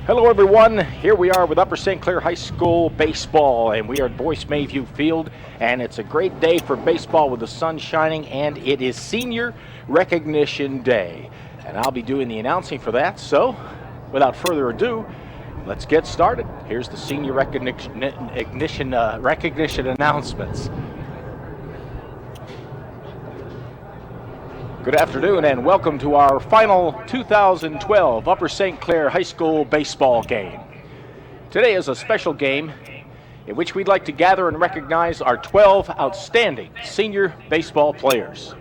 Hello everyone, here we are with Upper St. Clair High School baseball, and we are at Boyce Mayview Field, and it's a great day for baseball with the sun shining, and it is Senior Recognition Day. And I'll be doing the announcing for that, so without further ado, let's get started. Here's the Senior Recognition announcements. Good afternoon and welcome to our final 2012 Upper St. Clair High School baseball game. Today is a special game in which we'd like to gather and recognize our 12 outstanding senior baseball players.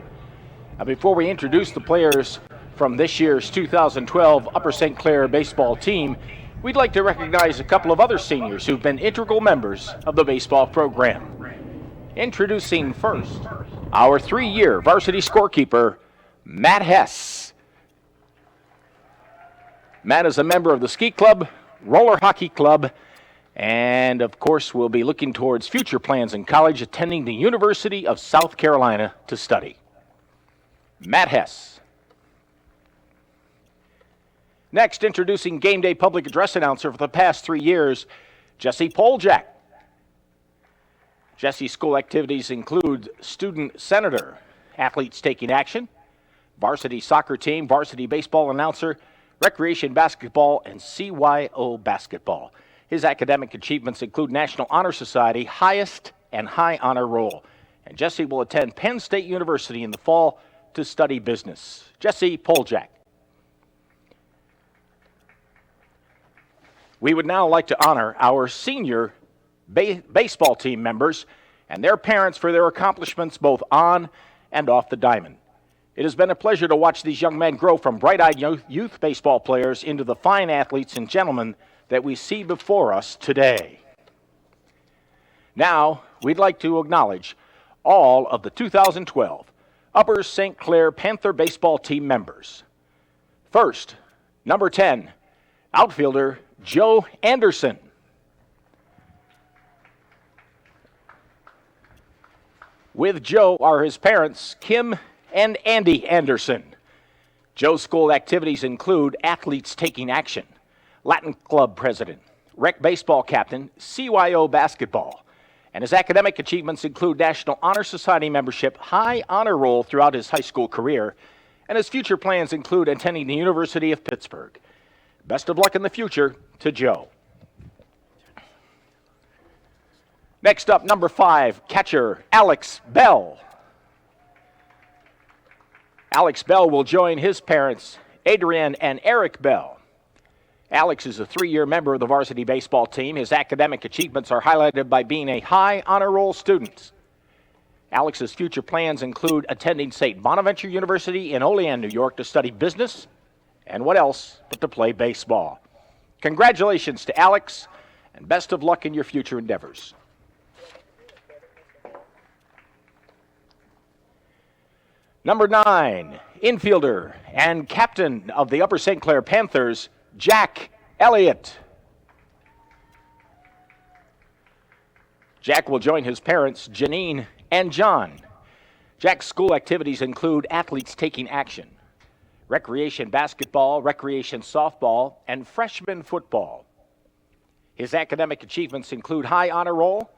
Now, before we introduce the players from this year's 2012 Upper St. Clair baseball team, we'd like to recognize a couple of other seniors who've been integral members of the baseball program. Introducing first, our 3-year varsity scorekeeper, Matt Hess. Matt is a member of the Ski Club, Roller Hockey Club, and of course will be looking towards future plans in college, attending the University of South Carolina to study. Matt Hess. Next, introducing game day public address announcer for the past 3 years, Jesse Poljak. Jesse's school activities include student senator, athletes taking action, varsity soccer team, varsity baseball announcer, recreation basketball, and CYO basketball. His academic achievements include National Honor Society, highest and high honor roll. And Jesse will attend Penn State University in the fall to study business. Jesse Poljak. We would now like to honor our senior baseball team members and their parents for their accomplishments both on and off the diamond. It has been a pleasure to watch these young men grow from bright-eyed youth baseball players into the fine athletes and gentlemen that we see before us today. Now, we'd like to acknowledge all of the 2012 Upper St. Clair Panther baseball team members. First, number 10, outfielder Joe Anderson. With Joe are his parents, Kim and Andy Anderson. Joe's school activities include athletes taking action, Latin Club president, rec baseball captain, CYO basketball, and his academic achievements include National Honor Society membership, high honor roll throughout his high school career, and his future plans include attending the University of Pittsburgh. Best of luck in the future to Joe. Next up, number 5, catcher Alex Bell. Alex Bell will join his parents, Adrian and Eric Bell. Alex is a 3-year member of the varsity baseball team. His academic achievements are highlighted by being a high honor roll student. Alex's future plans include attending St. Bonaventure University in Olean, New York to study business, and what else but to play baseball. Congratulations to Alex, and best of luck in your future endeavors. Number 9, infielder and captain of the Upper St. Clair Panthers, Jack Elliott. Jack will join his parents, Janine and John. Jack's school activities include athletes taking action, recreation basketball, recreation softball, and freshman football. His academic achievements include high honor roll,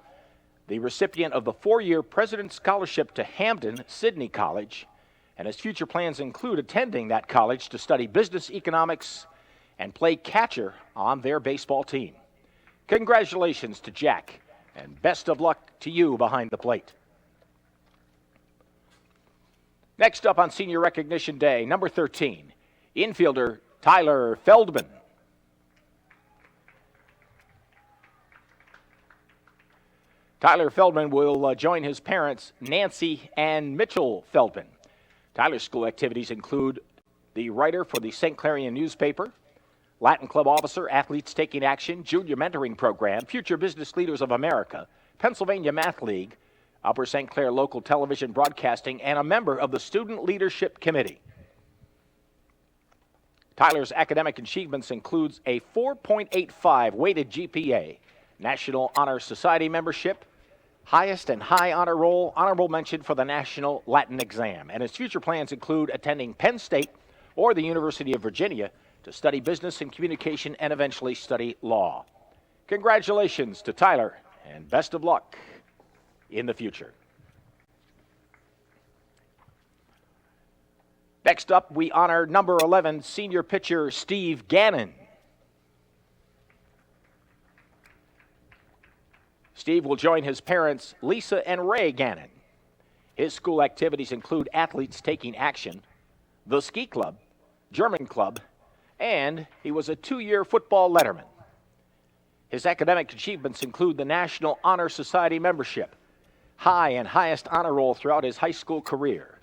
the recipient of the 4-year President's Scholarship to Hampden Sydney College, and his future plans include attending that college to study business economics and play catcher on their baseball team. Congratulations to Jack, and best of luck to you behind the plate. Next up on Senior Recognition Day, number 13, infielder Tyler Feldman. Tyler Feldman will join his parents, Nancy and Mitchell Feldman. Tyler's school activities include the writer for the St. Clarion newspaper, Latin Club officer, athletes taking action, junior mentoring program, Future Business Leaders of America, Pennsylvania Math League, Upper St. Clair local television broadcasting, and a member of the Student Leadership Committee. Tyler's academic achievements includes a 4.85 weighted GPA, National Honor Society membership, highest and high honor roll, honorable mention for the National Latin exam. And his future plans include attending Penn State or the University of Virginia to study business and communication and eventually study law. Congratulations to Tyler and best of luck in the future. Next up, we honor number 11 senior pitcher Steve Gannon. Steve will join his parents, Lisa and Ray Gannon. His school activities include athletes taking action, the ski club, German club, and he was a 2-year football letterman. His academic achievements include the National Honor Society membership, high and highest honor roll throughout his high school career.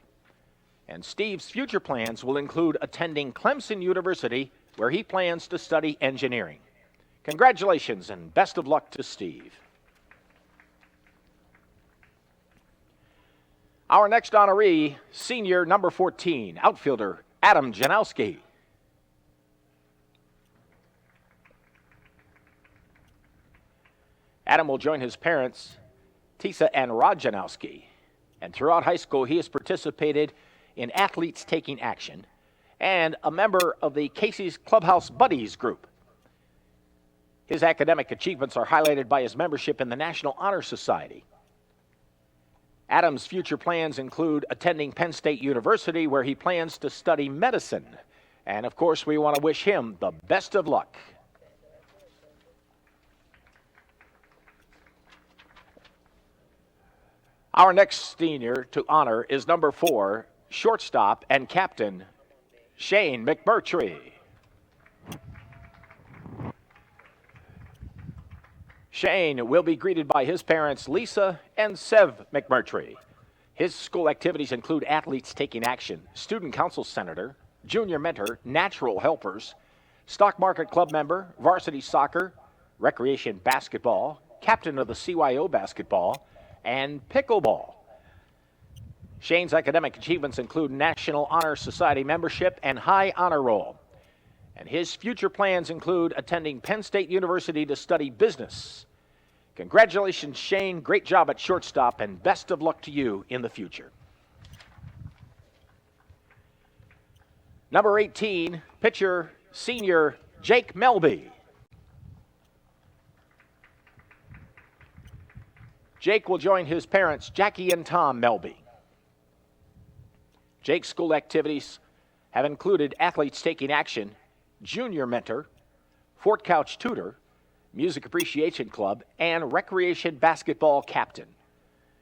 And Steve's future plans will include attending Clemson University, where he plans to study engineering. Congratulations and best of luck to Steve. Our next honoree, senior number 14, outfielder Adam Janowski. Adam will join his parents, Tisa and Rod Janowski. And throughout high school, he has participated in athletes taking action and a member of the Casey's Clubhouse Buddies group. His academic achievements are highlighted by his membership in the National Honor Society. Adam's future plans include attending Penn State University, where he plans to study medicine. And of course, we want to wish him the best of luck. Our next senior to honor is number 4, shortstop and captain Shane McMurtry. Shane will be greeted by his parents, Lisa and Sev McMurtry. His school activities include athletes taking action, student council senator, junior mentor, natural helpers, stock market club member, varsity soccer, recreation basketball, captain of the CYO basketball, and pickleball. Shane's academic achievements include National Honor Society membership and high honor roll. And his future plans include attending Penn State University to study business. Congratulations, Shane. Great job at shortstop, and best of luck to you in the future. Number 18, pitcher, senior Jake Melby. Jake will join his parents, Jackie and Tom Melby. Jake's school activities have included athletes taking action, junior mentor, Fort Couch tutor, music appreciation club, and recreation basketball captain.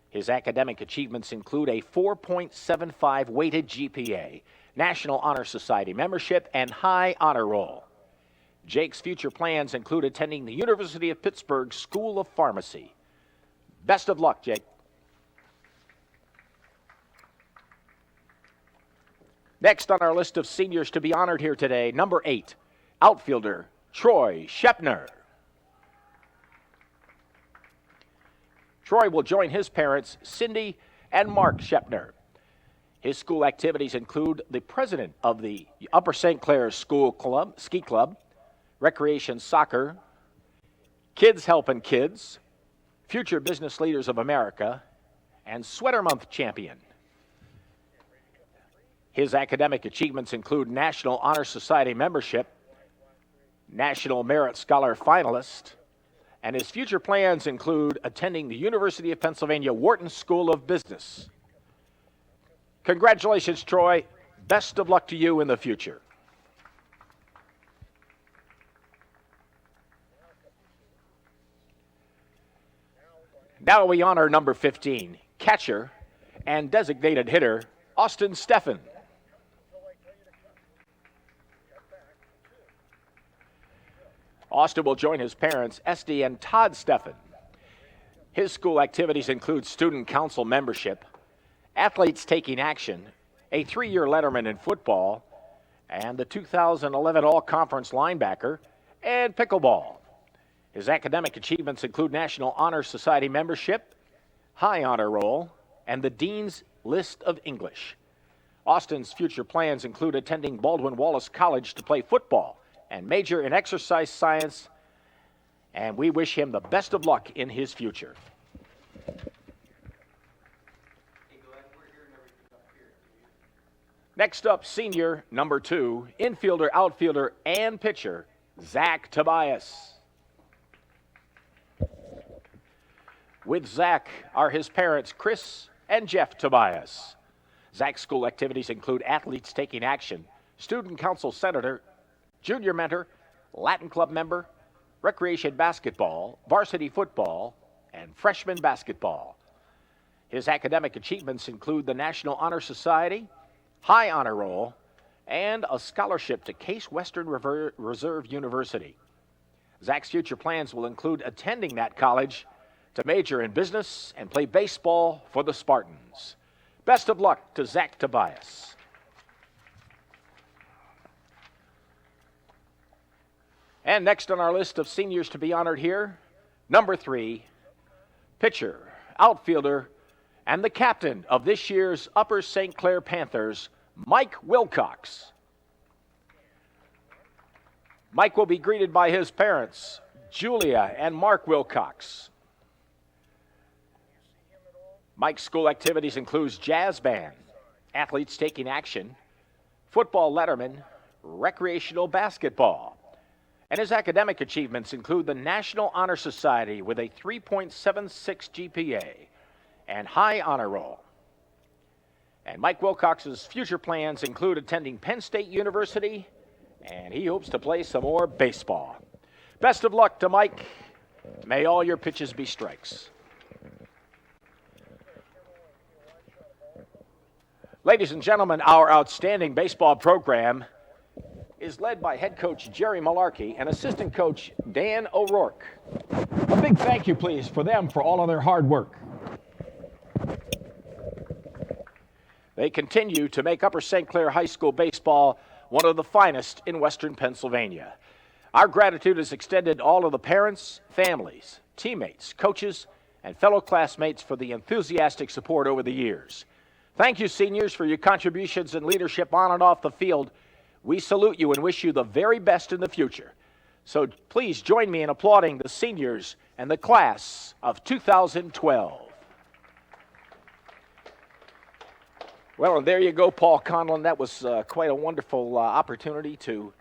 His academic achievements include a 4.75 weighted GPA, National Honor Society membership, and high honor roll. Jake's future plans include attending the University of Pittsburgh School of Pharmacy. Best of luck, Jake. Next on our list of seniors to be honored here today, number 8, outfielder Troy Shepner. Troy will join his parents, Cindy and Mark Shepner. His school activities include the president of the Upper St. Clair School Club, Ski Club, recreation soccer, Kids Helping Kids, Future Business Leaders of America, and Sweater Month champion. His academic achievements include National Honor Society membership, National Merit Scholar finalist, and his future plans include attending the University of Pennsylvania Wharton School of Business. Congratulations, Troy. Best of luck to you in the future. Now we honor number 15, catcher and designated hitter, Austin Steffen. Austin will join his parents, Esty and Todd Steffen. His school activities include student council membership, athletes taking action, a 3-year letterman in football, and the 2011 All-Conference linebacker, and pickleball. His academic achievements include National Honor Society membership, high honor roll, and the Dean's List of English. Austin's future plans include attending Baldwin Wallace College to play football and major in exercise science, and we wish him the best of luck in his future. Next up, senior number 2, infielder, outfielder, and pitcher, Zach Tobias. With Zach are his parents, Chris and Jeff Tobias. Zach's school activities include athletes taking action, student council senator, junior mentor, Latin club member, recreation basketball, varsity football, and freshman basketball. His academic achievements include the National Honor Society, High Honor Roll, and a scholarship to Case Western Reserve University. Zach's future plans will include attending that college to major in business and play baseball for the Spartans. Best of luck to Zach Tobias. And next on our list of seniors to be honored here, number 3, pitcher, outfielder, and the captain of this year's Upper St. Clair Panthers, Mike Wilcox. Mike will be greeted by his parents, Julia and Mark Wilcox. Mike's school activities includes jazz band, athletes taking action, football letterman, recreational basketball. And his academic achievements include the National Honor Society with a 3.76 GPA and High Honor Roll. And Mike Wilcox's future plans include attending Penn State University, and he hopes to play some more baseball. Best of luck to Mike. May all your pitches be strikes. Ladies and gentlemen, our outstanding baseball program is led by head coach Jerry Malarkey and assistant coach Dan O'Rourke. A big thank you, please, for them for all of their hard work. They continue to make Upper St. Clair High School baseball one of the finest in Western Pennsylvania. Our gratitude is extended to all of the parents, families, teammates, coaches, and fellow classmates for the enthusiastic support over the years. Thank you, seniors, for your contributions and leadership on and off the field. We salute you and wish you the very best in the future. So please join me in applauding the seniors and the class of 2012. Well, and there you go, Paul Conlon. That was quite a wonderful opportunity to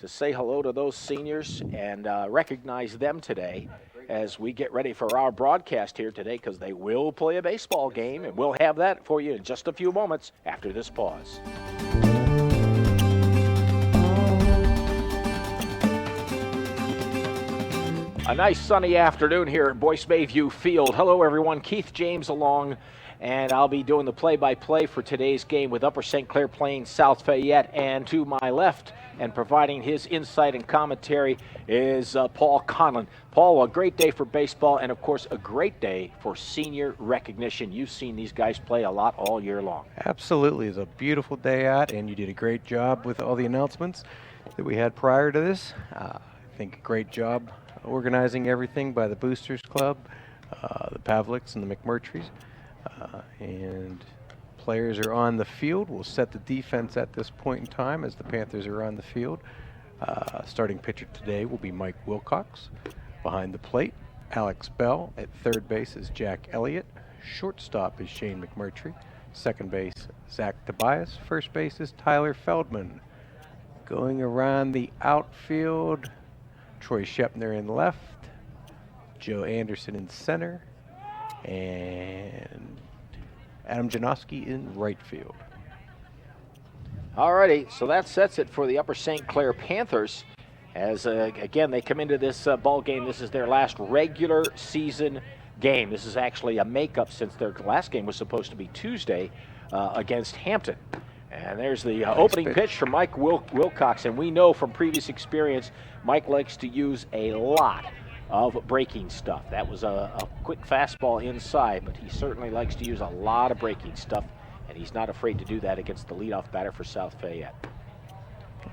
say hello to those seniors and recognize them today as we get ready for our broadcast here today, because they will play a baseball game, and we'll have that for you in just a few moments after this pause. A nice sunny afternoon here at Boyce Bayview Field. Hello, everyone. Keith James along, and I'll be doing the play-by-play for today's game with Upper St. Clair playing South Fayette. And to my left and providing his insight and commentary is Paul Conlon. Paul, a great day for baseball and, of course, a great day for senior recognition. You've seen these guys play a lot all year long. Absolutely. It's a beautiful day out, and you did a great job with all the announcements that we had prior to this. I think a great job organizing everything by the Boosters Club, the Pavliks and the McMurtrys. And players are on the field. We'll set the defense at this point in time as the Panthers are on the field. Starting pitcher today will be Mike Wilcox. Behind the plate, Alex Bell. At third base is Jack Elliott. Shortstop is Shane McMurtry. Second base, Zach Tobias. First base is Tyler Feldman. Going around the outfield, Troy Shepner in left, Joe Anderson in center, and Adam Janoski in right field. All righty, so that sets it for the Upper St. Clair Panthers as, again, they come into this ball game. This is their last regular season game. This is actually a makeup since their last game was supposed to be Tuesday against Hampton. And there's the opening pitch from Mike Wilcox, and we know from previous experience Mike likes to use a lot of breaking stuff. That was a quick fastball inside, but he certainly likes to use a lot of breaking stuff, and he's not afraid to do that against the leadoff batter for South Fayette.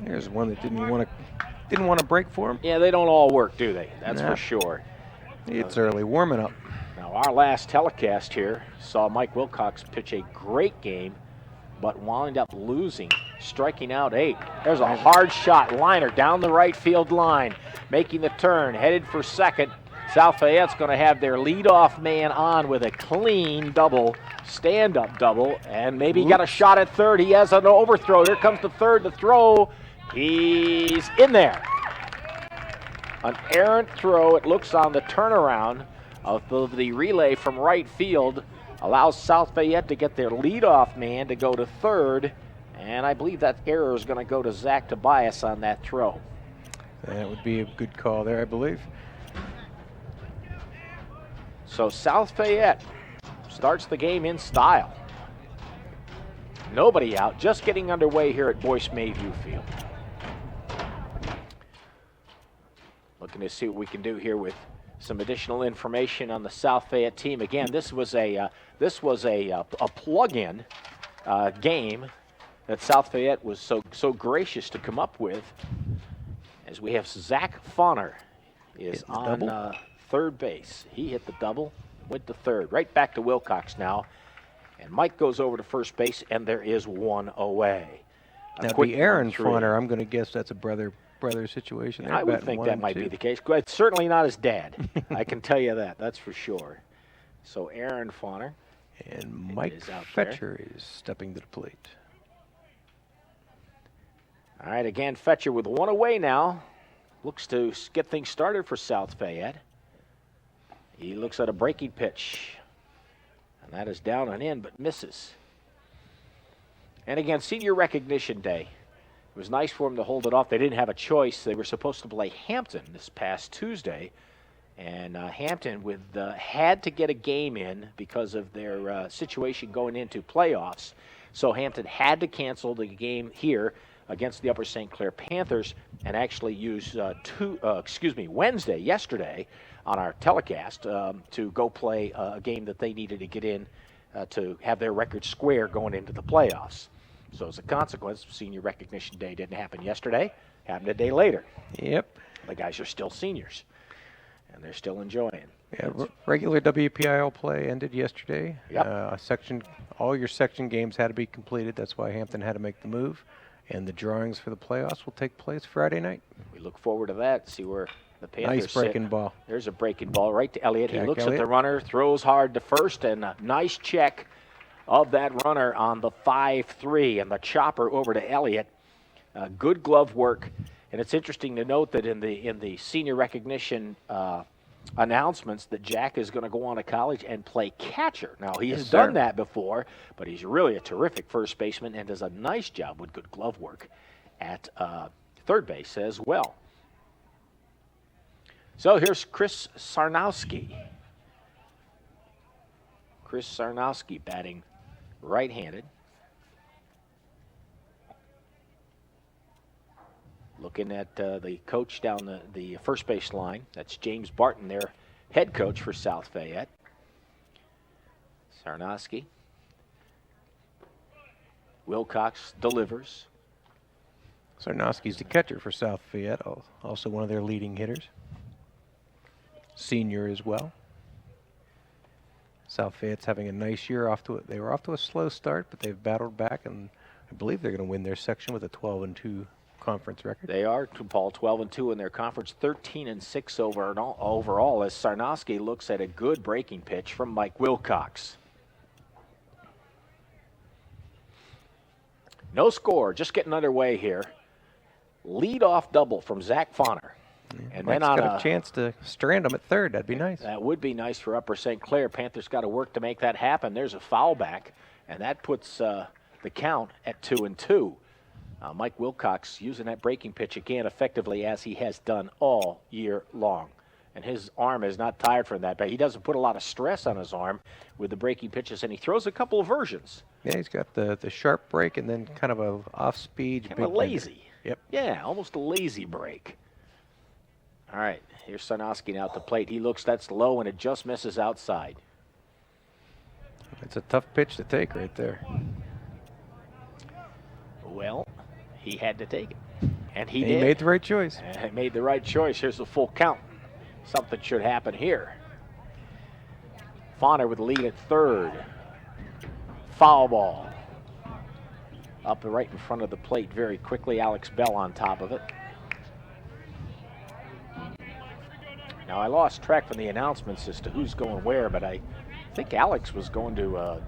There's one that didn't want to break for him. Yeah, they don't all work, do they? That's for sure. It's early warming up. Now, our last telecast here saw Mike Wilcox pitch a great game, but wound up losing, striking out 8. There's a hard shot liner down the right field line, making the turn, headed for second. South Fayette's going to have their leadoff man on with a clean double, stand-up double, and maybe got a shot at third. He has an overthrow. Here comes the third to throw. He's in there. An errant throw, it looks, on the turnaround of the relay from right field. Allows South Fayette to get their leadoff man to go to third. And I believe that error is going to go to Zach Tobias on that throw. That would be a good call there, I believe. So South Fayette starts the game in style. Nobody out, just getting underway here at Boyce Mayview Field. Looking to see what we can do here with some additional information on the South Fayette team. Again, this was a plug-in game that South Fayette was so gracious to come up with. As we have Zach Fauner is on third base. He hit the double, went to third. Right back to Wilcox now. And Mike goes over to first base, and there is one away. Now, the Aaron Fauner, I'm going to guess that's a brother situation there. I would think that might be the case. It's certainly not his dad. I can tell you that. That's for sure. So Aaron Fauner. And Mike Fetcher is stepping to the plate. All right, again, Fetcher with one away now. Looks to get things started for South Fayette. He looks at a breaking pitch. And that is down and in, but misses. And again, senior recognition day. It was nice for them to hold it off. They didn't have a choice. They were supposed to play Hampton this past Tuesday. And Hampton had to get a game in because of their situation going into playoffs. So Hampton had to cancel the game here against the Upper St. Clair Panthers and actually use Wednesday, yesterday, on our telecast to go play a game that they needed to get in to have their record square going into the playoffs. So as a consequence, Senior Recognition Day didn't happen yesterday, happened a day later. Yep. The guys are still seniors, and they're still enjoying. Yeah, regular WPIL play ended yesterday. Yep. All your section games had to be completed. That's why Hampton had to make the move. And the drawings for the playoffs will take place Friday night. We look forward to that, see where the Panthers Nice breaking ball. There's a breaking ball right to Elliott. He looks Elliott at the runner, throws hard to first, and a nice check of that runner on the 5-3, and the chopper over to Elliott. Good glove work, and it's interesting to note that in the senior recognition announcements that Jack is going to go on to college and play catcher. Now, he has done that before, but he's really a terrific first baseman and does a nice job with good glove work at third base as well. So here's Chris Sarnowski. Chris Sarnowski batting right-handed. Looking at the coach down the first base line. That's James Barton, their head coach for South Fayette. Sarnowski. Wilcox delivers. Sarnowski's the catcher for South Fayette, also one of their leading hitters. Senior as well. South Fayette's having a nice year. They were off to a slow start, but they've battled back, and I believe they're going to win their section with a 12-2 conference record. They are, Paul, 12-2 in their conference, 13-6 overall as Sarnowski looks at a good breaking pitch from Mike Wilcox. No score, just getting underway here. Lead-off double from Zach Fauner. And Mike's then got a chance to strand him at third. That'd be nice. That would be nice for Upper St. Clair. Panthers got to work to make that happen. There's a foul back, and that puts the count at 2-2. Mike Wilcox using that breaking pitch again effectively as he has done all year long. And his arm is not tired from that, but he doesn't put a lot of stress on his arm with the breaking pitches, and he throws a couple of versions. Yeah, he's got the sharp break and then kind of a off-speed. Kind of lazy. Yep. Yeah, almost a lazy break. All right, here's Sarnowski now at the plate. He looks, that's low, and it just misses outside. It's a tough pitch to take right there. Well, he had to take it, and he did. He made the right choice. He made the right choice. Here's the full count. Something should happen here. Fauner with the lead at third. Foul ball. Up right in front of the plate very quickly. Alex Bell on top of it. Now, I lost track from the announcements as to who's going where, but I think Alex was going to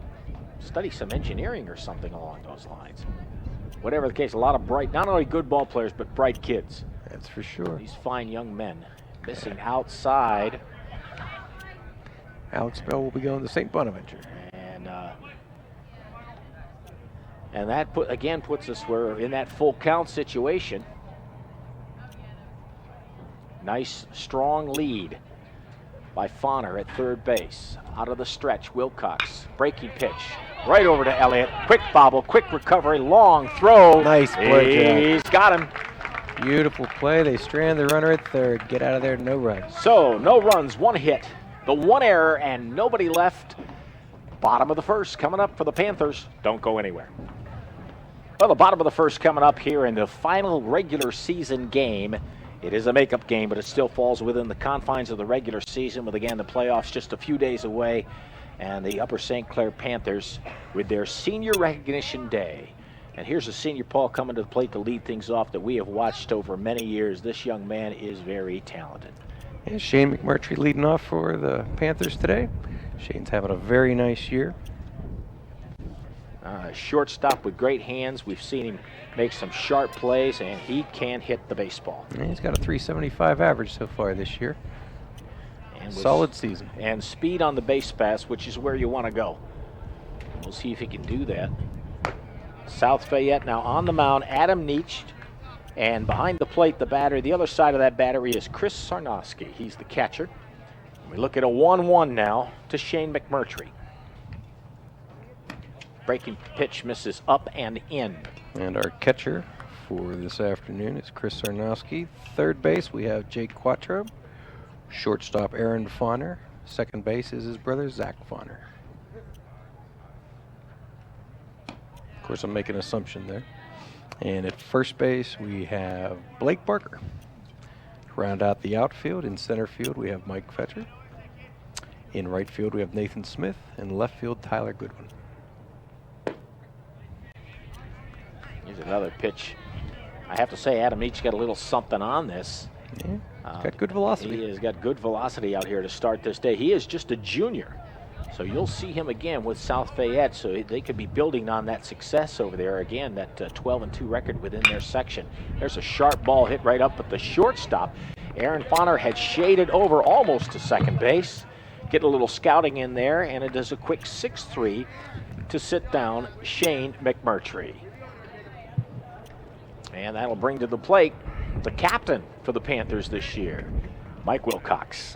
study some engineering or something along those lines. Whatever the case, a lot of bright, not only good ball players, but bright kids. That's for sure. These fine young men. Missing outside. Alex Bell will be going to St. Bonaventure. And that puts us where in that full count situation. Nice strong lead by Fauner at third base. Out of the stretch, Wilcox, breaking pitch, right over to Elliott. Quick bobble, quick recovery, long throw. Nice play, He's got him. Beautiful play. They strand the runner at third. Get out of there, no runs. So no runs, one hit, the one error, and nobody left. Bottom of the first coming up for the Panthers. Don't go anywhere. Well, the bottom of the first coming up here in the final regular season game. It is a makeup game, but it still falls within the confines of the regular season, with, again, the playoffs just a few days away, and the Upper St. Clair Panthers with their senior recognition day. And here's a senior, Paul, coming to the plate to lead things off that we have watched over many years. This young man is very talented. And Shane McMurtry leading off for the Panthers today. Shane's having a very nice year. Shortstop with great hands. We've seen him make some sharp plays, and he can hit the baseball. And he's got a 375 average so far this year. And solid season. And speed on the base pass, which is where you want to go. We'll see if he can do that. South Fayette now on the mound, Adam Nietzsche. And behind the plate, the batter, the other side of that battery is Chris Sarnowski. He's the catcher. We look at a 1-1 now to Shane McMurtry. Breaking pitch misses up and in. And our catcher for this afternoon is Chris Sarnowski. Third base, we have Jake Quattro. Shortstop, Aaron Fauner. Second base is his brother, Zach Fauner. Of course, I'm making an assumption there. And at first base, we have Blake Barker. Round out the outfield. In center field, we have Mike Fetcher. In right field, we have Nathan Smith. In left field, Tyler Goodwin. Here's another pitch. I have to say, Adam Nietzsche got a little something on this. Yeah, he's got good velocity. He has got good velocity out here to start this day. He is just a junior. So you'll see him again with South Fayette, so they could be building on that success over there. Again, that 12-2 record within their section. There's a sharp ball hit right up at the shortstop. Aaron Fauner had shaded over almost to second base. Get a little scouting in there, and it does a quick 6-3 to sit down Shane McMurtry. And that'll bring to the plate the captain for the Panthers this year, Mike Wilcox.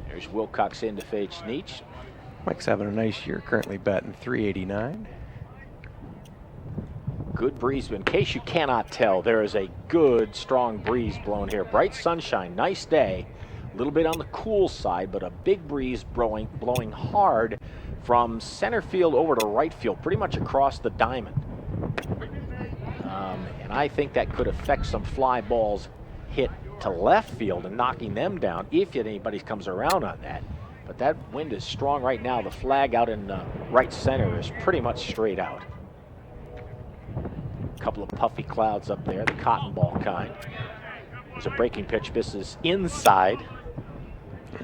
There's Wilcox in to face Nietzsche. Mike's having a nice year, currently batting .389. Good breeze. In case you cannot tell, there is a good, strong breeze blowing here. Bright sunshine, nice day. A little bit on the cool side, but a big breeze blowing hard from center field over to right field, pretty much across the diamond. And I think that could affect some fly balls hit to left field and knocking them down if anybody comes around on that. But that wind is strong right now. The flag out in right center is pretty much straight out. A couple of puffy clouds up there, the cotton ball kind. There's a breaking pitch. This is inside.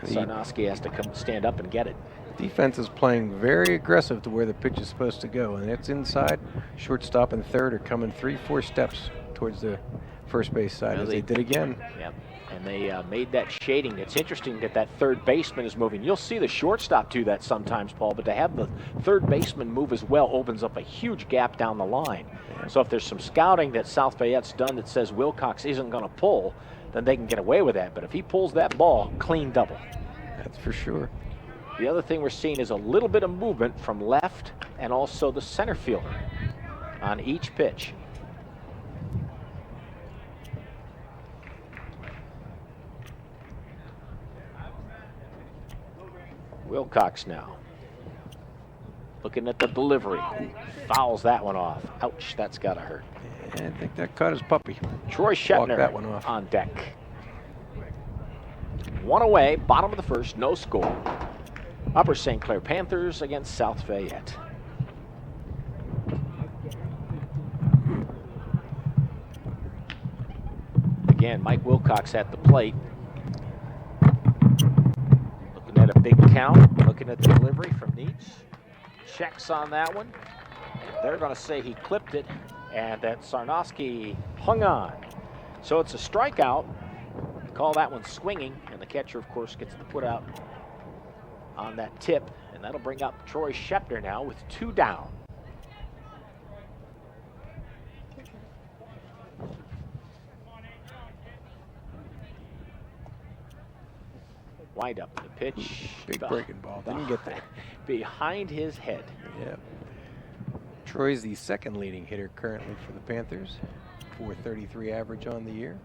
Sarnowski has to stand up and get it. Defense is playing very aggressive to where the pitch is supposed to go, and it's inside. Shortstop and third are coming 3-4 steps towards the first base side, as they did again. Yep, and they made that shading. It's interesting that third baseman is moving. You'll see the shortstop do that sometimes, Paul, but to have the third baseman move as well opens up a huge gap down the line. Yeah. So if there's some scouting that South Fayette's done that says Wilcox isn't going to pull, then they can get away with that. But if he pulls that ball, clean double. That's for sure. The other thing we're seeing is a little bit of movement from left and also the center fielder on each pitch. Wilcox now. Looking at the delivery. Fouls that one off. Ouch, that's got to hurt. Yeah, I think that caught his puppy. Troy Shetner that one off. on deck. One away, bottom of the first, no score. Upper St. Clair Panthers against South Fayette. again, Mike Wilcox at the plate. Looking at a big count, looking at the delivery from Nietzsche. Checks on that one. They're going to say he clipped it, and that Sarnowski hung on. So it's a strikeout. Call that one swinging, and the catcher, of course, gets the put out on that tip, and that'll bring up Troy Shepner now with 2 down. Wind up the pitch. Big breaking ball. Didn't get there. Behind his head. Yeah. Troy's the second leading hitter currently for the Panthers. .433 average on the year.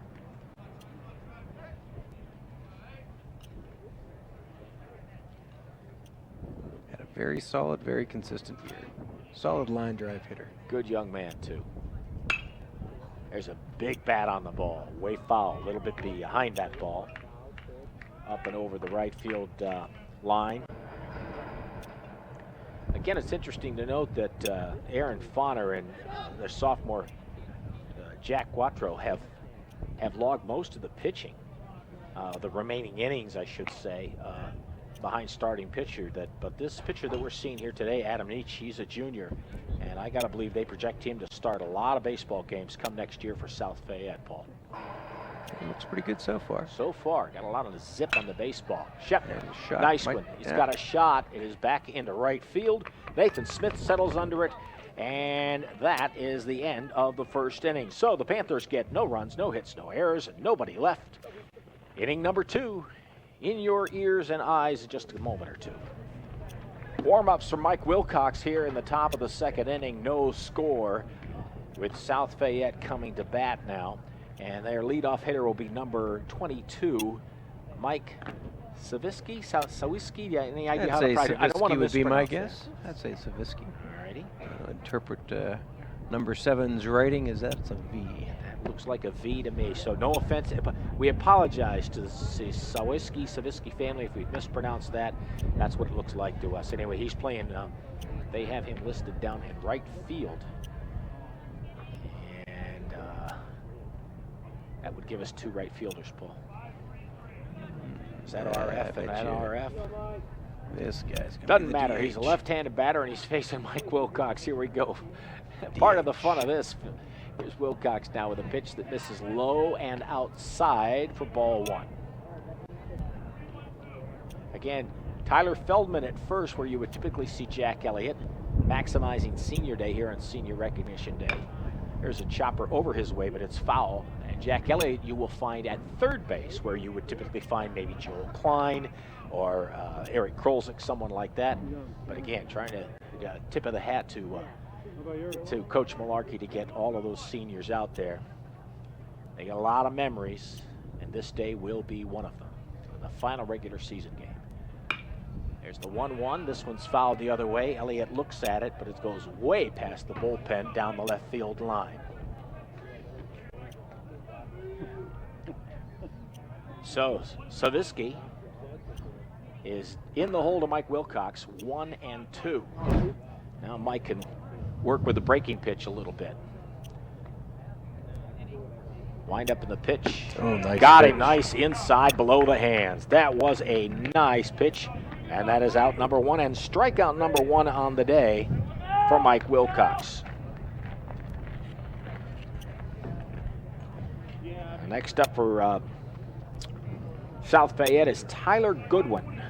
Had a very solid, very consistent year. Solid line drive hitter. Good young man, too. There's a big bat on the ball. Way foul, a little bit behind that ball. Up and over the right field line. Again, it's interesting to note that Aaron Fauner and their sophomore Jack Quattro have logged most of the pitching, the remaining innings, I should say, behind starting pitcher. But this pitcher that we're seeing here today, Adam Nietzsche, he's a junior, and I gotta believe they project him to start a lot of baseball games come next year for South Fayette, Paul. He looks pretty good so far. So far, got a lot of the zip on the baseball. Shepner, shot. nice one. He's got a shot. It is back into right field. Nathan Smith settles under it, and that is the end of the first inning. So the Panthers get no runs, no hits, no errors, and nobody left. Inning number 2 in your ears and eyes in just a moment or two. Warm-ups from Mike Wilcox here in the top of the second inning. No score, with South Fayette coming to bat now. And their leadoff hitter will be number 22, Mike Sawiski. Any idea how to pronounce it? I don't want to would be my mispronounce guess. I'd say Sawiski. Alrighty. Interpret number 7's writing as that's a V. That looks like a V to me. So no offense, but we apologize to the Sawiski family if we've mispronounced that. That's what it looks like to us. Anyway, he's playing. They have him listed down in right field. That would give us 2 right fielders, Paul. Is that RF and that RF? This guy's doesn't matter. He's a left-handed batter and he's facing Mike Wilcox. Here we go. Part of the fun of this. Here's Wilcox now with a pitch that misses low and outside for ball 1. Again, Tyler Feldman at first, where you would typically see Jack Elliott, maximizing senior day here on senior recognition day. There's a chopper over his way, but it's foul. And Jack Elliott you will find at third base, where you would typically find maybe Joel Klein or Eric Krolzik, someone like that. But again, trying to tip of the hat to Coach Malarkey to get all of those seniors out there. They got a lot of memories, and this day will be one of them. The final regular season game. There's the 1-1. This one's fouled the other way. Elliott looks at it, but it goes way past the bullpen down the left field line. So Sawiski is in the hole to Mike Wilcox, 1-2. Now Mike can work with the breaking pitch a little bit. Wind up in the pitch. Oh, nice Got pitch. him nice inside below the hands. That was a nice pitch. And that is out number 1 and strikeout number 1 on the day for Mike Wilcox. Next up for South Fayette is Tyler Goodwin.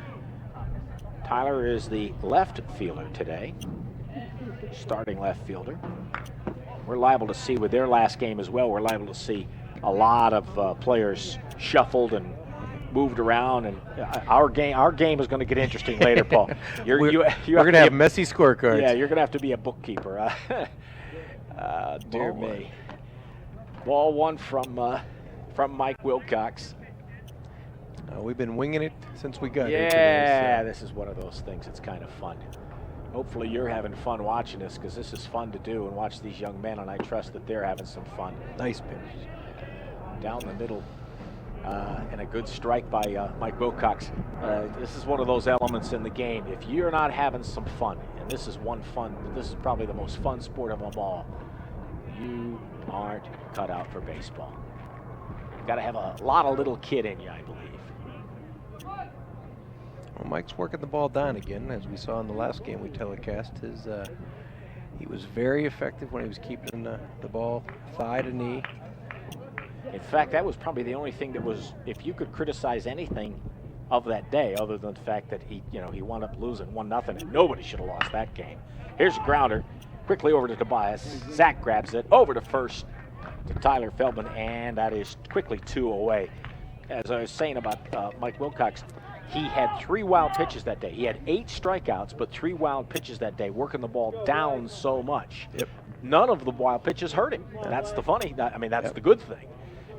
Tyler is the left fielder today, starting left fielder. We're liable to see with their last game as well, we're liable to see a lot of players shuffled and moved around, and our game is going to get interesting later, Paul. We're going to have messy scorecards. Yeah, you're going to have to be a bookkeeper. Dear me. Ball 1 from Mike Wilcox. We've been winging it since we got here Yeah, today. So. this is one of those things. It's kind of fun. Hopefully you're having fun watching this, because this is fun to do and watch these young men, and I trust that they're having some fun. Nice pitch. Down the middle. And a good strike by Mike Wilcox. This is one of those elements in the game. If you're not having some fun, and this is this is probably the most fun sport of them all, you aren't cut out for baseball. got to have a lot of little kid in you, I believe. Well, Mike's working the ball down again, as we saw in the last game we telecast. He was very effective when he was keeping the ball thigh to knee. In fact, that was probably the only thing that was, if you could criticize anything of that day, other than the fact that he wound up losing 1-0, and nobody should have lost that game. Here's a grounder, quickly over to Tobias. Zach grabs it, over to first to Tyler Feldman, and that is quickly 2 away. As I was saying about Mike Wilcox, he had 3 wild pitches that day. He had 8 strikeouts, but 3 wild pitches that day, working the ball down so much. Yep. None of the wild pitches hurt him. And that's the funny, that's the good thing.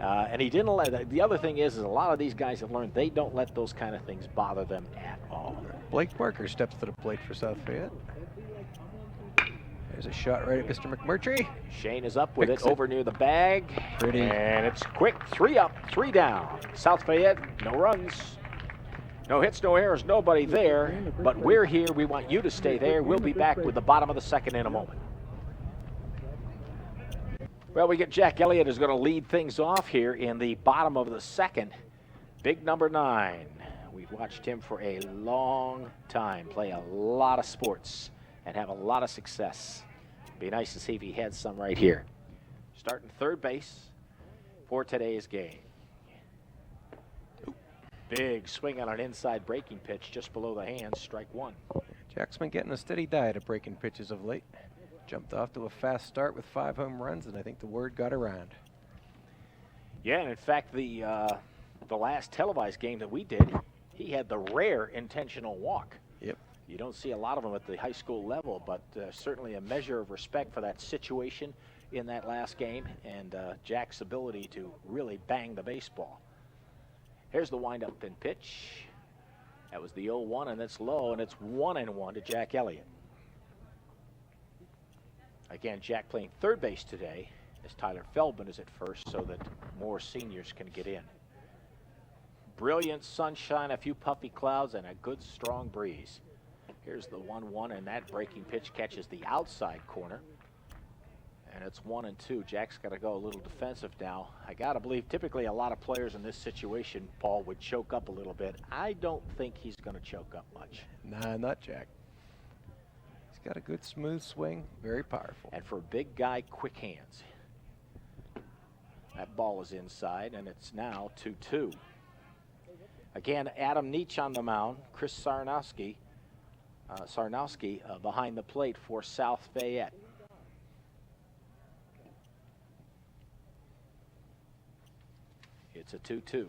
And he didn't let, the other thing is a lot of these guys have learned they don't let those kind of things bother them at all. Blake Parker steps to the plate for South Fayette. There's a shot right at Mr. McMurtry. Shane is up with it over near the bag. Pretty. And it's quick, 3 up, 3 down. South Fayette, no runs. No hits, no errors, nobody there. But we're here. We want you to stay there. We'll be back with the bottom of the second in a moment. Well, we get Jack Elliott is going to lead things off here in the bottom of the second. Big number 9. We've watched him for a long time, play a lot of sports, and have a lot of success. Be nice to see if he had some right here. Starting third base for today's game. Big swing on an inside breaking pitch just below the hands, strike 1. Jack's been getting a steady diet of breaking pitches of late. Jumped off to a fast start with 5 home runs, and I think the word got around. Yeah, and in fact, the last televised game that we did, he had the rare intentional walk. Yep. You don't see a lot of them at the high school level, but certainly a measure of respect for that situation in that last game, and Jack's ability to really bang the baseball. Here's the windup and pitch. That was the 0-1, and it's low, and it's 1-1 to Jack Elliott. Again, Jack playing third base today as Tyler Feldman is at first so that more seniors can get in. Brilliant sunshine, a few puffy clouds, and a good strong breeze. Here's the 1-1, and that breaking pitch catches the outside corner. And it's 1-2. Jack's got to go a little defensive now. I got to believe typically a lot of players in this situation, Paul, would choke up a little bit. I don't think he's going to choke up much. Nah, not Jack. He's got a good smooth swing, very powerful. And for a big guy, quick hands. That ball is inside, and it's now 2-2. Again, Adam Nietzsche on the mound. Chris Sarnowski behind the plate for South Fayette. It's a 2-2.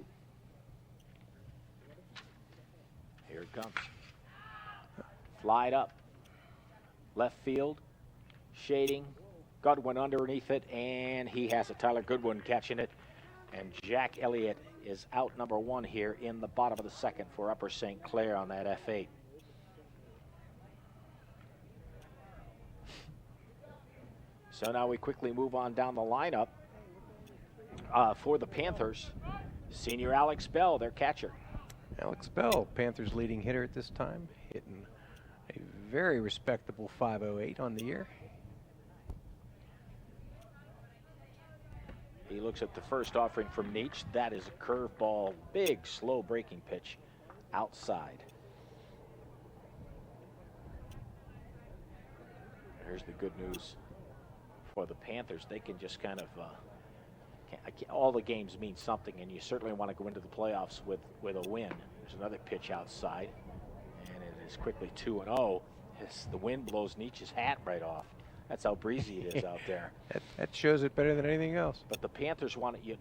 Here it comes. Flied up. Left field. Shading. Goodwin underneath it, and he has it. Tyler Goodwin catching it. And Jack Elliott is out number 1 here in the bottom of the second for Upper St. Clair on that F8. So now we quickly move on down the lineup. For the Panthers, senior Alex Bell, their catcher. Alex Bell, Panthers leading hitter at this time, hitting a very respectable .508 on the year. He looks at the first offering from Nietzsche. That is a curveball, big, slow breaking pitch outside. Here's the good news for the Panthers. They can just kind of all the games mean something, and you certainly want to go into the playoffs with a win. There's another pitch outside, and it is quickly 2-0 as the wind blows Nietzsche's hat right off. That's how breezy it is out there. That shows it better than anything else. But the Panthers want it.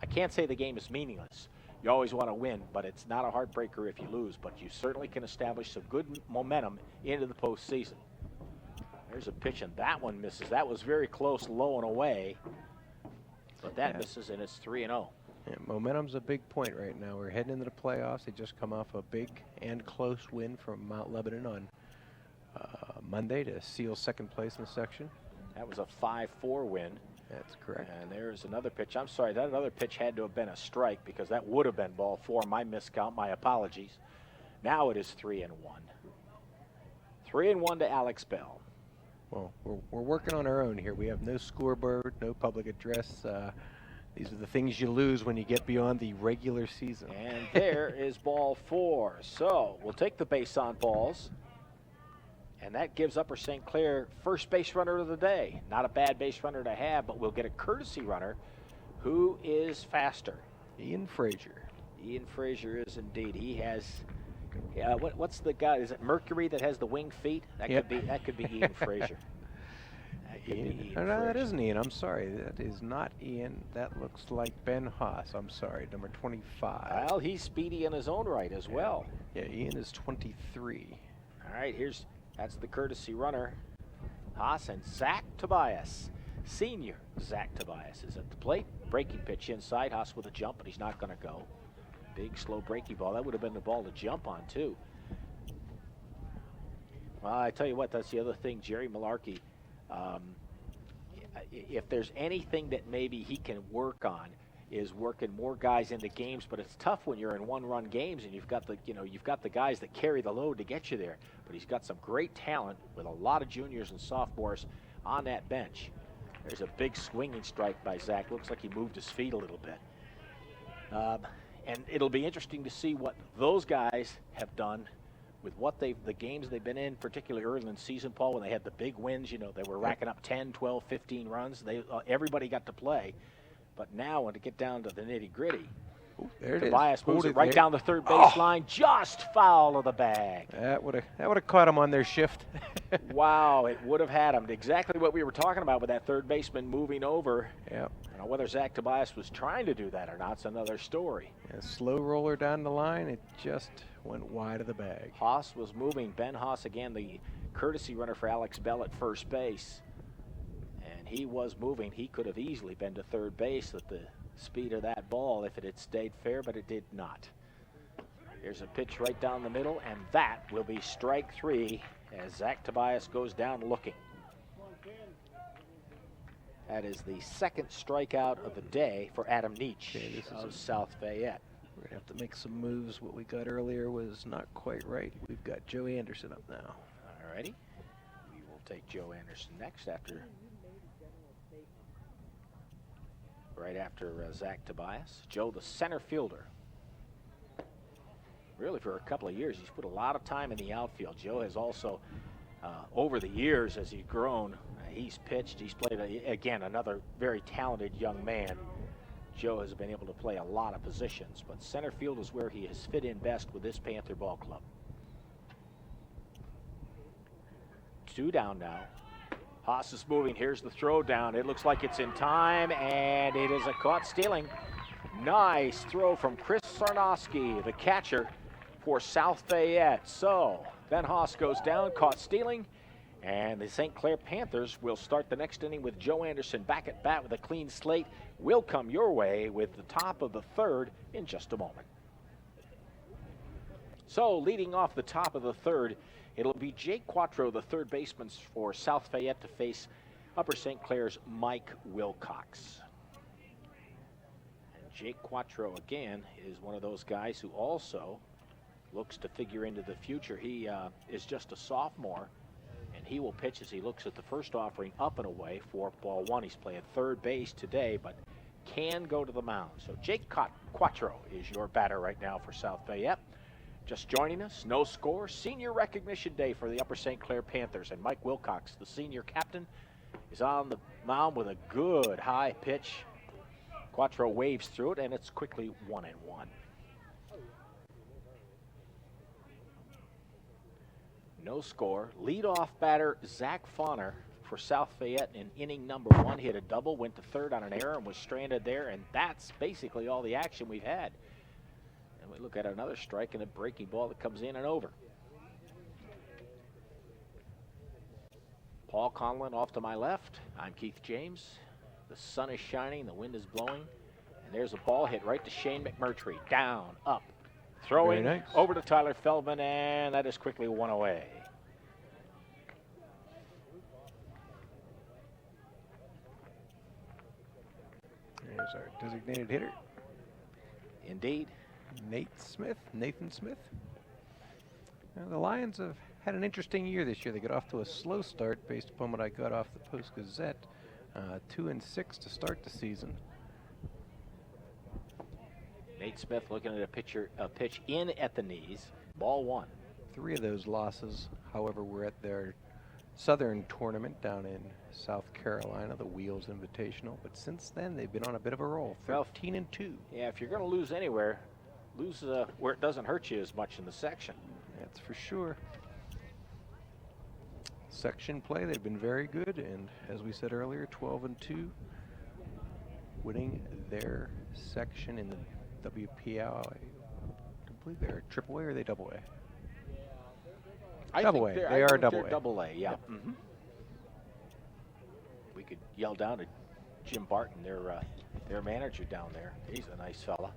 I can't say the game is meaningless. You always want to win, but it's not a heartbreaker if you lose. But you certainly can establish some good momentum into the postseason. There's a pitch, and that one misses. That was very close, low and away. But that misses, and it's 3-0. Yeah, momentum's a big point right now. We're heading into the playoffs. They just come off a big and close win from Mount Lebanon on Monday to seal second place in the section. That was a 5-4 win. That's correct. And there's another pitch. I'm sorry, that other pitch had to have been a strike because that would have been ball 4. My miscount, my apologies. Now it is 3-1. 3-1 to Alex Bell. Well, we're working on our own here. We have no scoreboard, no public address These are the things you lose when you get beyond the regular season. And there is ball 4. So we'll take the base on balls. And that gives Upper St. Clair first base runner of the day. Not a bad base runner to have, but we'll get a courtesy runner who is faster. Ian Frazier. Ian Frazier is indeed. He has, what's the guy? Is it Mercury that has the winged feet? That could be Ian Frazier. No, that isn't Ian. I'm sorry. That is not Ian. That looks like Ben Haas. I'm sorry. Number 25. Well, he's speedy in his own right as well. Yeah, Ian is 23. All right, that's the courtesy runner. Haas and Zach Tobias. Senior Zach Tobias is at the plate. Breaking pitch inside. Haas with a jump, but he's not going to go. Big, slow breaking ball. That would have been the ball to jump on, too. Well, I tell you what, that's the other thing. Jerry Malarkey, if there's anything that maybe he can work on, is working more guys into games, but it's tough when you're in one-run games and you've got the guys that carry the load to get you there. But he's got some great talent with a lot of juniors and sophomores on that bench. There's a big swinging strike by Zach. Looks like he moved his feet a little bit. And it'll be interesting to see what those guys have done with the games they've been in, particularly early in the season, Paul, when they had the big wins. You know, they were racking up 10, 12, 15 runs. Everybody got to play. But now, when to get down to the nitty-gritty, Tobias moves it right down the third baseline, just foul of the bag. That would have caught him on their shift. Wow, it would have had him. Exactly what we were talking about with that third baseman moving over. Yep. Now, whether Zach Tobias was trying to do that or not is another story. A slow roller down the line, it just went wide of the bag. Haas was moving. Ben Haas, again, the courtesy runner for Alex Bell at first base. And he was moving. He could have easily been to third base at the speed of that ball if it had stayed fair, but it did not. Here's a pitch right down the middle, and that will be strike 3 as Zach Tobias goes down looking. That is the second strikeout of the day for Adam Nietzsche of South Fayette. We're going to have to make some moves. What we got earlier was not quite right. We've got Joe Anderson up now. All righty. We will take Joe Anderson next right after Zach Tobias. Joe, the center fielder. Really, for a couple of years, he's put a lot of time in the outfield. Joe has also, over the years, as he's grown, he's pitched. He's played, again, another very talented young man. Joe has been able to play a lot of positions, but center field is where he has fit in best with this Panther ball club. 2 down now. Haas is moving. Here's the throw down. It looks like it's in time, and it is a caught stealing. Nice throw from Chris Sarnowski, the catcher for South Fayette. So Ben Haas goes down, caught stealing, and the St. Clair Panthers will start the next inning with Joe Anderson back at bat with a clean slate. We'll come your way with the top of the third in just a moment. So leading off the top of the third, it'll be Jake Quattro, the third baseman for South Fayette, to face Upper St. Clair's Mike Wilcox. And Jake Quattro, again, is one of those guys who also looks to figure into the future. He is just a sophomore, and he will pitch as he looks at the first offering up and away for ball 1. He's playing third base today, but can go to the mound. So Jake Quattro is your batter right now for South Fayette. Just joining us, no score, senior recognition day for the Upper St. Clair Panthers. And Mike Wilcox, the senior captain, is on the mound with a good high pitch. Quattro waves through it, and it's quickly 1-1. No score. Leadoff batter Zach Fauner for South Fayette in inning number 1. Hit a double, went to third on an error, and was stranded there. And that's basically all the action we've had. And we look at another strike and a breaking ball that comes in and over. Paul Conlon off to my left. I'm Keith James. The sun is shining, the wind is blowing, and there's a ball hit right to Shane McMurtry. Down, up, throwing nice. Over to Tyler Feldman, and that is quickly 1 away. There's our designated hitter. Indeed. Nathan Smith. Now, the Lions have had an interesting year this year. They got off to a slow start based upon what I got off the Post-Gazette. 2-6 to start the season. Nate Smith looking at a pitch in at the knees. Ball 1. 3 of those losses, however, were at their Southern tournament down in South Carolina, the Wheels Invitational. But since then, they've been on a bit of a roll, 13-2. Yeah, if you're going to lose anywhere, lose where it doesn't hurt you as much in the section. That's for sure. Section play, they've been very good, and as we said earlier, 12-2, winning their section in the WPI. I believe they're AAA or are they AA? Double A. They are double A. Double A, yeah. Mm-hmm. We could yell down to Jim Barton, their manager down there. He's a nice fella.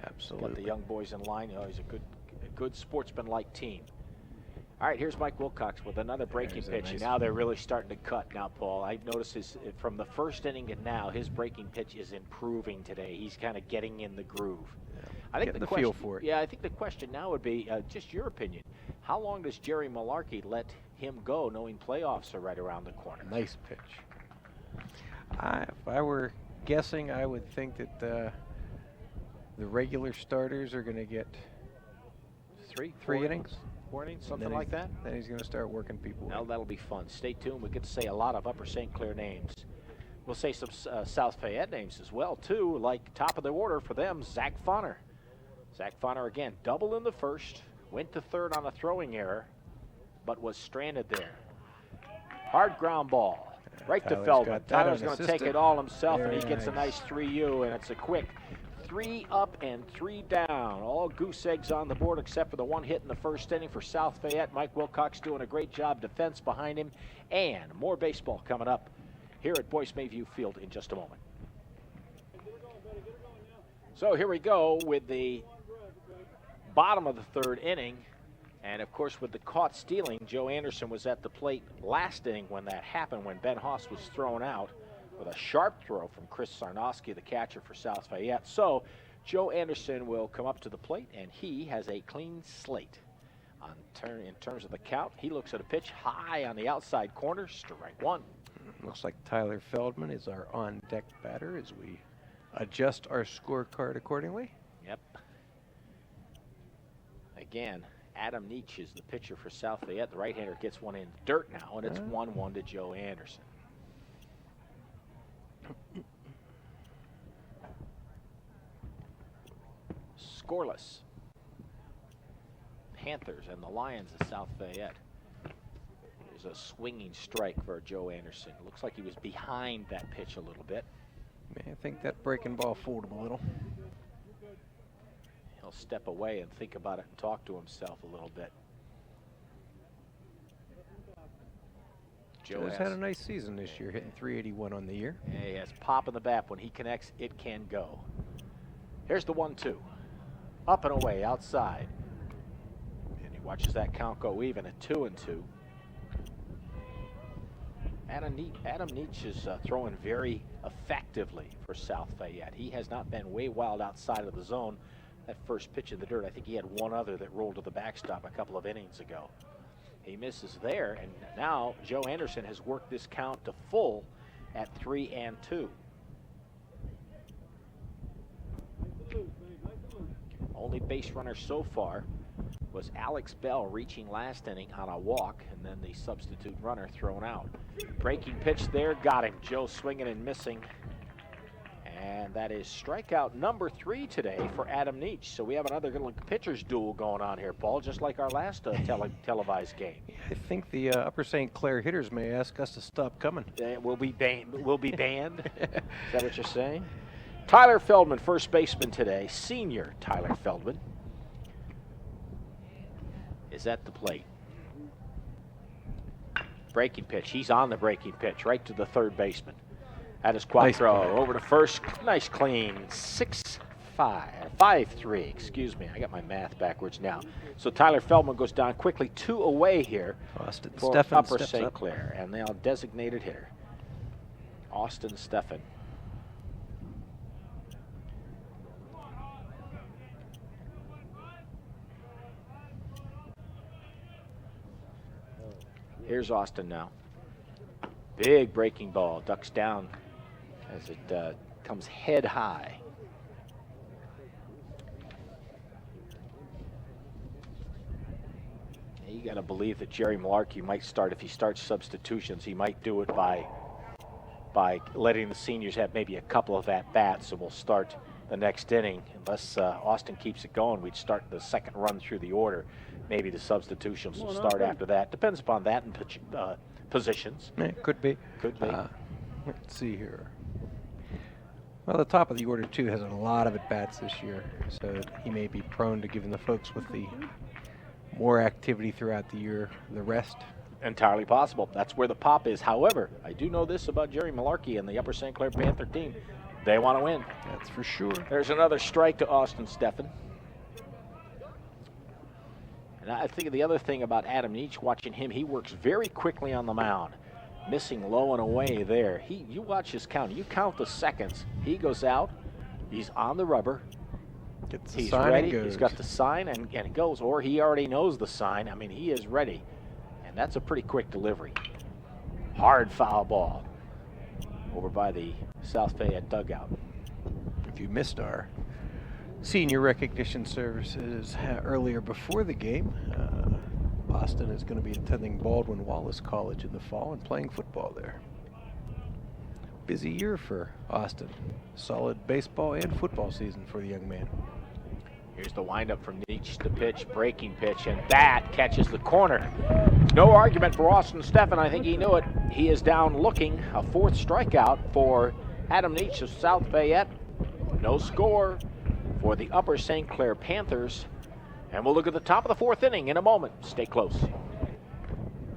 Absolutely. Got the young boys in line. You know, he's a good sportsman-like team. All right, here's Mike Wilcox with another breaking pitch. Nice. Now they're really starting to cut now, Paul. I noticed from the first inning to now, his breaking pitch is improving today. He's kind of getting in the groove. Yeah, I think the feel for it. Yeah, I think the question now would be just your opinion. How long does Jerry Malarkey let him go, knowing playoffs are right around the corner? Nice pitch. If I were guessing, I would think that the regular starters are going to get three innings. 4 innings, something like that. Then he's going to start working people. Well, that'll be fun. Stay tuned. We get to say a lot of Upper St. Clair names. We'll say some South Fayette names as well, too, like top of the order for them, Zach Fonner. Zach Fonner, again, double in the first, went to third on a throwing error, but was stranded there. Hard ground ball, right to Feldman. Tyler's going to take it all himself, and he gets a nice 3-U, and it's a quick 3 up and 3 down. All goose eggs on the board except for the one hit in the first inning for South Fayette. Mike Wilcox doing a great job defense behind him, and more baseball coming up here at Boyce Mayview Field in just a moment. So here we go with the bottom of the 3rd inning. And, of course, with the caught stealing, Joe Anderson was at the plate last inning when that happened, when Ben Haas was thrown out with a sharp throw from Chris Sarnowski, the catcher for South Fayette. So Joe Anderson will come up to the plate, and he has a clean slate. In terms of the count, he looks at a pitch high on the outside corner, strike 1. Looks like Tyler Feldman is our on-deck batter as we adjust our scorecard accordingly. Yep. Again, Adam Nietzsche is the pitcher for South Fayette. The right-hander gets one in dirt now, and it's 1-1 to Joe Anderson. Scoreless. Panthers and the Lions of South Fayette. There's a swinging strike for Joe Anderson. Looks like he was behind that pitch a little bit. I think that breaking ball fooled him a little. He'll step away and think about it and talk to himself a little bit. Joe's had a nice season this year, hitting .381 on the year. Yeah, he has pop in the bat. When he connects, it can go. Here's the 1-2. Up and away, outside. And he watches that count go even at 2-2. Adam Nietzsche is throwing very effectively for South Fayette. He has not been way wild outside of the zone. That first pitch in the dirt, I think he had one other that rolled to the backstop a couple of innings ago. He misses there, and now Joe Anderson has worked this count to full at 3-2. Only base runner so far was Alex Bell, reaching last inning on a walk, and then the substitute runner thrown out. Breaking pitch there, got him. Joe swinging and missing. And that is strikeout number 3 today for Adam Nietzsche. So we have another little pitcher's duel going on here, Paul, just like our last televised game. I think the Upper St. Clair hitters may ask us to stop coming. We'll be banned. Is that what you're saying? Tyler Feldman, first baseman today. Senior Tyler Feldman is at the plate. Breaking pitch. He's on the breaking pitch, right to the third baseman. That is Quattro. Nice over to first. Nice clean. 5-3. Excuse me. I got my math backwards now. So Tyler Feldman goes down quickly. 2 away here Austin for Steffen Upper St. Clair. And they are designated hitter. Austin Steffen. Here's Austin now. Big breaking ball. Ducks down as it comes head high. You got to believe that Jerry Malarkey might start, if he starts substitutions, he might do it by letting the seniors have maybe a couple of at-bats, so we'll start the next inning. Unless Austin keeps it going, we'd start the second run through the order. Maybe the substitutions will start after that. Depends upon that and positions. It could be. Could be. Let's see here. Well, the top of the order, too, has a lot of at-bats this year, so he may be prone to giving the folks with the more activity throughout the year the rest. Entirely possible. That's where the pop is. However, I do know this about Jerry Malarkey and the Upper St. Clair Panther team. They want to win. That's for sure. There's another strike to Austin Steffen. And I think the other thing about Adam Neach, watching him, he works very quickly on the mound. Missing low and away there. You watch his count. You count the seconds. He goes out. He's on the rubber. Gets the He's sign ready. and goes. He's got the sign and it goes. Or he already knows the sign. I mean, he is ready. And that's a pretty quick delivery. Hard foul ball over by the South Fayette dugout. If you missed our senior recognition services earlier before the game, Austin is going to be attending Baldwin Wallace College in the fall and playing football there. Busy year for Austin. Solid baseball and football season for the young man. Here's the windup from Neach, the pitch, breaking pitch, and that catches the corner. No argument for Austin Steffen. I think he knew it. He is down looking. A fourth strikeout for Adam Neach of South Fayette. No score for the Upper St. Clair Panthers. And we'll look at the top of the fourth inning in a moment. Stay close.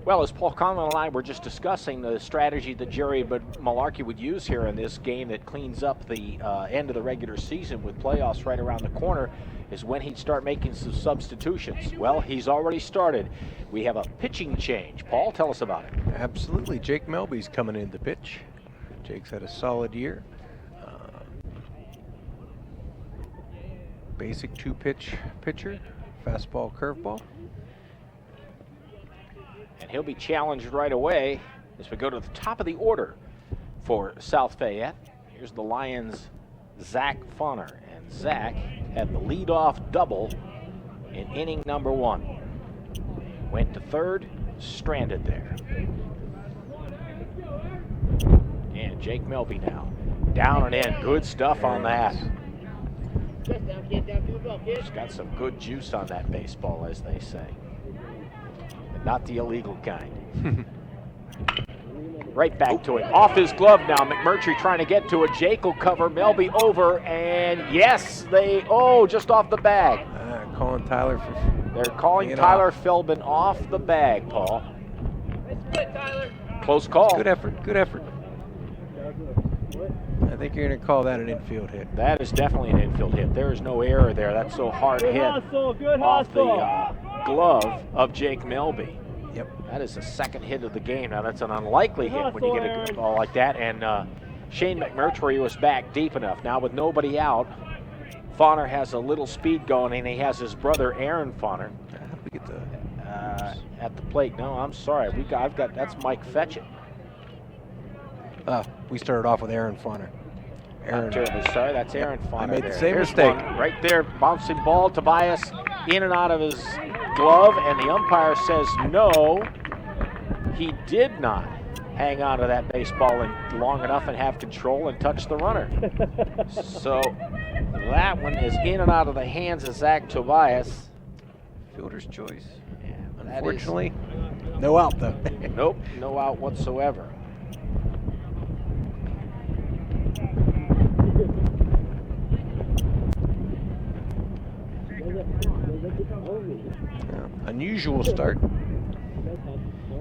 Well, as Paul Conlon and I were just discussing the strategy that Jerry Malarkey would use here in this game that cleans up the end of the regular season with playoffs right around the corner, is when he'd start making some substitutions. Well, he's already started. We have a pitching change. Paul, tell us about it. Absolutely. Jake Melby's coming in to pitch. Jake's had a solid year. Basic two-pitch pitcher, fastball, curveball. And he'll be challenged right away as we go to the top of the order for South Fayette. Here's the Lions' Zach Fauner. And Zach had the leadoff double in inning number 1. Went to third, stranded there. And Jake Melby now. Down and in. Good stuff on that. He's got some good juice on that baseball, as they say. But not the illegal kind. Right back to it. Off his glove now. McMurtry trying to get to it. Jake will cover. Melby over. And yes, just off the bag. Calling Tyler for. They're calling Tyler Feldman off the bag, Paul. Close call. Good effort. Good effort. I think you're going to call that an infield hit. That is definitely an infield hit. There is no error there. That's so hard hit off the glove of Jake Melby. Yep. That is the second hit of the game. Now, that's an unlikely hit when you get a ball like that. And Shane McMurtry was back deep enough. Now, with nobody out, Fauner has a little speed going, and he has his brother, Aaron Fauner, at the plate. No, I'm sorry. That's Mike Fetchit. We started off with Aaron Fauner. I'm terribly sorry. That's Aaron Fauner. I made there. the same Here's mistake. One right there, bouncing ball. Tobias in and out of his glove, and the umpire says no. He did not hang on to that baseball long enough and have control and touch the runner. So that one is in and out of the hands of Zach Tobias. Fielder's choice. Yeah, unfortunately, no out though. Nope, no out whatsoever. Unusual start.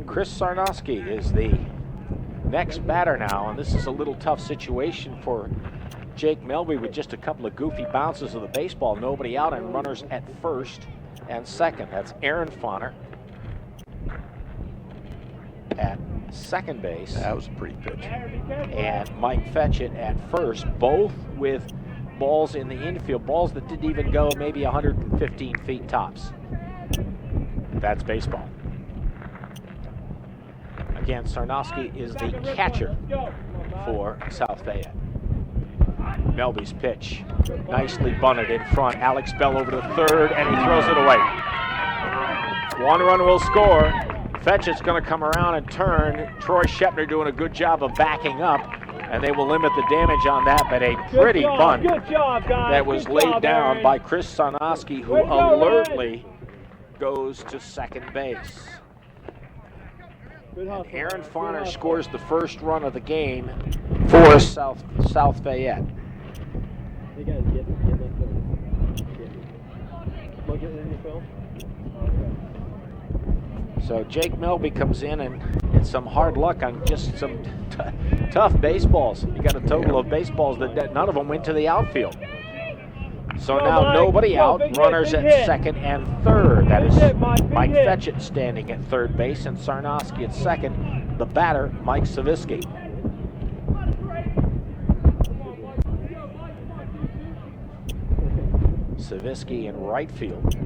Chris Sarnowski is the next batter now, and this is a little tough situation for Jake Melby with just a couple of goofy bounces of the baseball. Nobody out and runners at first and second. That's Aaron Fauner at second base. That was a pretty pitch. And Mike Fetchit at first, both with balls in the infield, balls that didn't even go maybe 115 feet tops. That's baseball. Again, Sarnowski is the catcher for South Fayette. Melby's pitch, nicely bunted in front. Alex Bell over to third, and he throws it away. One run will score. Fayette's going to come around and turn. Troy Shepner doing a good job of backing up, and they will limit the damage on that, but a pretty bunt that was laid down by Chris Sarnoski, who alertly goes to second base. And Aaron Farner scores the first run of the game for South Fayette. So Jake Melby comes in and some hard luck on just some tough baseballs. He got a total of baseballs that none of them went to the outfield. So now nobody out, runners at second and third. That is Mike Fayette standing at third base and Sarnoski at second. The batter, Mike Saviski. Saviski in right field.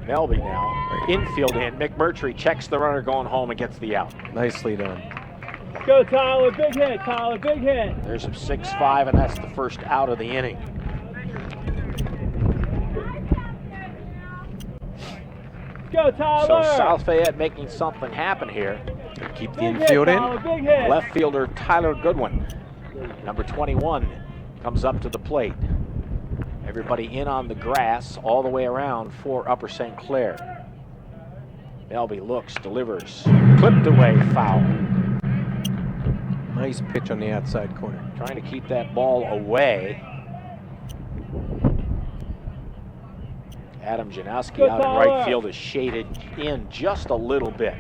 Melby now, infield in. McMurtry checks the runner going home and gets the out. Nicely done. Go Tyler, big hit, Tyler, big hit. There's a 6-5, and that's the first out of the inning. Go Tyler. So South Fayette making something happen here. Keep the infield in. Big hit. Left fielder Tyler Goodwin, number 21, comes up to the plate. Everybody in on the grass all the way around for Upper St. Clair. Melby looks, delivers, clipped away, foul. Nice pitch on the outside corner. Trying to keep that ball away. Adam Janowski out in right field is shaded in just a little bit,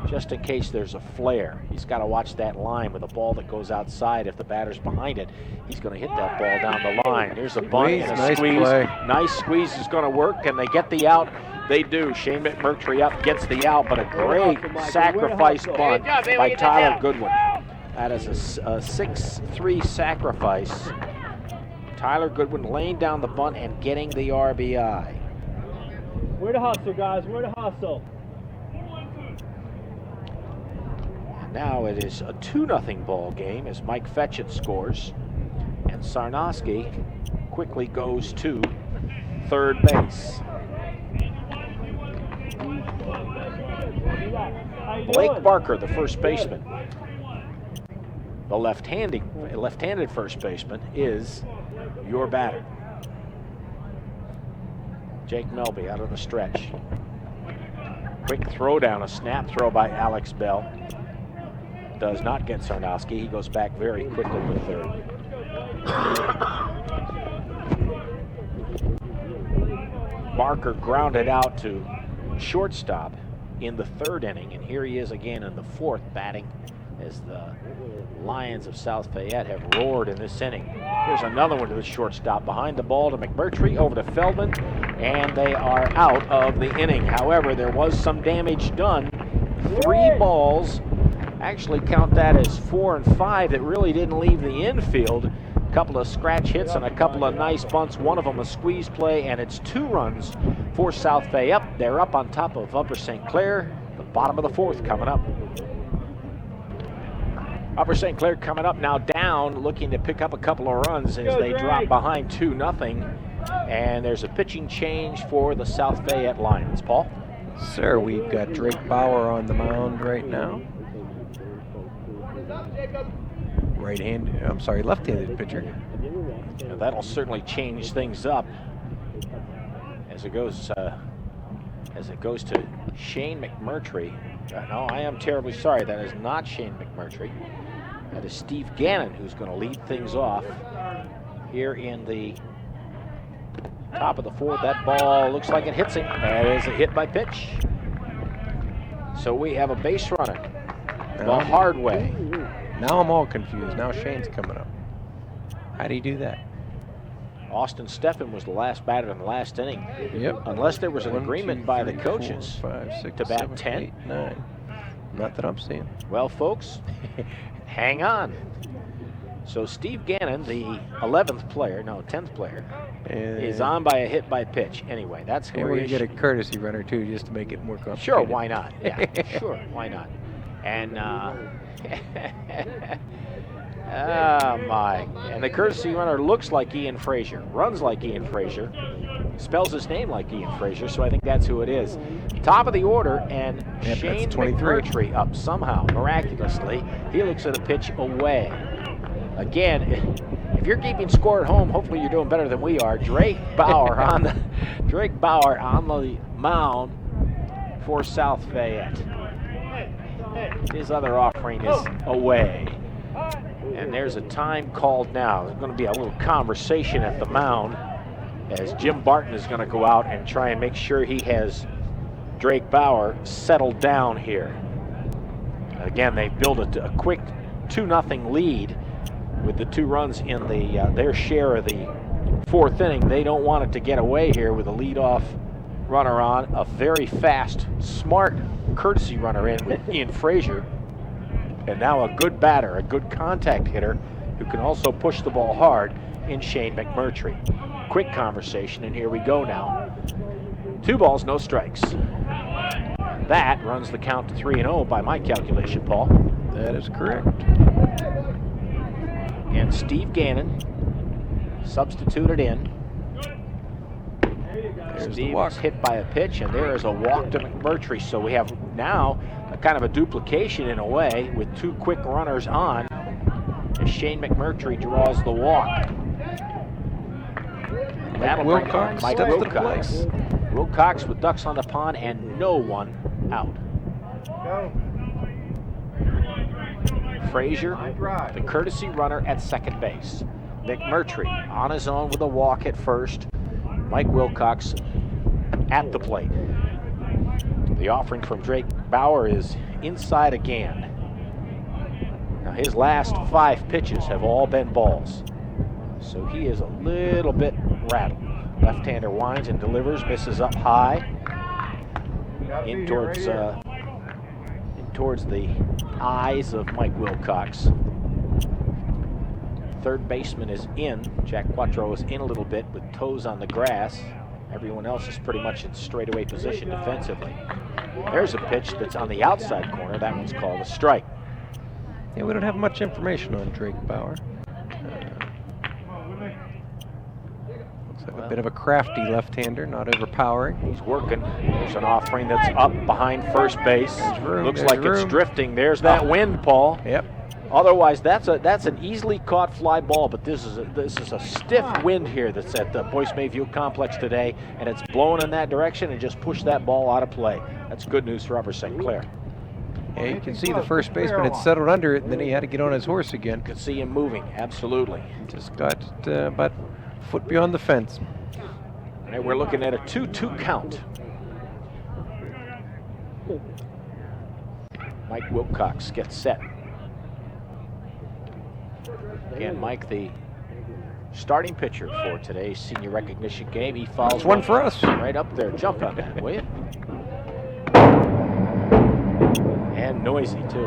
just in case there's a flare. He's got to watch that line with a ball that goes outside. If the batter's behind it, he's going to hit that ball down the line. There's a bunt and a nice squeeze. Play. Nice squeeze is going to work. Can they get the out? They do. Shane McMurtry up, gets the out, but a great sacrifice bunt by Tyler Goodwin. That is a 6-3 sacrifice. Tyler Goodwin laying down the bunt and getting the RBI. Where to hustle, guys? Where to hustle? Now it is a 2-0 ball game as Mike Fayette scores, and Sarnoski quickly goes to third base. Blake Barker, the first baseman. The left-handed first baseman is your batter. Jake Melby out on the stretch. Quick throw down, a snap throw by Alex Bell. Does not get Sarnoski. He goes back very quickly to third. Barker grounded out to shortstop in the third inning, and here he is again in the fourth batting as the Lions of South Fayette have roared in this inning. Here's another one to the shortstop, behind the ball to McMurtry, over to Feldman, and they are out of the inning. However, there was some damage done. 3 balls, actually count that as 4 and 5, that really didn't leave the infield. A couple of scratch hits and a couple of nice bunts, one of them a squeeze play, and it's 2 runs for South Fayette. They're up on top of Upper St. Clair. The bottom of the fourth coming up. Upper St. Clair coming up now down, looking to pick up a couple of runs as they drop behind 2-0. And there's a pitching change for the South Fayette Lions. Paul? Sir, we've got Drake Bauer on the mound right now. Left-handed pitcher. Now that'll certainly change things up as it goes to Shane McMurtry. No, I am terribly sorry. That is not Shane McMurtry. That is Steve Gannon, who's going to lead things off here in the top of the fourth. That ball looks like it hits him. That is a hit by pitch. So we have a base runner the hard way. Now I'm all confused. Now Shane's coming up. How do you do that? Austin Steffen was the last batter in the last inning. Yep. Unless there was an 1, agreement 2, by 3, the coaches 4, 5, 6, to bat 7, 10. 8, 9. Not that I'm seeing. Well, folks, hang on. So Steve Gannon, the 10th player, is on by a hit by pitch. Anyway, that's and where we get a courtly runner too, just to make it more complicated. Sure, why not? Yeah, sure, why not? And oh my! And the courtesy runner looks like Ian Frazier, runs like Ian Frazier. spells his name like Ian Frazier, so I think that's who it is. Top of the order, and Yep, Shane that's 23. McMurtry up somehow, miraculously. He looks at a pitch away. Again, if you're keeping score at home, hopefully you're doing better than we are. Drake Bauer on the mound for South Fayette. His other offering is away. And there's a time called now. There's going to be a little conversation at the mound as Jim Barton is going to go out and try and make sure he has Drake Bauer settled down here. Again, they built a quick 2-0 lead with the 2 runs in their share of the 4th inning. They don't want it to get away here with a leadoff runner on, a very fast, smart courtesy runner in with Ian Frazier, and now a good batter, a good contact hitter who can also push the ball hard in Shane McMurtry. Quick conversation, and here we go now. 2 balls, no strikes. That runs the count to 3-0 by my calculation, Paul. That is correct. And Steve Gannon substituted in. There's Steve the walk. is hit by a pitch, and there is a walk to McMurtry. So we have now a kind of a duplication in a way with 2 quick runners on as Shane McMurtry draws the walk. That'll bring on Wilcox Mike steps to the Wilcox. Wilcox with ducks on the pond and no one out. Frazier, the courtesy runner at second base. McMurtry on his own with a walk at first. Mike Wilcox at the plate. The offering from Drake Bauer is inside again. Now his last 5 pitches have all been balls, so he is a little bit rattled. Left-hander winds and delivers, misses up high, in towards the eyes of Mike Wilcox. Third baseman is in. Jack Quattro is in a little bit with toes on the grass. Everyone else is pretty much in straightaway position defensively. There's a pitch that's on the outside corner. That one's called a strike. Yeah, we don't have much information on Drake Bauer. Looks like a bit of a crafty left-hander, not overpowering. He's working. There's an offering that's up behind first base. Looks like it's drifting. There's that wind, Paul. Yep. Otherwise, that's an easily caught fly ball, but this is a stiff wind here that's at the Boyce Mayview Complex today, and it's blowing in that direction and just pushed that ball out of play. That's good news for Upper St. Clair. Yeah, you can see the first baseman had settled under it, and then he had to get on his horse again. You can see him moving, absolutely. Just got about a foot beyond the fence. And we're looking at a 2-2 count. Mike Wilcox gets set. Again, Mike, the starting pitcher for today's senior recognition game. He fouls That's one for us. right up there. Jump on that, will you? And noisy, too.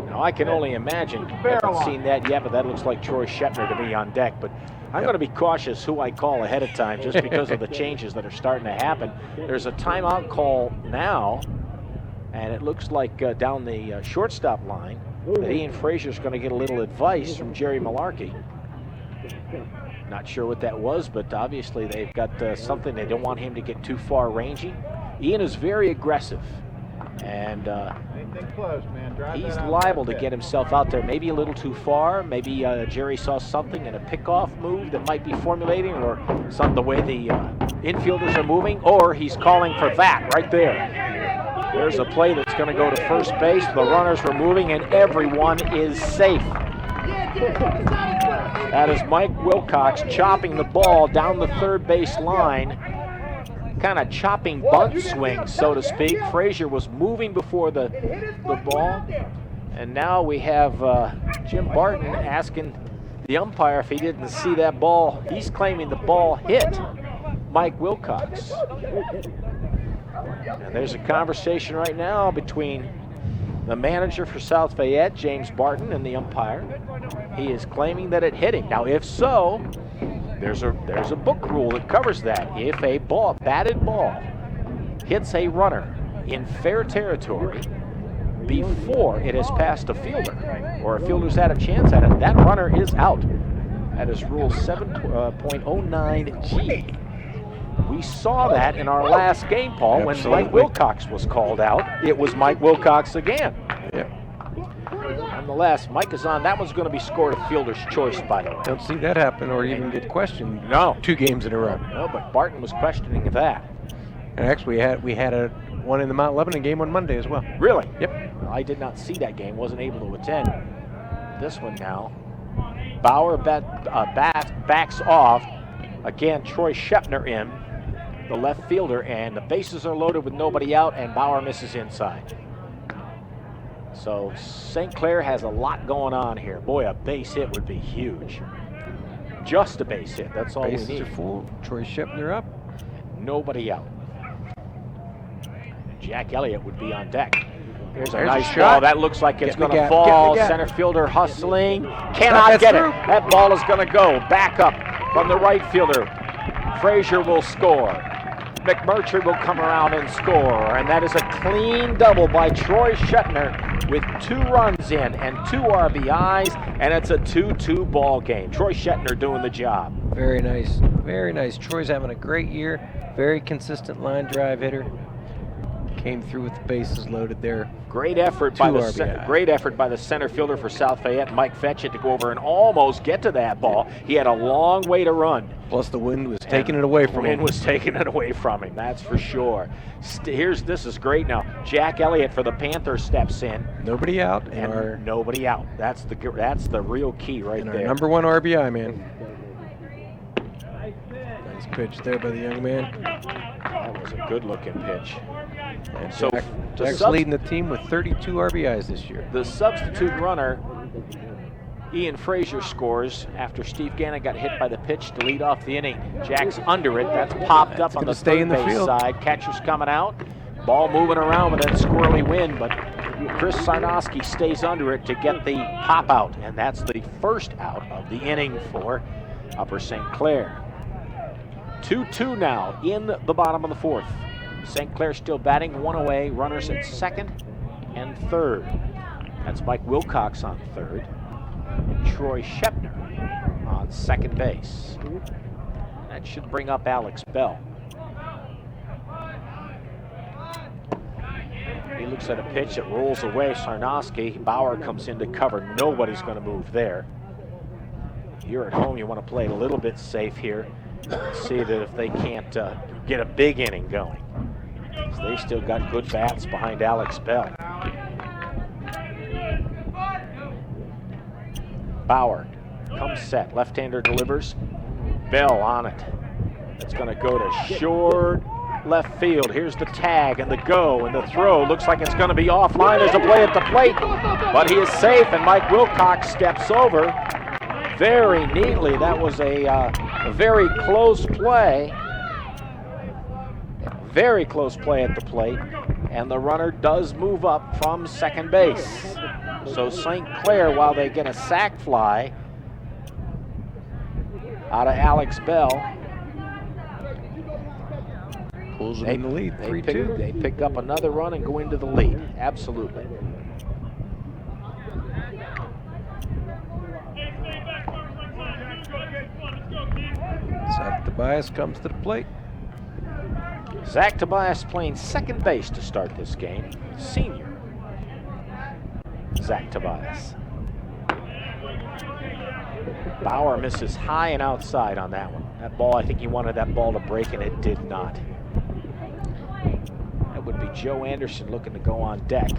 Now, I can only imagine. I haven't seen that yet, but that looks like Troy Shetner to me on deck. But I'm going to be cautious who I call ahead of time just because of the changes that are starting to happen. There's a timeout call now, and it looks like down the shortstop line that Ian Frazier's going to get a little advice from Jerry Malarkey. Not sure what that was, but obviously they've got something. They don't want him to get too far ranging. Ian is very aggressive, and he's liable to get himself out there maybe a little too far. Maybe Jerry saw something in a pickoff move that might be formulating, or the way the infielders are moving, or he's calling for that right there. There's a play that's going to go to first base. The runners are moving, and everyone is safe. That is Mike Wilcox chopping the ball down the third base line, kind of chopping bunt swing, so to speak. Frazier was moving before the ball, and now we have Jim Barton asking the umpire if he didn't see that ball. He's claiming the ball hit Mike Wilcox. And there's a conversation right now between the manager for South Fayette, James Barton, and the umpire. He is claiming that it hit him. Now, if so, there's a book rule that covers that. If a batted ball hits a runner in fair territory before it has passed a fielder, or a fielder's had a chance at it, that runner is out. That is Rule 7.09G. We saw that in our last game, Paul, when Mike Wilcox was called out. It was Mike Wilcox again. Yep. Nonetheless, Mike is on. That one's going to be scored a fielder's choice, by the way. Don't see that happen or even get questioned. No. 2 games in a row. No, but Barton was questioning that. And actually, we had a one in the Mount Lebanon game on Monday as well. Really? Yep. Well, I did not see that game. Wasn't able to attend. This one now. Bauer backs off. Again, Troy Shepner in, the left fielder, and the bases are loaded with nobody out, and Bauer misses inside. So St. Clair has a lot going on here. Boy, a base hit would be huge. Just a base hit, that's all Bases we need. are full. Troy Shepner up. Nobody out. Jack Elliott would be on deck. There's a There's nice a ball. shot. That looks like it's Get in the going to gap, fall. get in the gap. Center fielder hustling. Cannot get it. That ball is going to go. Back up from the right fielder. Frazier will score. McMurtry will come around and score. And that is a clean double by Troy Shepner with 2 runs in and 2 RBIs. And it's a 2-2 ball game. Troy Shepner doing the job. Very nice. Very nice. Troy's having a great year. Very consistent line drive hitter. Came through with the bases loaded there. Great effort by the center fielder for South Fayette, Mike Fetchett, to go over and almost get to that ball. He had a long way to run. Plus the wind was taking it away from him. The wind was taking it away from him, that's for sure. This is great now. Jack Elliott for the Panthers steps in. Nobody out. And nobody out. That's the real key right there. Our number 1 RBI man. Nice pitch there by the young man. That was a good-looking pitch. And So Jack's leading the team with 32 RBIs this year. The substitute runner, Ian Frazier, scores after Steve Gannon got hit by the pitch to lead off the inning. Jack's under it. That's popped up on the third base side. Catcher's coming out. Ball moving around with that squirrely wind, but Chris Sarnoski stays under it to get the pop out, and that's the first out of the inning for Upper St. Clair. 2-2 now in the bottom of the 4th. St. Clair still batting, 1 away, runners at second and third. That's Mike Wilcox on third, and Troy Shepner on second base. That should bring up Alex Bell. He looks at a pitch that rolls away. Sarnoski. Bauer comes in to cover. Nobody's going to move there. You're at home. You want to play it a little bit safe here. See that if they can't get a big inning going. So they still got good bats behind Alex Bell. Bauer comes set. Left-hander delivers. Bell on it. It's going to go to short left field. Here's the tag and the go and the throw. Looks like it's going to be offline. There's a play at the plate, but he is safe, and Mike Wilcox steps over very neatly. That was a very close play. Very close play at the plate, and the runner does move up from second base. So St. Clair, while they get a sac fly out of Alex Bell, pulls them in the lead, 3-2. They pick up another run and go into the lead. Absolutely. Zach Tobias comes to the plate. Zach Tobias playing second base to start this game. Senior Zach Tobias. Bauer misses high and outside on that one. That ball, I think he wanted that ball to break, and it did not. That would be Joe Anderson looking to go on deck.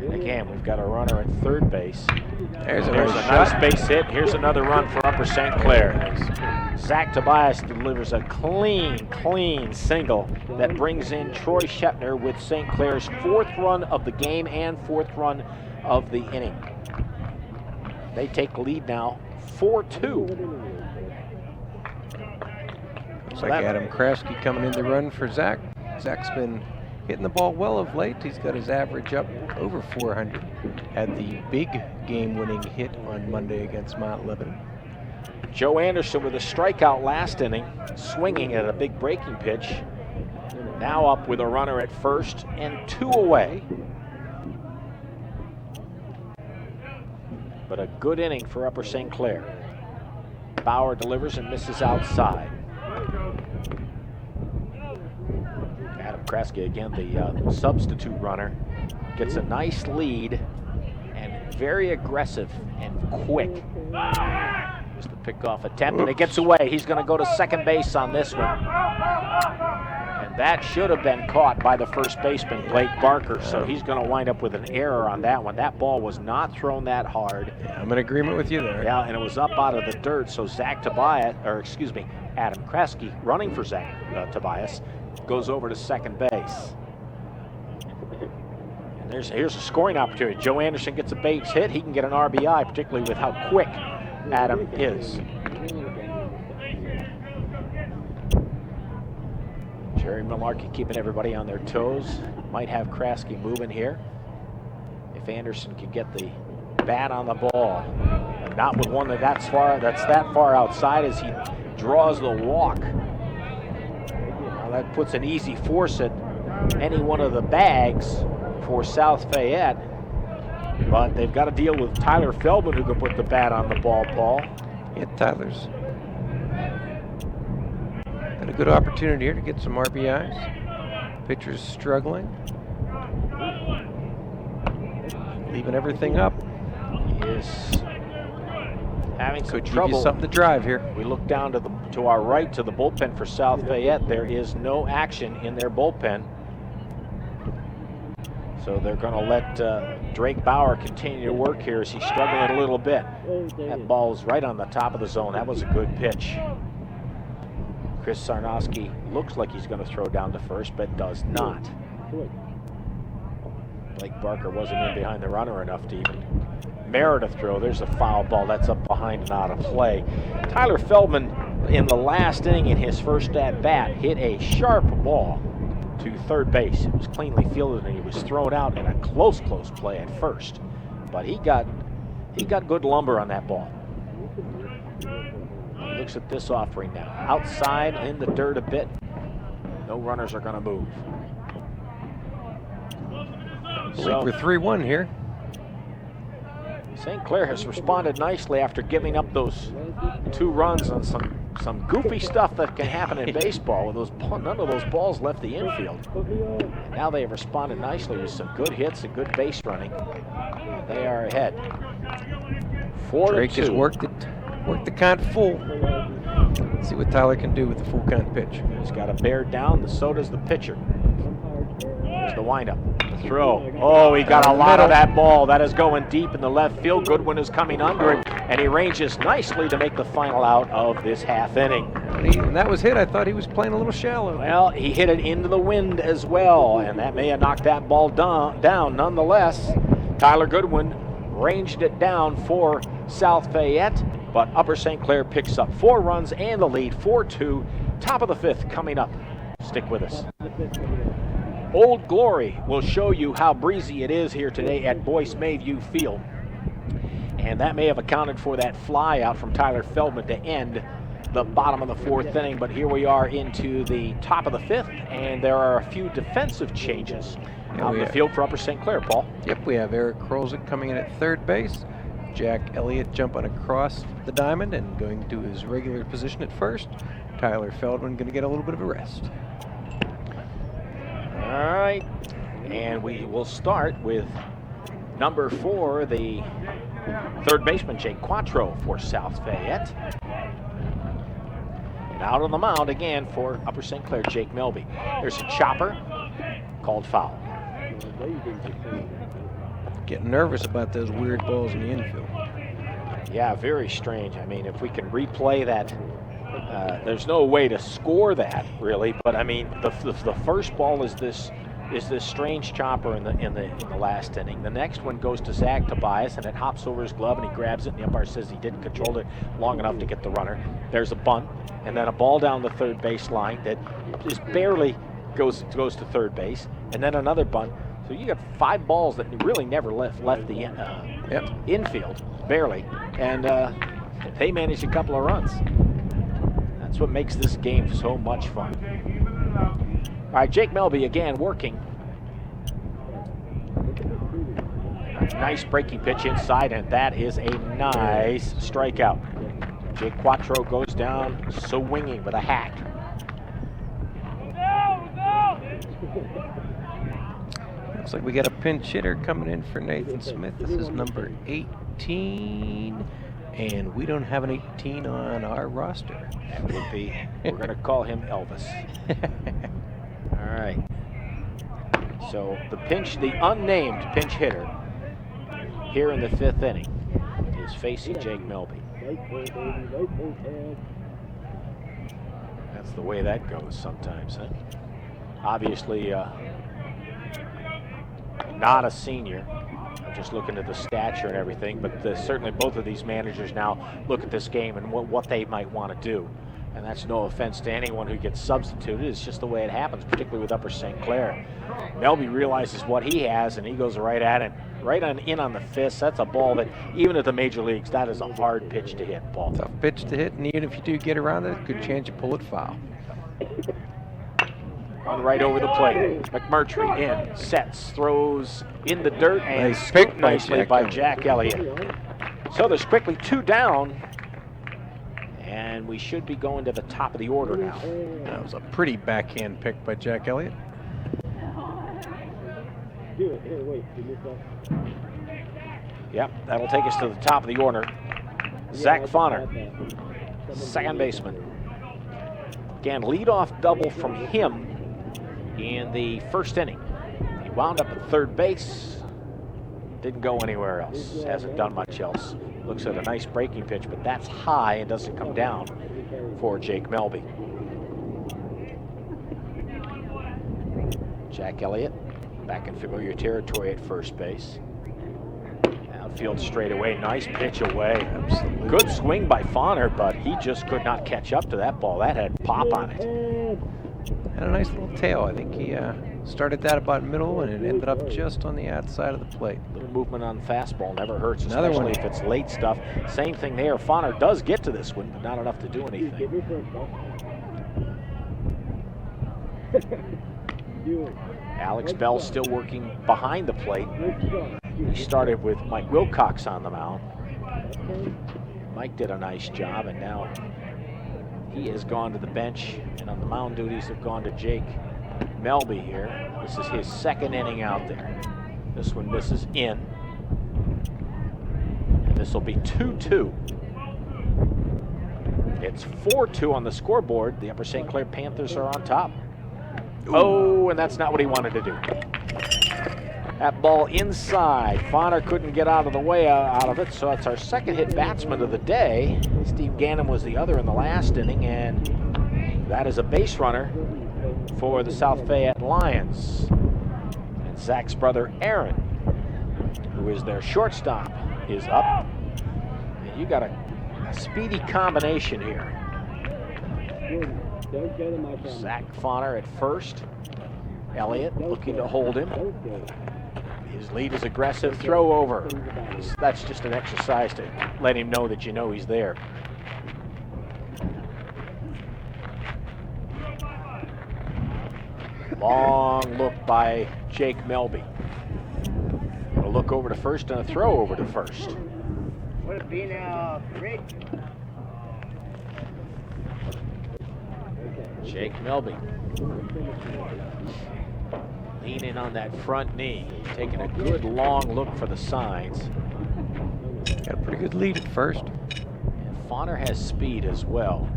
And again, we've got a runner at third base. There's a nice base hit. Here's another run for Upper St. Clair. Zach Tobias delivers a clean single that brings in Troy Shepner with St. Clair's 4th run of the game and 4th run of the inning. They take lead now, 4-2. Looks like Adam Kraske coming in to run for Zach. Zach's been hitting the ball well of late. He's got his average up over 400. Had the big game-winning hit on Monday against Mount Lebanon. Joe Anderson with a strikeout last inning, swinging at a big breaking pitch. Now up with a runner at first and 2 away. But a good inning for Upper St. Clair. Bauer delivers and misses outside. Adam Kresge, again, the substitute runner, gets a nice lead and very aggressive and quick. Just the pickoff attempt, and it gets away. He's going to go to second base on this one. And that should have been caught by the first baseman, Blake Barker, so he's going to wind up with an error on that one. That ball was not thrown that hard. Yeah, I'm in agreement with you there. Yeah, and it was up out of the dirt, so Adam Kresge, running for Tobias, goes over to second base. And here's a scoring opportunity. Joe Anderson gets a base hit. He can get an RBI, particularly with how quick Adam is. Jerry Malarkey keeping everybody on their toes. Might have Kresge moving here. If Anderson can get the bat on the ball, and not with one that's that far outside as he draws the walk. Now that puts an easy force at any one of the bags for South Fayette. But they've got to deal with Tyler Feldman, who can put the bat on the ball, Paul. Yeah, Tyler's got a good opportunity here to get some RBIs. Pitcher's struggling. Leaving everything up. He is having some Could trouble. give you something to drive here. We look down to our right to the bullpen for South Fayette. There is no action in their bullpen. So they're going to let Drake Bauer continue to work here as he's struggling a little bit. That ball is right on the top of the zone. That was a good pitch. Chris Sarnowski looks like he's going to throw down to first, but does not. Blake Barker wasn't in behind the runner enough to even merit a throw. There's a foul ball. That's up behind and out of play. Tyler Feldman, in the last inning in his first at-bat, hit a sharp ball to third base. It was cleanly fielded and he was thrown out in a close play at first. But he got good lumber on that ball. He looks at this offering now. Outside in the dirt a bit. No runners are going to move. I believe we're 3-1 here. St. Clair has responded nicely after giving up those 2 runs on some goofy stuff that can happen in baseball. With none of those balls left the infield. And now they have responded nicely with some good hits and good base running. They are ahead. 4-2. Drake has worked the count full. Let's see what Tyler can do with the full count pitch. He's got a bear down. So does the pitcher. Here's the windup. Throw. Oh, he got a lot of that ball. That is going deep in the left field. Goodwin is coming under it, and he ranges nicely to make the final out of this half inning. When that was hit, I thought he was playing a little shallow. Well, he hit it into the wind as well, and that may have knocked that ball down. Nonetheless, Tyler Goodwin ranged it down for South Fayette, but Upper St. Clair picks up 4 runs and the lead, 4-2. Top of the 5th coming up. Stick with us. Old Glory will show you how breezy it is here today at Boyce Mayview Field. And that may have accounted for that fly out from Tyler Feldman to end the bottom of the 4th inning. But here we are into the top of the 5th, and there are a few defensive changes out in the field for Upper St. Clair, Paul. Yep, we have Eric Krolzik coming in at third base. Jack Elliott jumping across the diamond and going to his regular position at first. Tyler Feldman going to get a little bit of a rest. All right, and we will start with number 4, the third baseman, Jake Quattro for South Fayette. And out on the mound again for Upper St. Clair, Jake Melby. There's a chopper, called foul. Getting nervous about those weird balls in the infield. Yeah, very strange. I mean, if we can replay that, there's no way to score that really. But I mean, the first ball is this strange chopper in the last inning. The next one goes to Zach Tobias, and it hops over his glove, and he grabs it. And the umpire says he didn't control it long enough to get the runner. There's a bunt, and then a ball down the third base line that just barely goes to third base, and then another bunt. So you got 5 balls that really never left the infield, barely, and they managed a couple of runs. That's what makes this game so much fun. All right, Jake Melby again working. Nice breaking pitch inside, and that is a nice strikeout. Jake Quattro goes down swinging with a hat. Looks like we got a pinch hitter coming in for Nathan Smith. This is number 18, and we don't have an 18 on our roster. That would be, we're going to call him Elvis. All right. So the unnamed pinch hitter here in the 5th inning is facing Jake Melby. That's the way that goes sometimes, huh? Obviously, not a senior. I'm just looking at the stature and everything, but certainly both of these managers now look at this game and what they might want to do. And that's no offense to anyone who gets substituted. It's just the way it happens, particularly with Upper St. Clair. Melby realizes what he has, and he goes right at it, in on the fist. That's a ball that, even at the major leagues, that is a hard pitch to hit, Paul. Tough pitch to hit, and even if you do get around it, good chance you pull it foul. Run right over the plate. McMurtry in, sets, throws in the dirt, and Nice pick scooped by nicely Jack by Elliott. Jack Elliott. So there's quickly 2 down, and we should be going to the top of the order now. That was a pretty backhand pick by Jack Elliott. Yep, that'll take us to the top of the order. Zach Fonner, second baseman. Again, leadoff double from him in the 1st inning. He wound up at 3rd base. Didn't go anywhere else. Hasn't done much else. Looks at a nice breaking pitch, but that's high and doesn't come down for Jake Melby. Jack Elliott back in familiar territory at first base. Outfield straight away. Nice pitch away. Absolutely. Good swing by Fonner, but he just could not catch up to that ball. That had pop on it. Had a nice little tail. I think he started that about middle, and it ended up just on the outside of the plate. Little movement on the fastball never hurts, Another especially one. if it's late stuff. Same thing there. Fonner does get to this one, but not enough to do anything. Alex Bell still working behind the plate. He started with Mike Wilcox on the mound. Mike did a nice job, and now he has gone to the bench, and on the mound duties have gone to Jake Melby here. This is his 2nd inning out there. This one misses in. And this will be 2-2. It's 4-2 on the scoreboard. The Upper St. Clair Panthers are on top. Oh, and that's not what he wanted to do. That ball inside. Fonner couldn't get out of the way out of it, so it's our 2nd hit batsman of the day. Steve Gannon was the other in the last inning, and that is a base runner for the South Fayette Lions. And Zach's brother Aaron, who is their shortstop, is up. And you got a speedy combination here. Zach Fonner at first. Elliott looking to hold him. His lead is aggressive. Throw over. That's just an exercise to let him know that you know he's there. Long look by Jake Melby. A look over to first and a throw over to first. Would it be now, Rick? Jake Melby leaning on that front knee, taking a good long look for the signs. Got a pretty good lead at first. And Fonner has speed as well.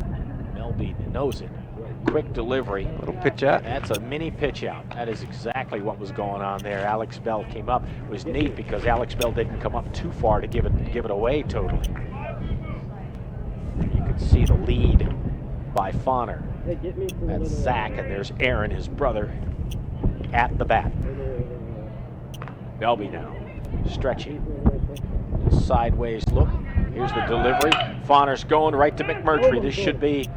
Melby knows it. Quick delivery. Little pitch out. That's a mini pitch out. That is exactly what was going on there. Alex Bell came up. It was neat because Alex Bell didn't come up too far to give it away totally. You could see the lead by Fonner. That's Zach, and there's Aaron, his brother, at the bat. Melby now stretching. Sideways look. Here's the delivery. Fonner's going right to McMurtry. This should be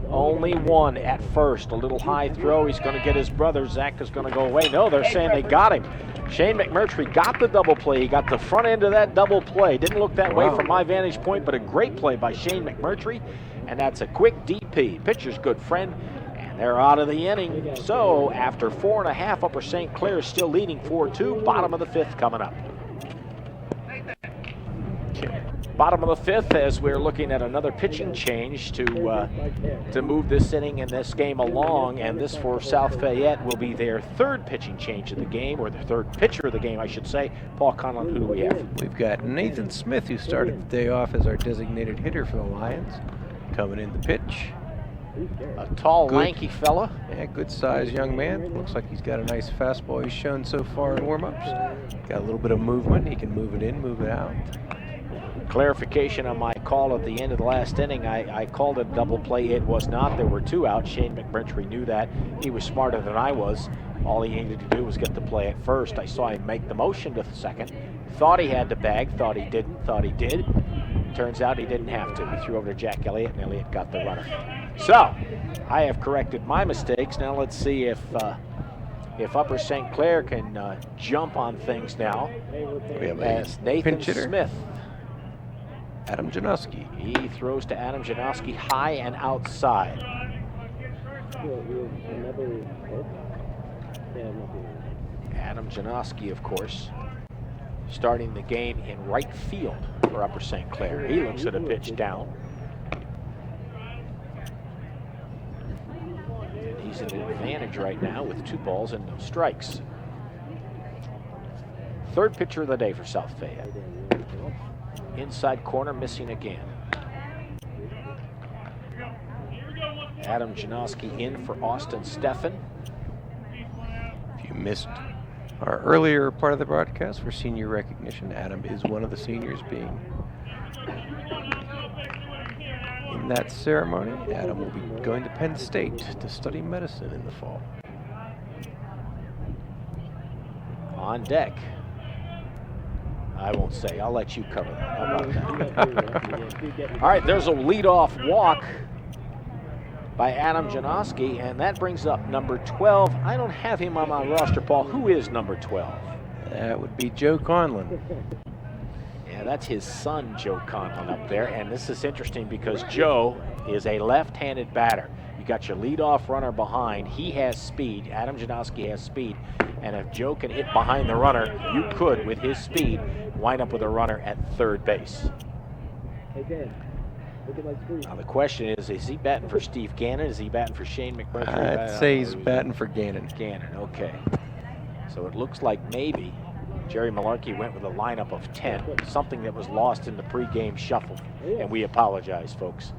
only one at first. A little high throw. He's going to get his brother. Zach is going to go away. No, they're saying they got him. Shane McMurtry got the double play. He got the front end of that double play. Didn't look that way from my vantage point, but a great play by Shane McMurtry. And that's a quick DP. Pitcher's good friend. And they're out of the inning. So after 4.5, Upper St. Clair is still leading 4-2. Bottom of the 5th coming up. Bottom of the fifth, as we're looking at another pitching change to move this inning and this game along, and this for South Fayette will be their third pitching change of the game, or the third pitcher of the game, I should say. Paul Conlon, who do we have? We've got Nathan Smith, who started the day off as our designated hitter for the Lions, coming in the pitch. A tall, lanky fella. Yeah, good size young man. Looks like he's got a nice fastball he's shown so far in warm-ups. Got a little bit of movement. He can move it in, move it out. Clarification on my call at the end of the last inning. I called it a double play. It was not. There were 2 outs. Shane McMurtry knew that. He was smarter than I was. All he needed to do was get the play at first. I saw him make the motion to the second. Thought he had the bag. Thought he didn't. Thought he did. Turns out he didn't have to. He threw over to Jack Elliott, and Elliott got the runner. So, I have corrected my mistakes. Now let's see if Upper St. Clair can jump on things now. We have as a Nathan pinch hitter, Smith. Adam Janoski. He throws to Adam Janoski high and outside. Adam Janoski, of course, starting the game in right field for Upper St. Clair. He looks at a pitch down. And he's at an advantage right now with 2 balls and no strikes. Third pitcher of the day for South Fayette. Inside corner, missing again. Adam Janoski in for Austin Steffen. If you missed our earlier part of the broadcast for senior recognition, Adam is one of the seniors being in that ceremony. Adam will be going to Penn State to study medicine in the fall. On deck. I won't say. I'll let you cover that. How about that? All right, there's a leadoff walk by Adam Janoski, and that brings up number 12. I don't have him on my roster, Paul. Who is number 12? That would be Joe Conlon. Yeah, that's his son, Joe Conlon, up there. And this is interesting because Joe is a left-handed batter. You got your leadoff runner behind. He has speed. Adam Janoski has speed. And if Joe can hit behind the runner, you could, with his speed, wind up with a runner at third base. Now the question is he batting for Steve Gannon? Is he batting for Shane McMurtry? I'd say he's batting for Gannon. Gannon, okay. So it looks like maybe Jerry Malarkey went with a lineup of 10, something that was lost in the pregame shuffle. And we apologize, folks.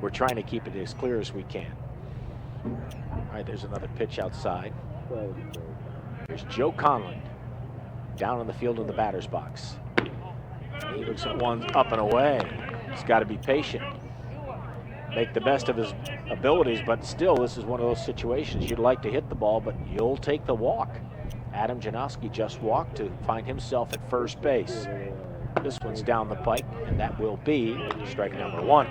We're trying to keep it as clear as we can. All right, there's another pitch outside. There's Joe Conlon down on the field in the batter's box. He looks at one up and away. He's got to be patient. Make the best of his abilities, but still, this is one of those situations you'd like to hit the ball, but you'll take the walk. Adam Janoski just walked to find himself at first base. This one's down the pike, and that will be strike number 1.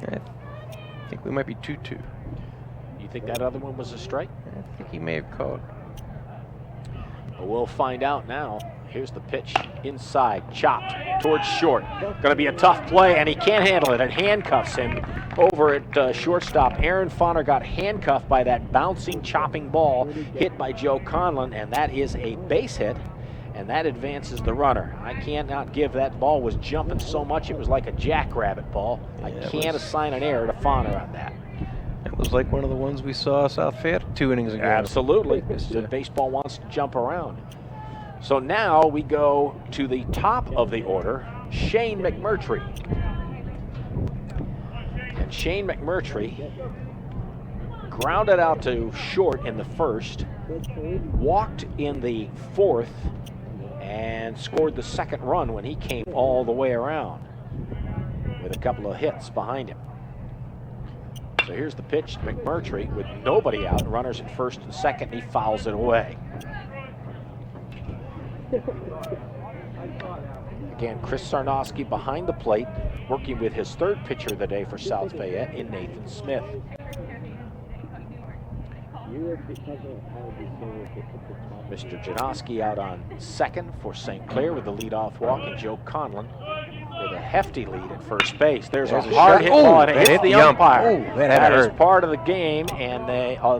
I think we might be 2-2. You think that other one was a strike? I think he may have called. Well, we'll find out now. Here's the pitch inside, chopped towards short. Going to be a tough play, and he can't handle it, and handcuffs him over at shortstop. Aaron Fonner got handcuffed by that bouncing, chopping ball hit by Joe Conlon, and that is a base hit, and that advances the runner. I cannot give that ball was jumping so much it was like a jackrabbit ball. I can't assign an error to Fonner on that. It was like one of the ones we saw South Fayette 2 innings ago. Absolutely. The baseball wants to jump around. So now we go to the top of the order, Shane McMurtry. And Shane McMurtry grounded out to short in the first, walked in the fourth, and scored the second run when he came all the way around with a couple of hits behind him. So here's the pitch, McMurtry with nobody out, runners at first and second, he fouls it away. Again, Chris Sarnoski behind the plate, working with his third pitcher of the day for South Fayette in Nathan Smith. Mr. Janoski out on second for St. Clair with the leadoff walk, and Joe Conlon with a hefty lead at first base. There's a There's a hard shot. hit Oh, ball, and it that hits hit the the ump. umpire. Oh, that had That to is hurt. part of the game, and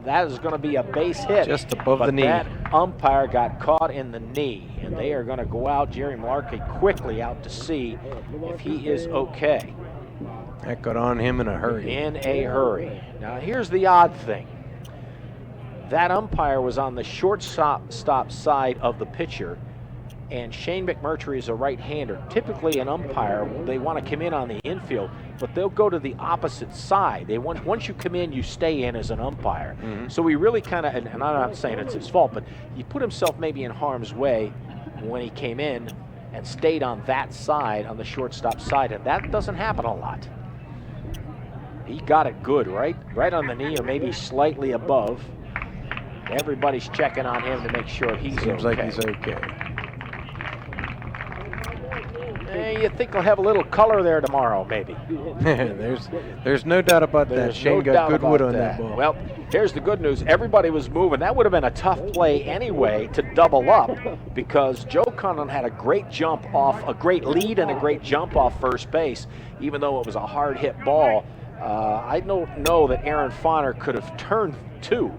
that is going to be a base hit. Just above but the knee. That umpire got caught in the knee, and they are going to go out, Jerry Malarkey, quickly out to see if he is okay. That got on him in a hurry. In a hurry. Now, here's the odd thing. That umpire was on the shortstop side of the pitcher, and Shane McMurtry is a right-hander. Typically, an umpire, they want to come in on the infield, but they'll go to the opposite side. Once you come in, you stay in as an umpire. Mm-hmm. So he really kind of, and I'm not saying it's his fault, but he put himself maybe in harm's way when he came in and stayed on that side, on the shortstop side, and that doesn't happen a lot. He got it good, right on the knee, or maybe slightly above. Everybody's checking on him to make sure he's okay. Seems like he's okay. You think he'll have a little color there tomorrow, maybe. There's no doubt about that. There's Shane no got doubt good about wood on that ball. Well, here's the good news. Everybody was moving. That would have been a tough play anyway to double up, because Joe Conlon had a great jump off, a great lead and a great jump off first base, even though it was a hard hit ball. I don't know that Aaron Fonner could have turned two.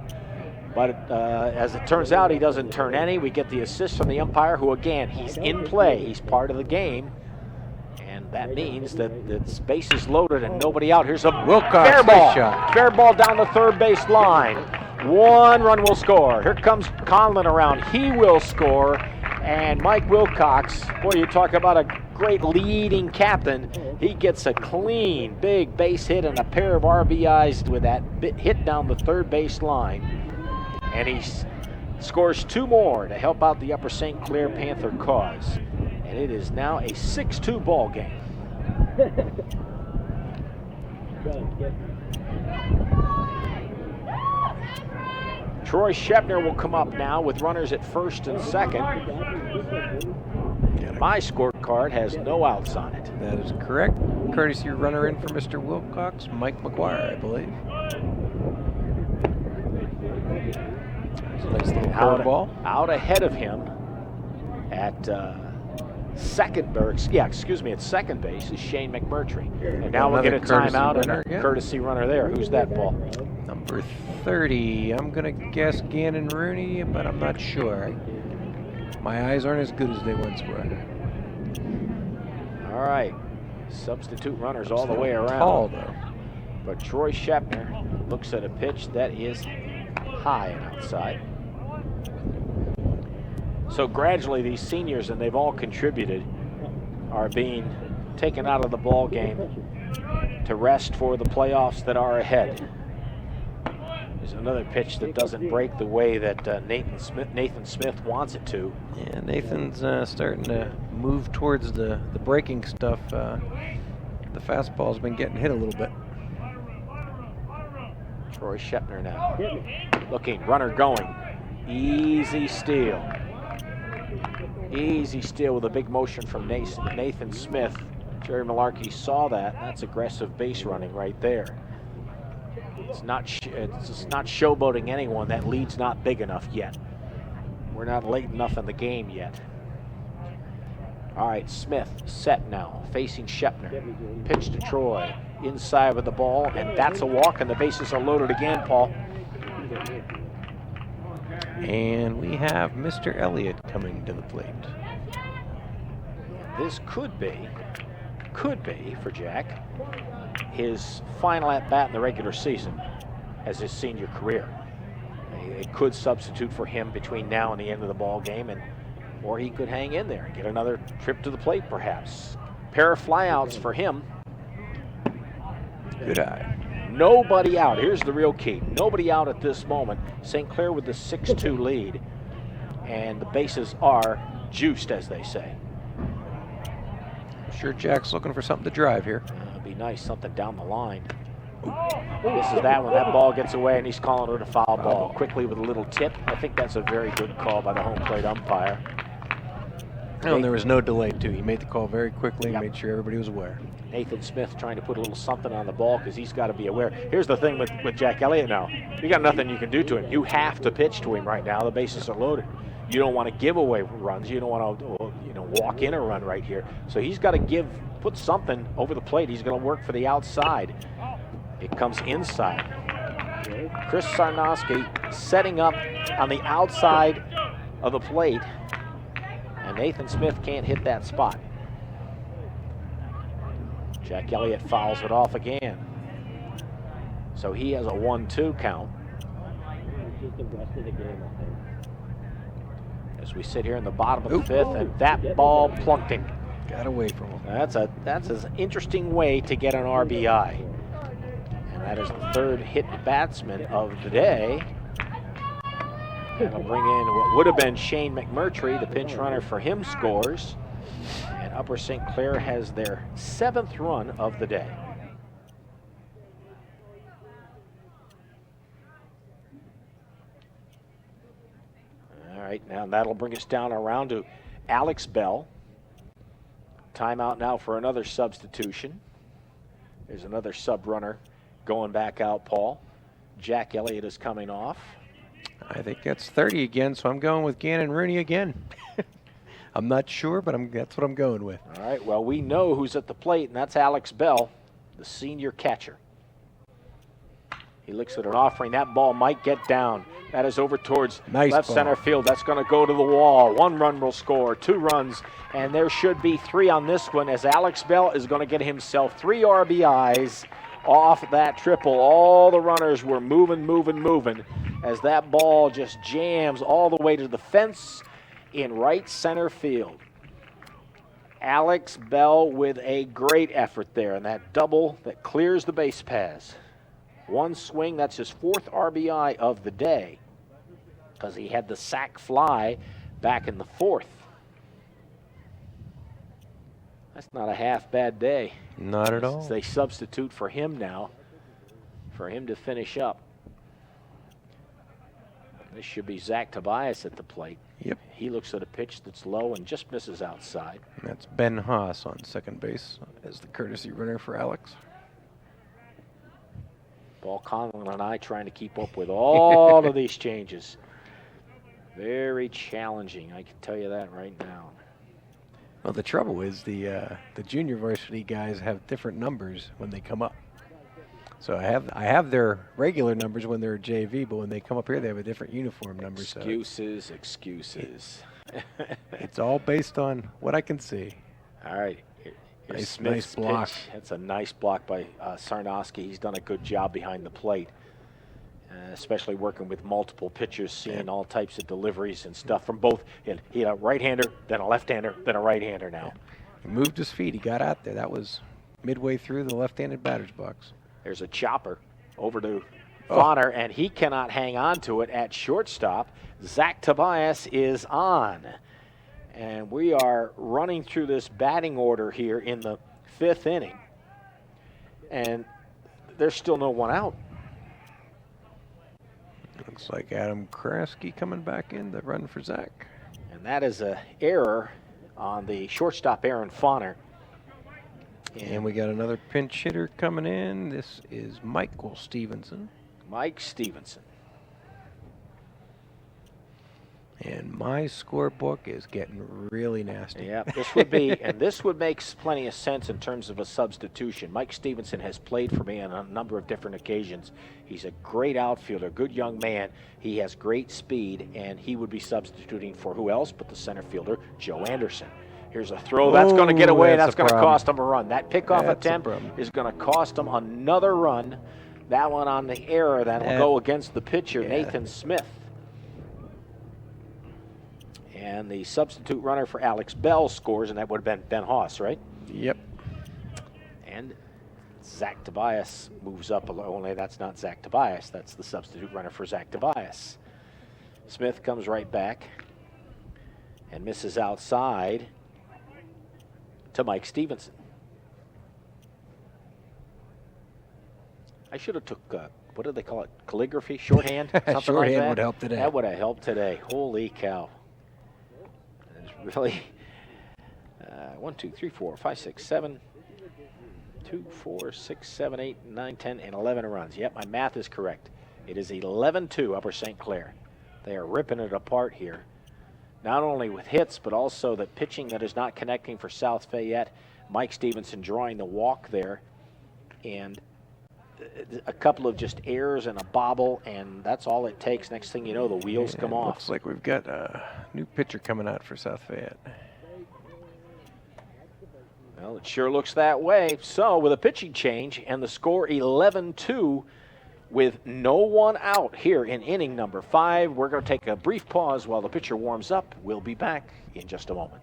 But as it turns out, he doesn't turn any. We get the assist from the umpire, who, again, he's in play. He's part of the game. And that means that the base is loaded and nobody out. Here's a Wilcox, fair ball. nice shot. Fair ball down the third base line. 1 run will score. Here comes Conlon around. He will score. And Mike Wilcox, boy, you talk about a great leading captain. He gets a clean, big base hit and a pair of RBIs with that hit down the third base line. And he scores 2 more to help out the Upper St. Clair Panther cause. And it is now a 6-2 ball game. Troy Shepner will come up now with runners at first and second. My scorecard has no outs on it. That is correct. Courtesy runner in for Mr. Wilcox, Mike McGuire, I believe. There's a nice little curveball. Out ahead of him at at second base is Shane McMurtry. And now we'll get a timeout and a courtesy runner there. Who's that, Paul? Number 30. I'm going to guess Gannon Rooney, but I'm not sure. My eyes aren't as good as they once were. All right. Substitute runners all the way around. Tall, though. But Troy Shepner looks at a pitch that is high and outside. So gradually these seniors, and they've all contributed, are being taken out of the ball game to rest for the playoffs that are ahead. There's another pitch that doesn't break the way that Nathan Smith wants it to. Yeah, Nathan's starting to move towards the breaking stuff. The fastball's been getting hit a little bit. Troy Shepner now. Looking, runner going. Easy steal. Easy steal with a big motion from Nathan Smith. Jerry Malarkey saw that. That's aggressive base running right there. It's not showboating anyone. That lead's not big enough yet. We're not late enough in the game yet. All right, Smith set now, facing Shepner. Pitch to Troy, inside with the ball, and that's a walk, and the bases are loaded again, Paul. And we have Mr. Elliott coming to the plate. This could be for Jack, his final at-bat in the regular season as his senior career. It could substitute for him between now and the end of the ball game, or he could hang in there and get another trip to the plate, perhaps. Pair of flyouts for him. Good eye. Nobody out. Here's the real key. Nobody out at this moment. St. Clair with the 6-2 lead, and the bases are juiced, as they say. I'm sure Jack's looking for something to drive here. It'd be nice, something down the line. This is that one. That ball gets away, and he's calling it a foul ball. Quickly with a little tip. I think that's a very good call by the home plate umpire. And there was no delay, too. He made the call very quickly and made sure everybody was aware. Nathan Smith trying to put a little something on the ball because he's got to be aware. Here's the thing with Jack Elliott now. You got nothing you can do to him. You have to pitch to him right now. The bases are loaded. You don't want to give away runs. You don't want to walk in a run right here. So he's got to give put something over the plate. He's going to work for the outside. It comes inside. Chris Sarnowski setting up on the outside of the plate, and Nathan Smith can't hit that spot. Jack Elliott fouls it off again. So he has a 1-2 count. As we sit here in the bottom of the fifth, and that ball plunked him. Got away from him. That's an interesting way to get an RBI. And that is the third hit batsman of the day. That'll bring in what would have been Shane McMurtry. The pinch runner for him scores. And Upper St. Clair has their 7th run of the day. All right, now that'll bring us down around to Alex Bell. Timeout now for another substitution. There's another sub runner going back out, Paul. Jack Elliott is coming off. I think that's 30 again, so I'm going with Gannon Rooney again. I'm not sure, but that's what I'm going with. All right, well, we know who's at the plate, and that's Alex Bell, the senior catcher. He looks at an offering. That ball might get down. That is over towards left center field. That's going to go to the wall. 1 run will score, 2 runs, and there should be 3 on this one, as Alex Bell is going to get himself 3 RBIs off that triple. All the runners were moving, as that ball just jams all the way to the fence in right center field. Alex Bell with a great effort there, and that double that clears the base paths. 1 swing, that's his 4th RBI of the day, because he had the sac fly back in the 4th. That's not a half bad day. Not at all. They substitute for him now, for him to finish up. This should be Zach Tobias at the plate. Yep. He looks at a pitch that's low and just misses outside. And that's Ben Haas on second base as the courtesy runner for Alex. Paul Conlon and I trying to keep up with all of these changes. Very challenging, I can tell you that right now. Well, the trouble is the junior varsity guys have different numbers when they come up. So I have their regular numbers when they're JV, but when they come up here, they have a different uniform number. Excuses. It's all based on what I can see. All right. Nice Smith's block. pitch. That's a nice block by Sarnowski. He's done a good job behind the plate, especially working with multiple pitchers, seeing all types of deliveries and stuff from both. He had a right-hander, then a left-hander, then a right-hander now. He moved his feet. He got out there. That was midway through the left-handed batter's box. There's a chopper over to Bonner, and he cannot hang on to it at shortstop. Zach Tobias is on. And we are running through this batting order here in the 5th inning. And there's still no one out. Looks like Adam Kraske coming back in to run for Zach. And that is an error on the shortstop, Aaron Fauner. And we got another pinch hitter coming in. This is Michael Stevenson. Mike Stevenson. And my scorebook is getting really nasty. Yeah, this would be, and this would make plenty of sense in terms of a substitution. Mike Stevenson has played for me on a number of different occasions. He's a great outfielder, good young man. He has great speed, and he would be substituting for who else but the center fielder, Joe Anderson. Here's a throw. That's going to get away. That's going to cost him a run. That pickoff attempt is going to cost him another run. That one on the error. That will go against the pitcher, Nathan Smith. And the substitute runner for Alex Bell scores, and that would have been Ben Haas, right? Yep. And Zach Tobias moves up. Only that's not Zach Tobias. That's the substitute runner for Zach Tobias. Smith comes right back and misses outside to Mike Stevenson. I should have took, what do they call it, calligraphy, shorthand? Something Shorthand like that. would help today. That would have helped today. Holy cow. It's really 1, 2, 3, 4, 5, 6, 7, 2, 4, 6, 7, 8, 9, 10, and 11 runs. Yep, my math is correct. It is 11-2 Upper St. Clair. They are ripping it apart here. Not only with hits, but also the pitching that is not connecting for South Fayette. Mike Stevenson drawing the walk there, and a couple of just errors and a bobble, and that's all it takes. Next thing you know, the wheels come off. Looks like we've got a new pitcher coming out for South Fayette. Well, it sure looks that way. So with a pitching change and the score 11-2 with no one out here in inning number 5, we're going to take a brief pause while the pitcher warms up. We'll be back in just a moment.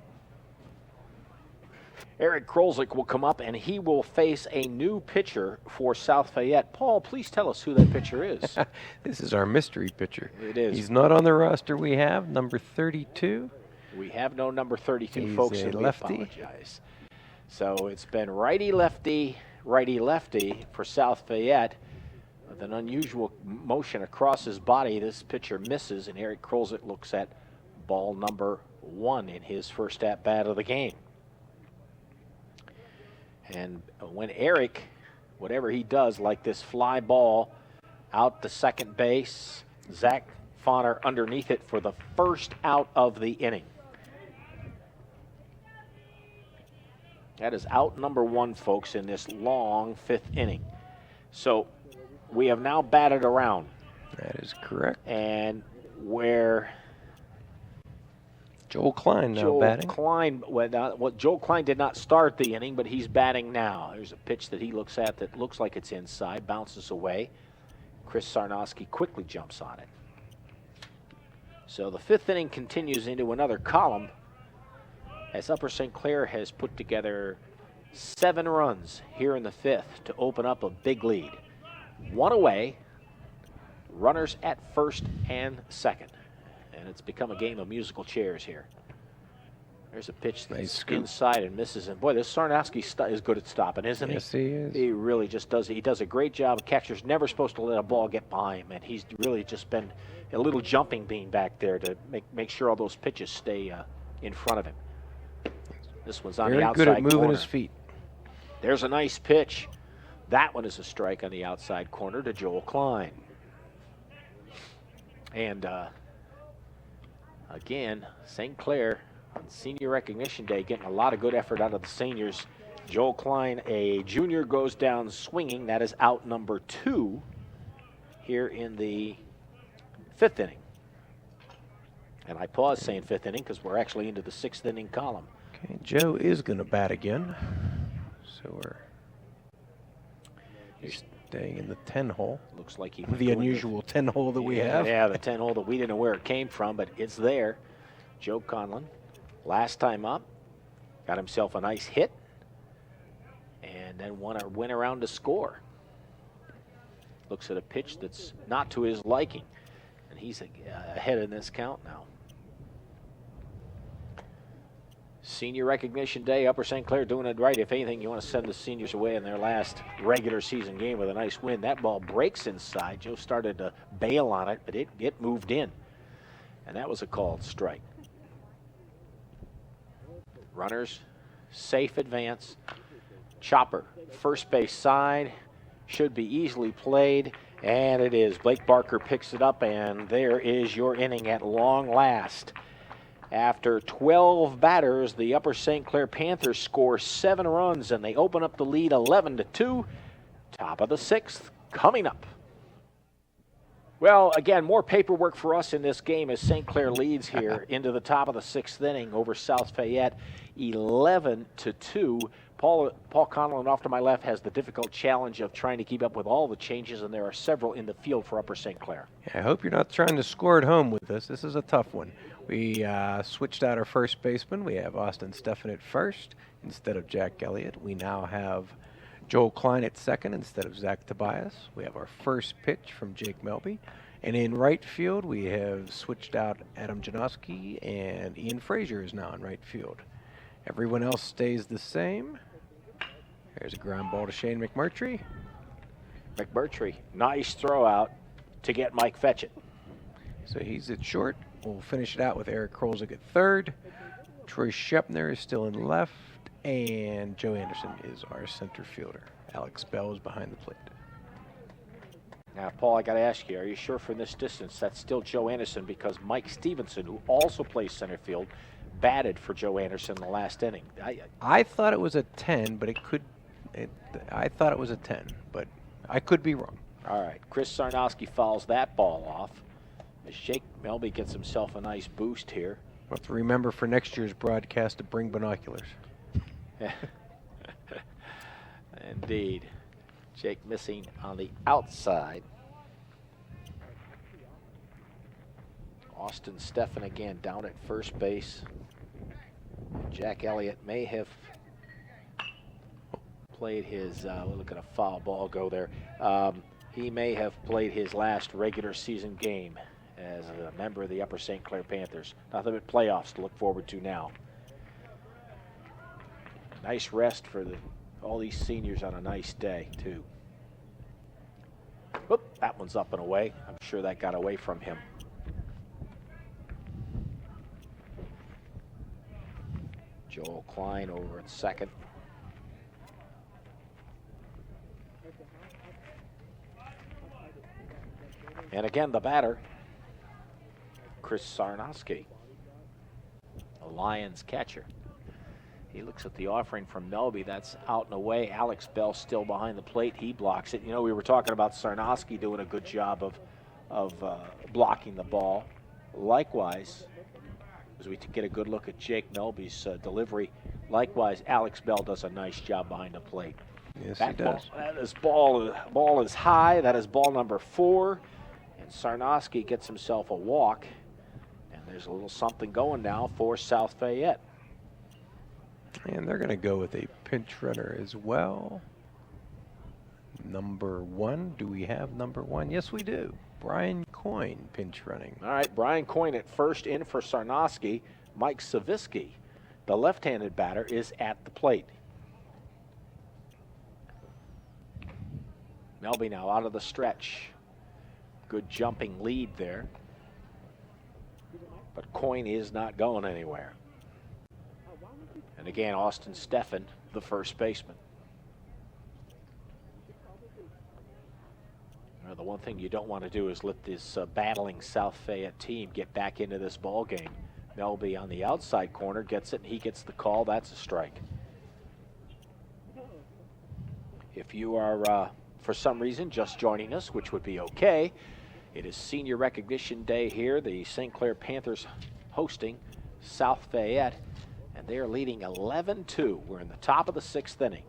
Eric Krolzik will come up, and he will face a new pitcher for South Fayette. Paul, please tell us who that pitcher is. This is our mystery pitcher. It is. He's not on the roster we have, number 32. We have no number 32, He's folks, a and we lefty. apologize. So it's been righty-lefty for South Fayette. With an unusual motion across his body, this pitcher misses, and Eric Krolzik looks at ball number 1 in his first at-bat of the game. And when Eric, whatever he does, like this fly ball out to second base, Zach Fauner underneath it for the first out of the inning. That is out number 1, folks, in this long 5th inning. So we have now batted around. That is correct. And where Joel Klein now batting. Joel Klein did not start the inning, but he's batting now. There's a pitch that he looks at that looks like it's inside, bounces away. Chris Sarnowski quickly jumps on it. So the 5th inning continues into another column as Upper St. Clair has put together 7 runs here in the 5th to open up a big lead. 1 away, runners at first and second. And it's become a game of musical chairs here. There's a pitch that's inside and misses. And boy, this Sarnowski is good at stopping, isn't he? Yes, he is. He really just does. He does a great job. A catcher's never supposed to let a ball get by him, and he's really just been a little jumping bean back there to make sure all those pitches stay in front of him. This one's on the outside Very good at moving corner. his feet. There's a nice pitch. That one is a strike on the outside corner to Joel Klein. And again, St. Clair on Senior Recognition Day getting a lot of good effort out of the seniors. Joel Klein, a junior, goes down swinging. That is out number 2 here in the 5th inning. And I pause saying 5th inning because we're actually into the 6th inning column. Okay, Joe is going to bat again. So he's staying in the 10 hole. Looks like he the unusual 10 hole that we have. Yeah, the 10 hole that we didn't know where it came from, but it's there. Joe Conlon, last time up, got himself a nice hit, and then went around to score. Looks at a pitch that's not to his liking, and he's ahead in this count now. Senior Recognition Day, Upper St. Clair doing it right. If anything, you want to send the seniors away in their last regular season game with a nice win. That ball breaks inside. Joe started to bail on it, but it moved in. And that was a called strike. Runners, safe advance. Chopper, first base side. Should be easily played, and it is. Blake Barker picks it up, and there is your inning at long last. After 12 batters, the Upper St. Clair Panthers score 7 runs, and they open up the lead 11-2. Top of the 6th coming up. Well, again, more paperwork for us in this game as St. Clair leads here into the top of the 6th inning over South Fayette, 11-2. Paul Conlon off to my left has the difficult challenge of trying to keep up with all the changes, and there are several in the field for Upper St. Clair. I hope you're not trying to score at home with this. This is a tough one. We switched out our first baseman. We have Austin Steffen at first instead of Jack Elliott. We now have Joel Klein at second instead of Zach Tobias. We have our first pitch from Jake Melby. And in right field, we have switched out Adam Janoski, and Ian Frazier is now in right field. Everyone else stays the same. There's a ground ball to Shane McMurtry. McMurtry, nice throw out to get Mike Fetchett. So he's at short. We'll finish it out with Eric Krolzik at third. Troy Shepner is still in left. And Joe Anderson is our center fielder. Alex Bell is behind the plate. Now, Paul, I got to ask you, are you sure from this distance that's still Joe Anderson? Because Mike Stevenson, who also plays center field, batted for Joe Anderson in the last inning. I thought it was a 10, but I thought it was a 10, but I could be wrong. All right, Chris Sarnowski fouls that ball off as Jake Melby gets himself a nice boost here. We'll have to remember for next year's broadcast to bring binoculars. Indeed. Jake missing on the outside. Austin Steffen again down at first base. Jack Elliott may have played his, look at a foul ball go there. He may have played his last regular season game as a member of the Upper St. Clair Panthers. Nothing but playoffs to look forward to now. Nice rest for all these seniors on a nice day, too. Whoop, that one's up and away. I'm sure that got away from him. Joel Klein over at second. And again, the batter, Chris Sarnowski, the Lions catcher. He looks at the offering from Melby. That's out and away. Alex Bell still behind the plate. He blocks it. You know, we were talking about Sarnowski doing a good job of blocking the ball. Likewise, as we get a good look at Jake Melby's delivery, likewise, Alex Bell does a nice job behind the plate. Yes, he does. Ball is high. That is ball number 4. And Sarnowski gets himself a walk. And there's a little something going now for South Fayette. And they're going to go with a pinch runner as well. Number 1. Do we have number 1? Yes, we do. Brian Coyne pinch running. All right, Brian Coyne at first in for Sarnowski. Mike Saviski, the left-handed batter, is at the plate. Melby now out of the stretch. Good jumping lead there. But Coyne is not going anywhere. And again, Austin Steffen, the first baseman. Now, the one thing you don't want to do is let this battling South Fayette team get back into this ball game. Melby on the outside corner gets it, and he gets the call. That's a strike. If you are, for some reason, just joining us, which would be okay, it is Senior Recognition Day here. The St. Clair Panthers hosting South Fayette. And they are leading 11-2. We're in the top of the 6th inning.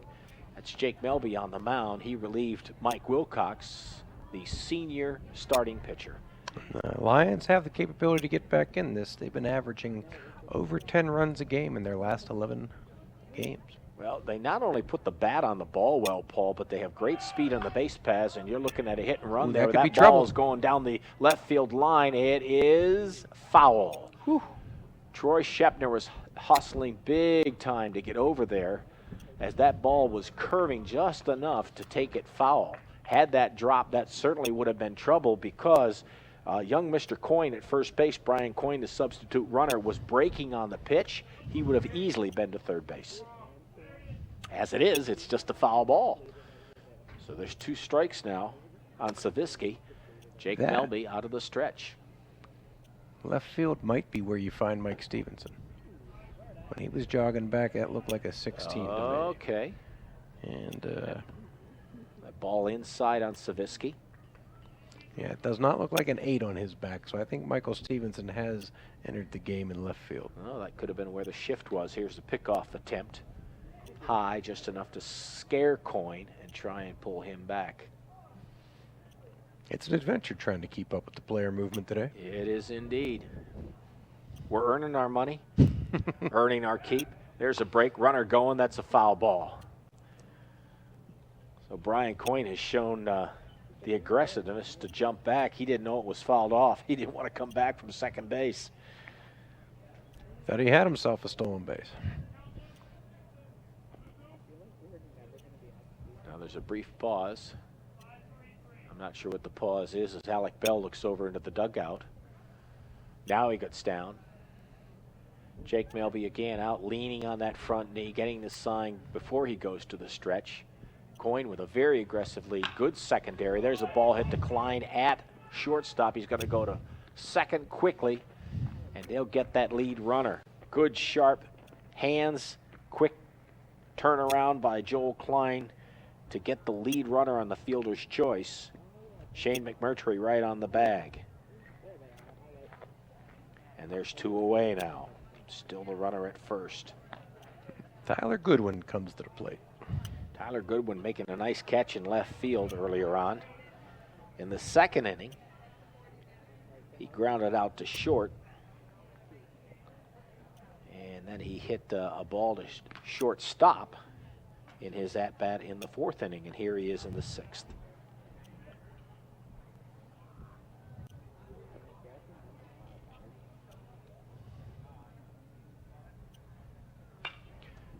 That's Jake Melby on the mound. He relieved Mike Wilcox, the senior starting pitcher. Lions have the capability to get back in this. They've been averaging over 10 runs a game in their last 11 games. Well, they not only put the bat on the ball well, Paul, but they have great speed on the base paths, and you're looking at a hit and run there. That ball is going down the left field line. It is foul. Whew. Troy Shepner was hustling big time to get over there as that ball was curving just enough to take it foul. Had that dropped, that certainly would have been trouble because young Mr. Coyne at first base, Brian Coyne, the substitute runner, was breaking on the pitch. He would have easily been to third base. As it is, it's just a foul ball. So there's 2 strikes now on Saviski. Jake Melby out of the stretch. Left field might be where you find Mike Stevenson. When he was jogging back, that looked like a 16 to me. Okay. And that ball inside on Saviski. Yeah, it does not look like an 8 on his back, so I think Michael Stevenson has entered the game in left field. Oh, that could have been where the shift was. Here's the pickoff attempt. High, just enough to scare Coyne and try and pull him back. It's an adventure trying to keep up with the player movement today. It is indeed. We're earning our money, earning our keep. There's a break runner going. That's a foul ball. So Brian Coyne has shown the aggressiveness to jump back. He didn't know it was fouled off. He didn't want to come back from second base. Thought he had himself a stolen base. Now there's a brief pause. I'm not sure what the pause is as Alec Bell looks over into the dugout. Now he gets down. Jake Melby again out leaning on that front knee, getting the sign before he goes to the stretch. Coyne with a very aggressive lead. Good secondary. There's a ball hit to Klein at shortstop. He's going to go to second quickly, and they'll get that lead runner. Good, sharp hands, quick turnaround by Joel Klein to get the lead runner on the fielder's choice. Shane McMurtry right on the bag. And there's 2 away now. Still the runner at first. Tyler Goodwin comes to the plate. Tyler Goodwin making a nice catch in left field earlier on. In the second inning, he grounded out to short. And then he hit a ball to shortstop in his at-bat in the 4th inning. And here he is in the 6th.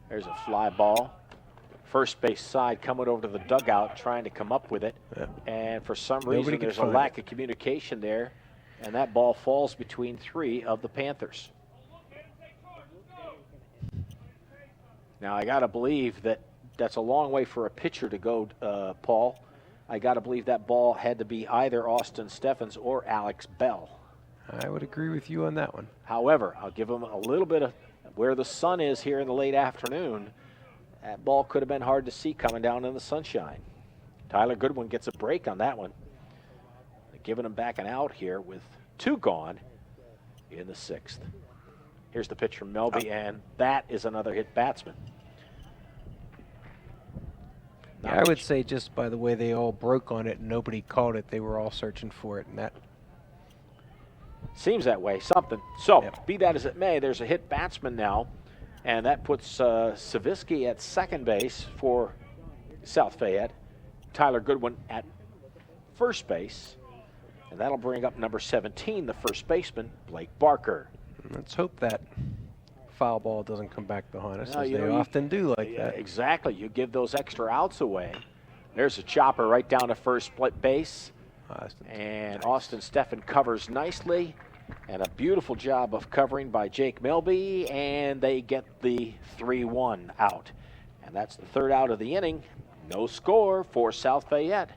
There's a fly ball. First base side coming over to the dugout, trying to come up with it. Yeah. And for some reason, there's a lack of communication there. And that ball falls between 3 of the Panthers. Now, I got to believe that's a long way for a pitcher to go, Paul. I got to believe that ball had to be either Austin Steffens or Alex Bell. I would agree with you on that one. However, I'll give him a little bit of where the sun is here in the late afternoon. That ball could have been hard to see coming down in the sunshine. Tyler Goodwin gets a break on that one. Giving him back an out here with 2 gone in the 6th. Here's the pitch from Melby, and that is another hit batsman. Yeah, I would say just by the way they all broke on it and nobody caught it, they were all searching for it, and that seems that way, something. So, Yep. Be that as it may, there's a hit batsman now, and that puts Savitsky at second base for South Fayette. Tyler Goodwin at first base, and that'll bring up number 17, the first baseman, Blake Barker. let's hope that foul ball doesn't come back to haunt us, No, as you they know, often do like Yeah, that. exactly. You give those extra outs away. There's a chopper right down to first base. And Austin Steffen covers nicely. And a beautiful job of covering by Jake Melby. And they get the 3-1 out. And that's the 3rd out of the inning. No score for South Fayette.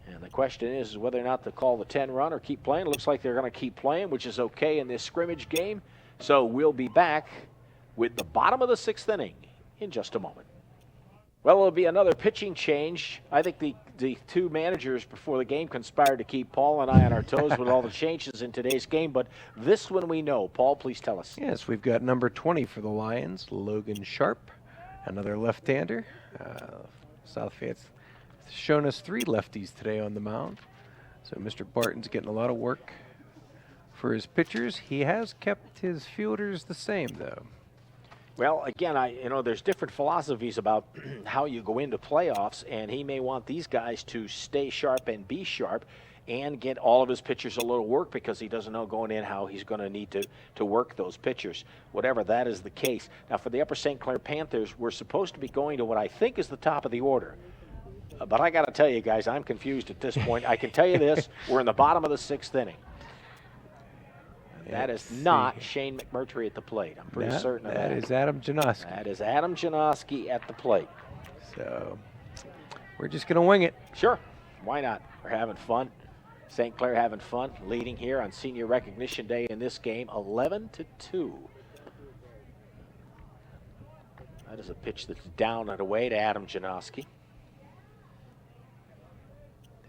And the question is whether or not to call the 10-run or keep playing. It looks like they're going to keep playing, which is okay in this scrimmage game. So we'll be back with the bottom of the 6th inning in just a moment. Well, it'll be another pitching change. I think the 2 managers before the game conspired to keep Paul and I on our toes with all the changes in today's game, but this one we know. Paul, please tell us. Yes, we've got number 20 for the Lions, Logan Sharp, another left-hander. South Fayette's shown us 3 lefties today on the mound. So Mr. Barton's getting a lot of work for his pitchers. He has kept his fielders the same, though. Well, again, there's different philosophies about how you go into playoffs, and he may want these guys to stay sharp and be sharp and get all of his pitchers a little work because he doesn't know going in how he's going to need to work those pitchers, whatever that is the case. Now, for the Upper St. Clair Panthers, we're supposed to be going to what I think is the top of the order. But I got to tell you guys, I'm confused at this point. I can tell you this, we're in the bottom of the 6th inning. That is not Shane McMurtry at the plate. I'm pretty certain of that. That is Adam Janoski. That is Adam Janoski at the plate. So we're just going to wing it. Sure. Why not? We're having fun. St. Clair having fun, leading here on Senior Recognition Day in this game, 11-2. That is a pitch that's down and away to Adam Janoski.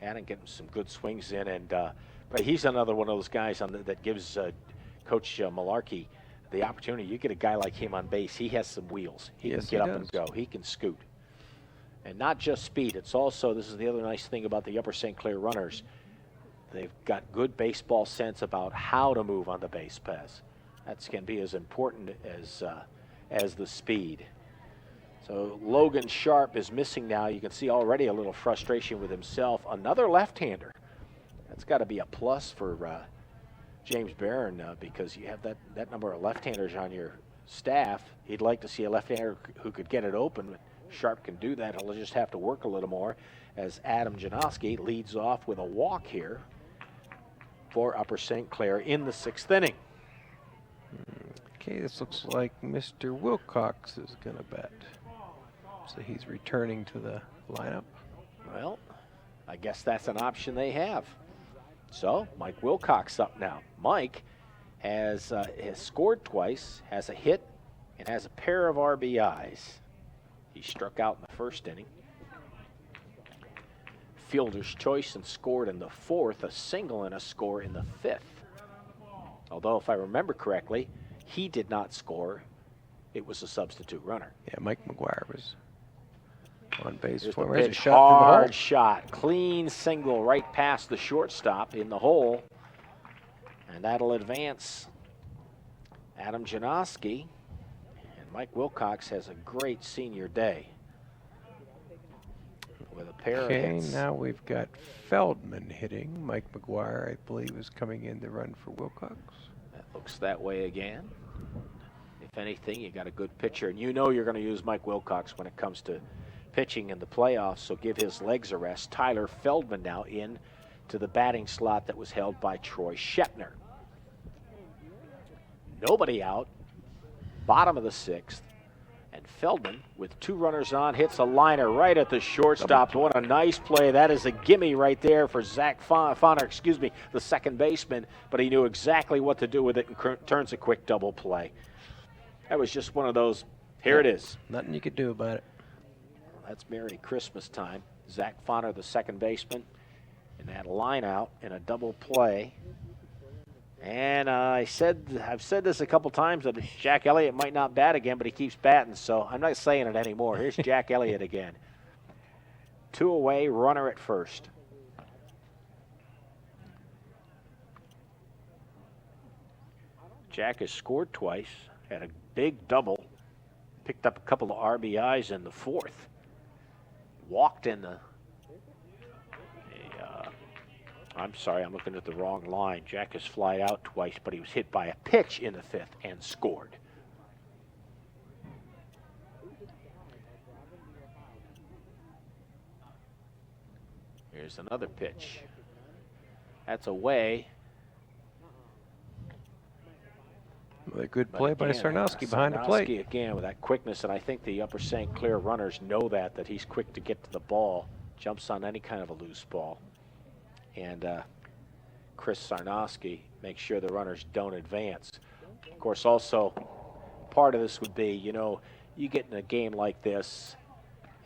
Adam getting some good swings in, and but he's another one of those guys that gives Coach Malarkey the opportunity. You get a guy like him on base, he has some wheels. He can get up and go. He can scoot. And not just speed. It's also, this is the other nice thing about the Upper St. Clair runners, they've got good baseball sense about how to move on the base paths. That can be as important as the speed. So Logan Sharp is missing now. You can see already a little frustration with himself. Another left-hander. That's got to be a plus for James Barron because you have that number of left-handers on your staff. He'd like to see a left-hander who could get it open. But Sharp can do that. He'll just have to work a little more as Adam Janoski leads off with a walk here for Upper St. Clair in the 6th inning. Okay, this looks like Mr. Wilcox is going to bat. So he's returning to the lineup. Well, I guess that's an option they have. So Mike Wilcox up now. Mike has scored twice, has a hit, and has a pair of RBIs. He struck out in the first inning. Fielder's choice and scored in the fourth, a single and a score in the fifth. Although, if I remember correctly, he did not score. It was a substitute runner. Yeah, Mike McGuire was on base Here's for the him. There's a pitch, shot through the hole. hard shot, clean single right past the shortstop in the hole. And that'll advance Adam Janoski. And Mike Wilcox has a great senior day with a pair of hits. Now we've got Feldman hitting. Mike McGuire, I believe, is coming in to run for Wilcox. That looks that way again. If anything, you got a good pitcher, and you know you're going to use Mike Wilcox when it comes to pitching in the playoffs, so give his legs a rest. Tyler Feldman now in to the batting slot that was held by Troy Shepner. Nobody out, bottom of the sixth, and Feldman, with 2 runners on, hits a liner right at the shortstop. What a nice play. That is a gimme right there for Zach Fonner, the second baseman, but he knew exactly what to do with it and turns a quick double play. That was just one of those, here it is. Nothing you could do about it. That's Merry Christmas time. Zach Fonner, the second baseman, and that line out in a double play. And I've said this a couple times that Jack Elliott might not bat again, but he keeps batting, so I'm not saying it anymore. Here's Jack Elliott again. 2 away, runner at first. Jack has scored twice, had a big double, picked up a couple of RBIs in the fourth. Walked in I'm sorry, I'm looking at the wrong line. Jack has flied out twice, but he was hit by a pitch in the fifth and scored. Here's another pitch. That's away. A good play by Sarnowski behind the plate. Sarnowski again with that quickness, and I think the Upper St. Clair runners know that he's quick to get to the ball, jumps on any kind of a loose ball. And Chris Sarnowski makes sure the runners don't advance. Of course, also, part of this would be, you get in a game like this,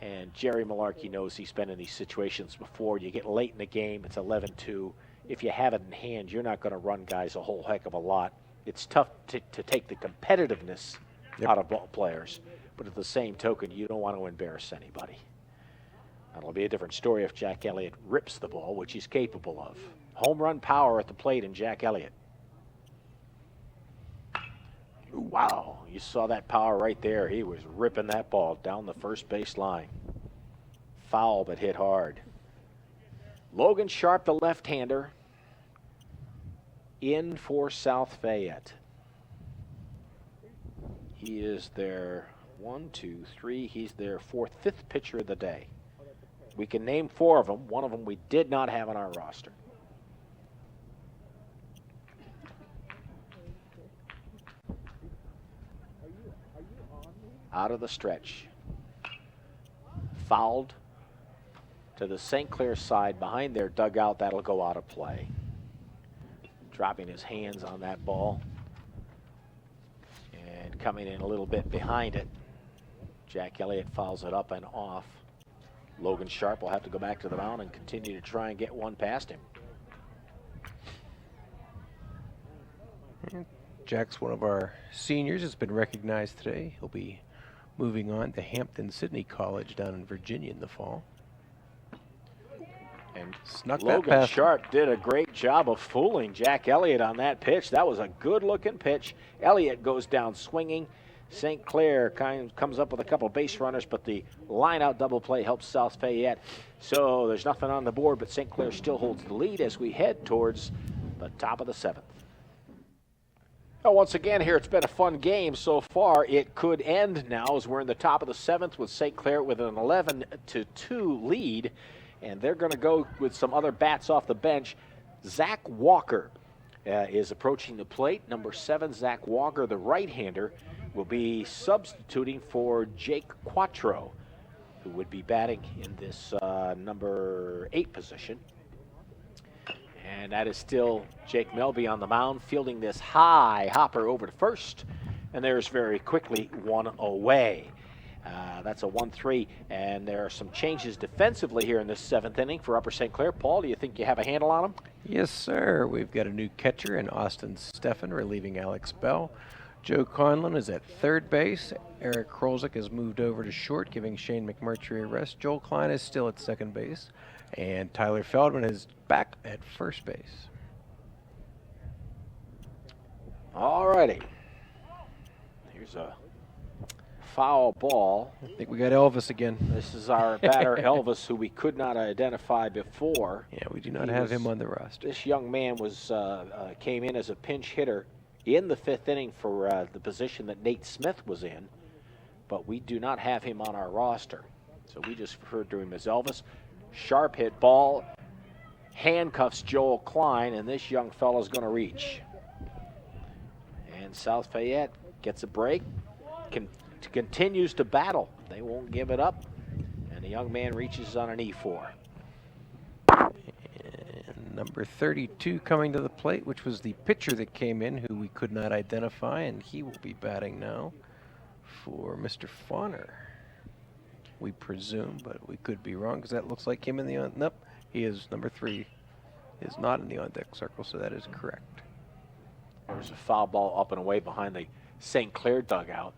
and Jerry Malarkey knows he's been in these situations before. You get late in the game, it's 11-2. If you have it in hand, you're not going to run guys a whole heck of a lot. It's tough to take the competitiveness out of ball players, but at the same token, you don't want to embarrass anybody. That'll be a different story if Jack Elliott rips the ball, which he's capable of. Home run power at the plate in Jack Elliott. Wow, you saw that power right there. He was ripping that ball down the first base line. Foul, but hit hard. Logan Sharp, the left-hander, in for South Fayette. He is their he's their fifth pitcher of the day. We can name 4 of them. One of them we did not have on our roster. Out of the stretch. Fouled to the St. Clair side behind their dugout. That'll go out of play. Dropping his hands on that ball. And coming in a little bit behind it. Jack Elliott fouls it up and off. Logan Sharp will have to go back to the mound and continue to try and get one past him. Jack's one of our seniors, has been recognized today. He'll be moving on to Hampton-Sydney College down in Virginia in the fall. And snuck Logan that past Sharp did a great job of fooling Jack Elliott on that pitch. That was a good-looking pitch. Elliott goes down swinging. St. Clair comes up with a couple base runners, but the line-out double play helps South Fayette. So there's nothing on the board, but St. Clair still holds the lead as we head towards the top of the 7th. Well, once again here, it's been a fun game so far. It could end now as we're in the top of the 7th with St. Clair with an 11-2 lead, and they're going to go with some other bats off the bench. Zach Walker is approaching the plate. Number 7, Zach Walker, the right-hander, will be substituting for Jake Quattro, who would be batting in this number 8 position. And that is still Jake Melby on the mound, fielding this high hopper over to first. And there's very quickly one away. That's a 1-3, and there are some changes defensively here in this 7th inning for Upper St. Clair. Paul, do you think you have a handle on them? Yes, sir. We've got a new catcher in Austin Steffen relieving Alex Bell. Joe Conlon is at third base. Eric Krolzik has moved over to short, giving Shane McMurtry a rest. Joel Klein is still at second base. And Tyler Feldman is back at first base. All righty. Here's a foul ball. I think we got Elvis again. This is our batter, Elvis, who we could not identify before. Yeah, we do not have him on the roster. This young man came in as a pinch hitter in the 5th inning for the position that Nate Smith was in, but we do not have him on our roster. So we just referred to him as Elvis. Sharp hit ball, handcuffs Joel Klein, and this young fella's going to reach. And South Fayette gets a break, continues to battle. They won't give it up, and the young man reaches on an E4. And number 32 coming to the plate, which was the pitcher that came in, who we could not identify, and he will be batting now for Mr. Fauner. We presume, but we could be wrong because that looks like him in the on. Nope, he is number 3. Is not in the on deck circle, so that is correct. There's a foul ball up and away behind the St. Clair dugout.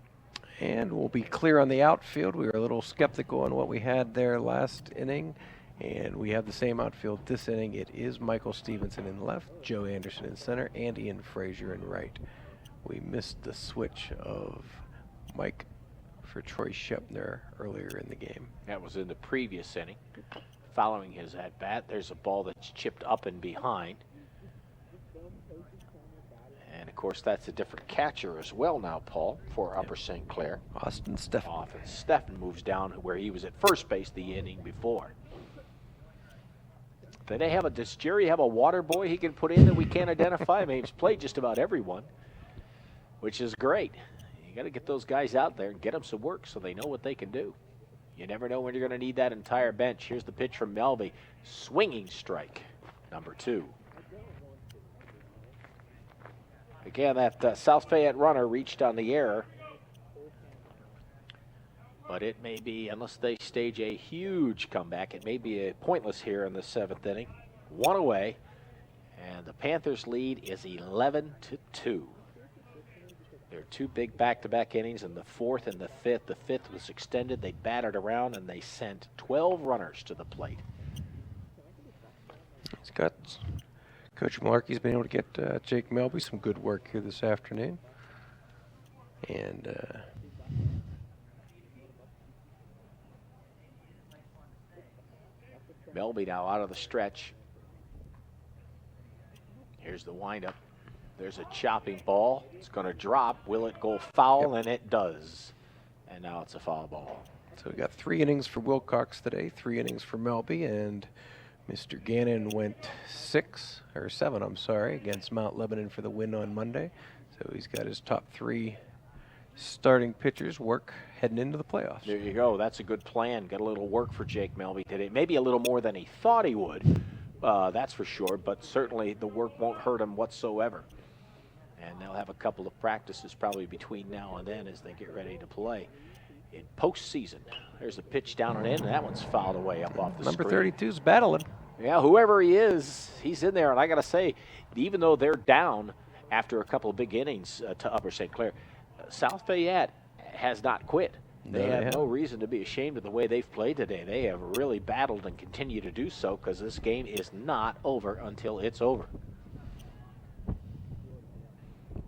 And we'll be clear on the outfield. We were a little skeptical on what we had there last inning, and we have the same outfield this inning. It is Michael Stevenson in left, Joe Anderson in center, and Ian Frazier in right. We missed the switch of Mike for Troy Shepner earlier in the game. That was in the previous inning. Following his at-bat, there's a ball that's chipped up and behind. And, of course, that's a different catcher as well now, Paul, for Upper St. Clair. Austin Steffen. Often Steffen moves down where he was at first base the inning before. Does Jerry have a water boy he can put in that we can't identify? I mean, he's played just about everyone, which is great. You got to get those guys out there and get them some work so they know what they can do. You never know when you're going to need that entire bench. Here's the pitch from Melby. Swinging strike, number 2. Again, that South Fayette runner reached on the error. But it may be, unless they stage a huge comeback, it may be pointless here in the 7th inning. 1 away, and the Panthers' lead is 11-2. There are 2 big back-to-back innings in the 4th and the 5th. The 5th was extended. They battered around, and they sent 12 runners to the plate. He's got Coach Malarkey's been able to get Jake Melby some good work here this afternoon. And Melby now out of the stretch. Here's the windup. There's a chopping ball. It's going to drop. Will it go foul? Yep. And it does. And now it's a foul ball. So we got 3 innings for Wilcox today, 3 innings for Melby, and Mr. Gannon went 7, against Mount Lebanon for the win on Monday. So he's got his top 3 starting pitchers work heading into the playoffs. There you go. That's a good plan. Got a little work for Jake Melby today. Maybe a little more than he thought he would. That's for sure. But certainly the work won't hurt him whatsoever. And they'll have a couple of practices probably between now and then as they get ready to play in postseason. There's a pitch down and in, and that one's fouled away up off the Number screen. 32's battling. Yeah, whoever he is, he's in there. And I got to say, even though they're down after a couple of big innings to Upper St. Clair, South Fayette has not quit. They have no reason to be ashamed of the way they've played today. They have really battled and continue to do so because this game is not over until it's over.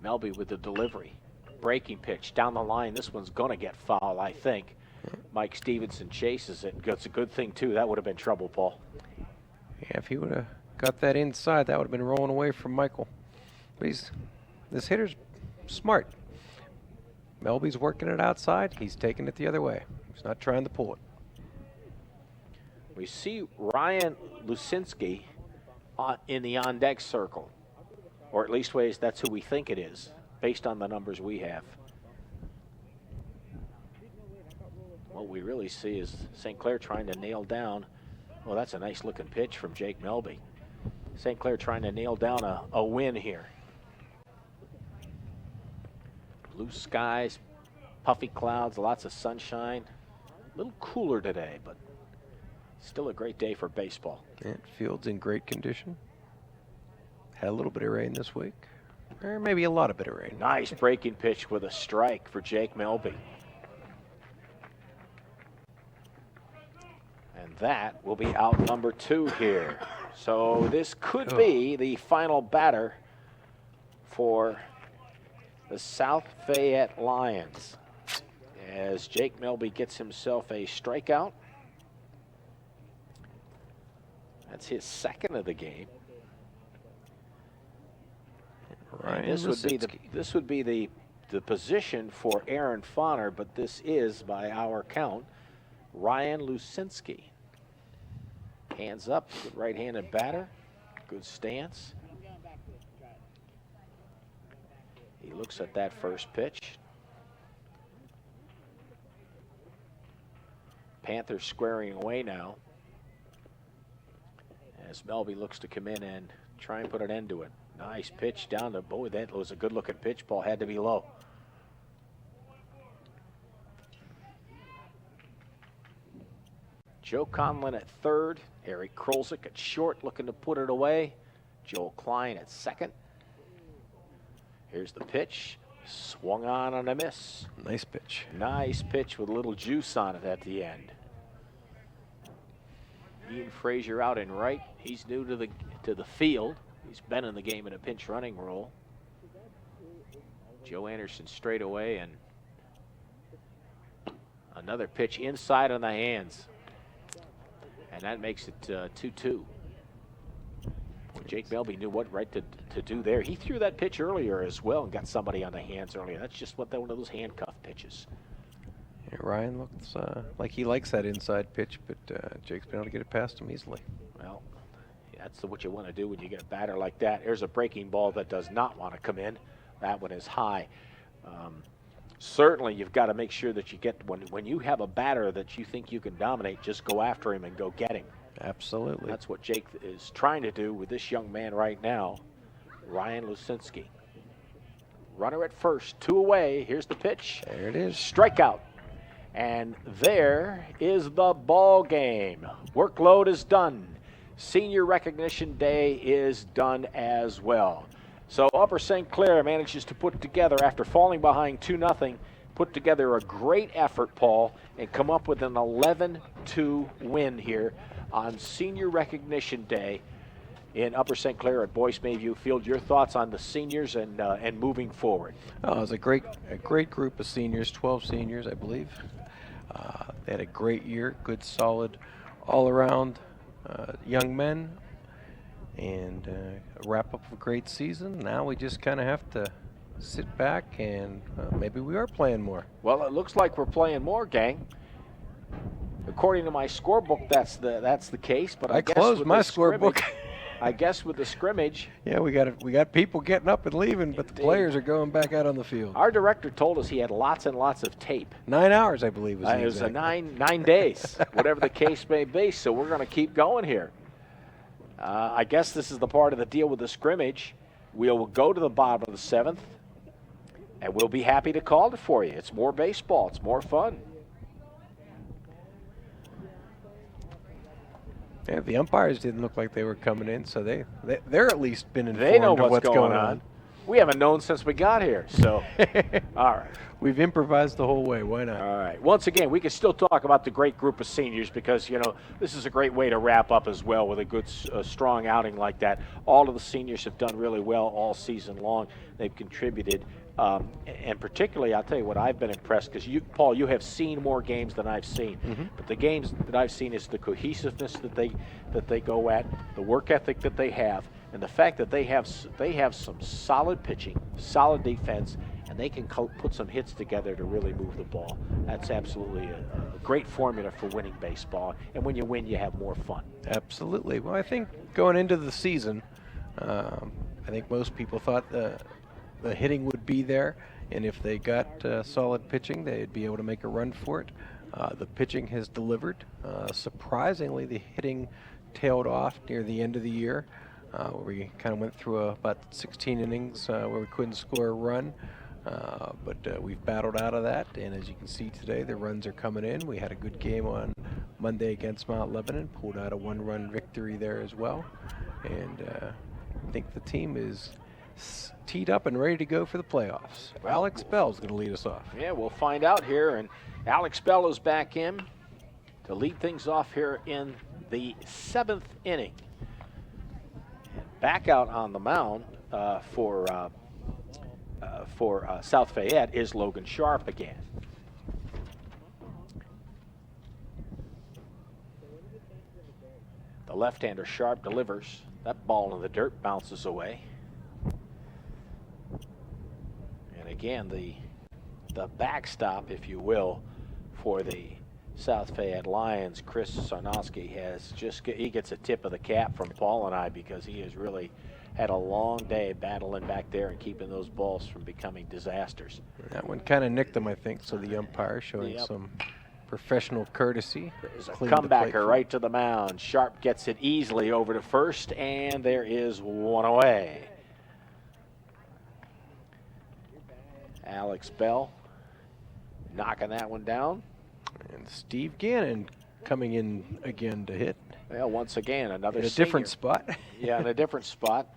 Melby with the delivery. Breaking pitch down the line. This one's going to get foul, I think. Mike Stevenson chases it. That's a good thing, too. That would have been trouble, Paul. Yeah, if he would have got that inside, that would have been rolling away from Michael. But this hitter's smart. Melby's working it outside. He's taking it the other way. He's not trying to pull it. We see Ryan Lusinski in the on-deck circle. Or at least that's who we think it is, based on the numbers we have. What we really see is St. Clair trying to nail down. Well, that's a nice-looking pitch from Jake Melby. St. Clair trying to nail down a win here. Blue skies, puffy clouds, lots of sunshine. A little cooler today, but still a great day for baseball. And field's in great condition. Had a little bit of rain this week, or maybe a lot of bit of rain. Nice breaking pitch with a strike for Jake Melby. And that will be out number 2 here. So this could be the final batter for the South Fayette Lions, as Jake Melby gets himself a strikeout. That's his second of the game. Ryan This would be the position for Aaron Fonner, but this is, by our count, Ryan Lucinski. Hands up, good right-handed batter, good stance. He looks at that first pitch. Panthers squaring away now, as Melby looks to come in and try and put an end to it. Nice pitch down to, boy, that was a good-looking pitch. Ball had to be low. Joe Conlon at third. Eric Krolzik at short, looking to put it away. Joel Klein at second. Here's the pitch. Swung on a miss. Nice pitch. Nice pitch with a little juice on it at the end. Ian Frazier out in right. He's new to the field. He's been in the game in a pinch running role. Joe Anderson straight away, and another pitch inside on the hands. And that makes it 2-2. Jake Melby knew what right to do there. He threw that pitch earlier as well and got somebody on the hands earlier. That's just one of those handcuff pitches. Yeah, Ryan looks like he likes that inside pitch, but Jake's been able to get it past him easily. Well, that's what you want to do when you get a batter like that. There's a breaking ball that does not want to come in. That one is high. Certainly, you've got to make sure that you get, when you have a batter that you think you can dominate, just go after him and go get him. Absolutely. That's what Jake is trying to do with this young man right now, Ryan Lucinski. Runner at first, 2 away. Here's the pitch. There it is. Strikeout. And there is the ball game. Workload is done. Senior recognition day is done as well. So Upper St. Clair manages to put together, after falling behind 2-0, put together a great effort, Paul, and come up with an 11-2 win here on Senior Recognition Day in Upper St. Clair at Boyce Mayview Field. Your thoughts on the seniors and moving forward? Oh, it was a great group of seniors, 12 seniors, I believe. They had a great year, good, solid, all-around young men, and wrap up a great season. Now we just kind of have to sit back and maybe we are playing more. Well, it looks like we're playing more, gang. According to my scorebook, that's the case. But I guess closed with my the scorebook. I guess with the scrimmage. Yeah, we got people getting up and leaving, but the players are going back out on the field. Our director told us he had lots and lots of tape. 9 hours, I believe, was it was a 9 days, whatever the case may be. So we're going to keep going here. I guess this is the part of the deal with the scrimmage. We'll go to the bottom of the 7th, and we'll be happy to call it for you. It's more baseball. It's more fun. Yeah, the umpires didn't look like they were coming in, so they're at least been informed they know of what's going on. We haven't known since we got here, so all right. We've improvised the whole way. Why not? All right. Once again, we can still talk about the great group of seniors because, this is a great way to wrap up as well with a good, strong outing like that. All of the seniors have done really well all season long. They've contributed. And particularly, I'll tell you what, I've been impressed because Paul, you have seen more games than I've seen. Mm-hmm. But the games that I've seen is the cohesiveness that they go at, the work ethic that they have, and the fact that they have some solid pitching, solid defense, and they can put some hits together to really move the ball. That's absolutely a great formula for winning baseball. And when you win, you have more fun. Absolutely. Well, I think going into the season, I think most people thought the hitting would be there, and if they got solid pitching, they'd be able to make a run for it. The pitching has delivered. Surprisingly, the hitting tailed off near the end of the year. where we kind of went through about 16 innings where we couldn't score a run. But we've battled out of that, and as you can see today, the runs are coming in. We had a good game on Monday against Mount Lebanon, pulled out a 1-run victory there as well. And I think the team is teed up and ready to go for the playoffs. Well, Alex Bell's going to lead us off. Yeah, we'll find out here. And Alex Bell is back in to lead things off here in the 7th inning. And back out on the mound for South Fayette is Logan Sharp again. The left-hander Sharp delivers. That ball in the dirt bounces away. And again, the backstop, if you will, for the South Fayette Lions, Chris Sarnowski he gets a tip of the cap from Paul and I, because he has really had a long day battling back there and keeping those balls from becoming disasters. That one kind of nicked him, I think, so the umpire showing some professional courtesy. There's a comebacker right to the mound. Sharp gets it easily over to first, and there is one away. Alex Bell knocking that one down. And Steve Gannon coming in again to hit. Well, once again, another in a senior. different spot. Yeah, in a different spot.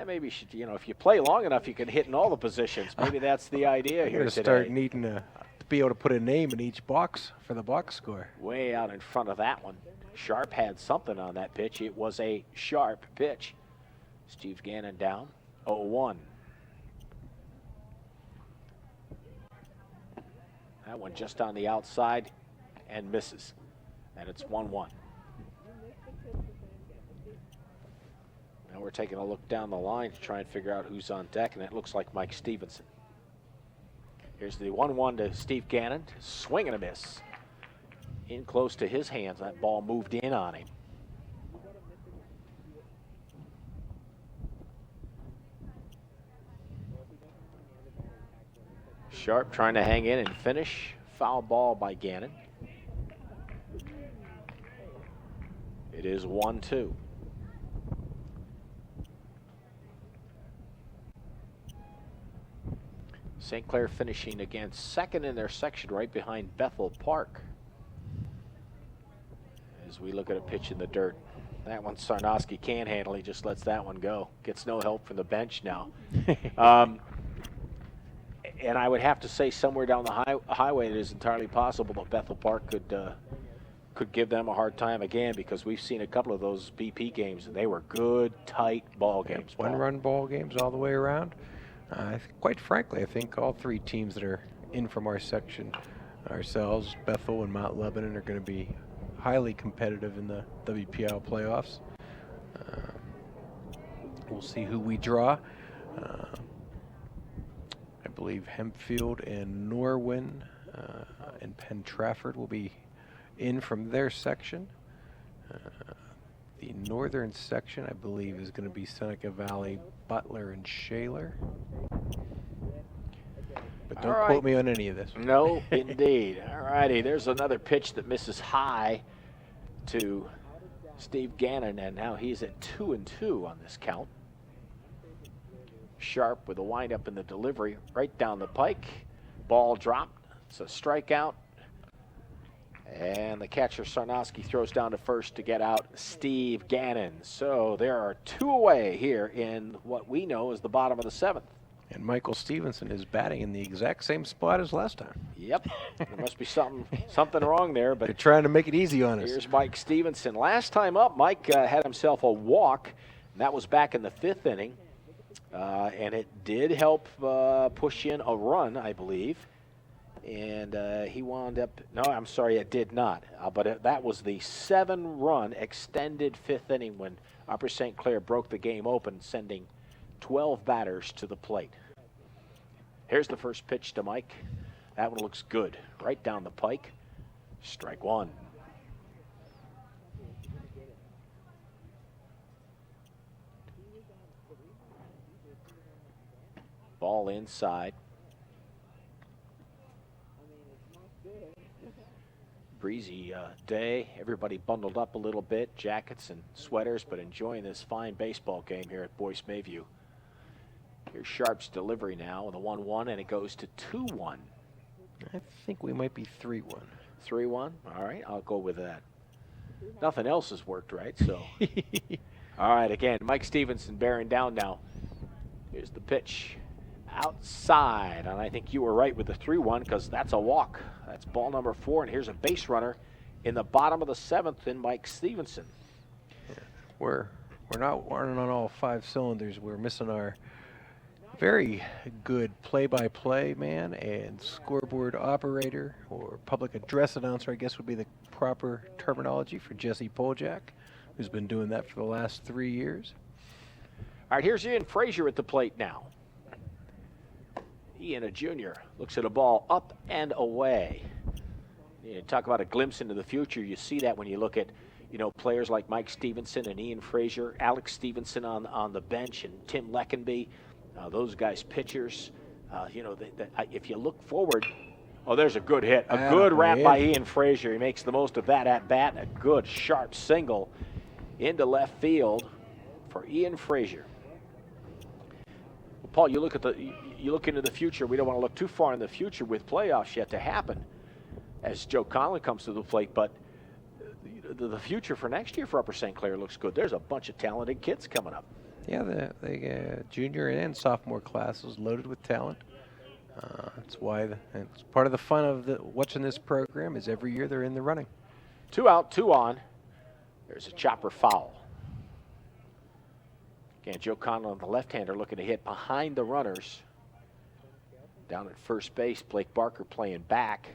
Maybe you should, if you play long enough, you can hit in all the positions. Maybe that's the idea here today. Start needing to be able to put a name in each box for the box score. Way out in front of that one. Sharp had something on that pitch. It was a sharp pitch. Steve Gannon down, 0-1. That one just on the outside and misses. And it's 1-1. Now we're taking a look down the line to try and figure out who's on deck, and it looks like Mike Stevenson. Here's the 1-1 to Steve Gannon. Swing and a miss. In close to his hands. That ball moved in on him. Sharp trying to hang in and finish. Foul ball by Gannon. It is 1-2. St. Clair finishing again second in their section, right behind Bethel Park. As we look at a pitch in the dirt. That one Sarnowski can't handle. He just lets that one go. Gets no help from the bench now. And I would have to say somewhere down the highway it is entirely possible that Bethel Park could give them a hard time again, because we've seen a couple of those BP games, and they were good, tight ball games. One-run ball games all the way around. Quite frankly, I think all three teams that are in from our section, ourselves, Bethel, and Mount Lebanon, are going to be highly competitive in the WPL playoffs. We'll see who we draw. I believe Hempfield and Norwin and Penn Trafford will be in from their section. The northern section, I believe, is going to be Seneca Valley, Butler, and Shaler. But don't quote me on any of this. No, indeed. All righty, there's another pitch that misses high to Steve Gannon, and now he's at 2-2 on this count. Sharp with a windup in the delivery right down the pike. Ball dropped. It's a strikeout. And the catcher Sarnowski throws down to first to get out Steve Gannon. So there are two away here in what we know is the bottom of the 7th. And Michael Stevenson is batting in the exact same spot as last time. Yep. There must be something wrong there. But they're trying to make it easy on us. Here's Mike Stevenson. Last time up, Mike had himself a walk. And that was back in the 5th inning. And it did help push in a run, I believe. And he wound up, no, I'm sorry, it did not. But that was the 7-run extended 5th inning when Upper St. Clair broke the game open, sending 12 batters to the plate. Here's the first pitch to Mike. That one looks good. Right down the pike. Strike one. Ball inside. Breezy day. Everybody bundled up a little bit, jackets and sweaters, but enjoying this fine baseball game here at Boyce Mayview. Here's Sharp's delivery now with a 1-1, and it goes to 2-1. I think we might be 3-1. 3-1? All right, I'll go with that. Nothing else has worked, right? So, all right, again, Mike Stevenson bearing down now. Here's the pitch outside, and I think you were right with the 3-1 because that's a walk. That's ball number 4, and here's a base runner in the bottom of the 7th in Mike Stevenson. We're not running on all 5 cylinders. We're missing our very good play-by-play man and scoreboard operator, or public address announcer, I guess would be the proper terminology for Jesse Poljak, who's been doing that for the last 3 years. All right, here's Ian Frazier at the plate now. Ian, a junior, looks at a ball up and away. You talk about a glimpse into the future. You see that when you look at, players like Mike Stevenson and Ian Frazier, Alex Stevenson on the bench, and Tim Leckenby. Those guys, pitchers. If you look forward, there's a good hit. A good wrap by Ian Frazier. He makes the most of that at bat. A good, sharp single into left field for Ian Frazier. Well, Paul, you look into the future. We don't want to look too far in the future with playoffs yet to happen as Joe Conlon comes to the plate, but the future for next year for Upper St. Clair looks good. There's a bunch of talented kids coming up. Yeah, the junior and sophomore class is loaded with talent. That's why it's part of the fun of watching this program is every year they're in the running. 2 out, 2 on. There's a chopper foul. Again, Joe Conlon, the left-hander, looking to hit behind the runners. Down at first base, Blake Barker playing back.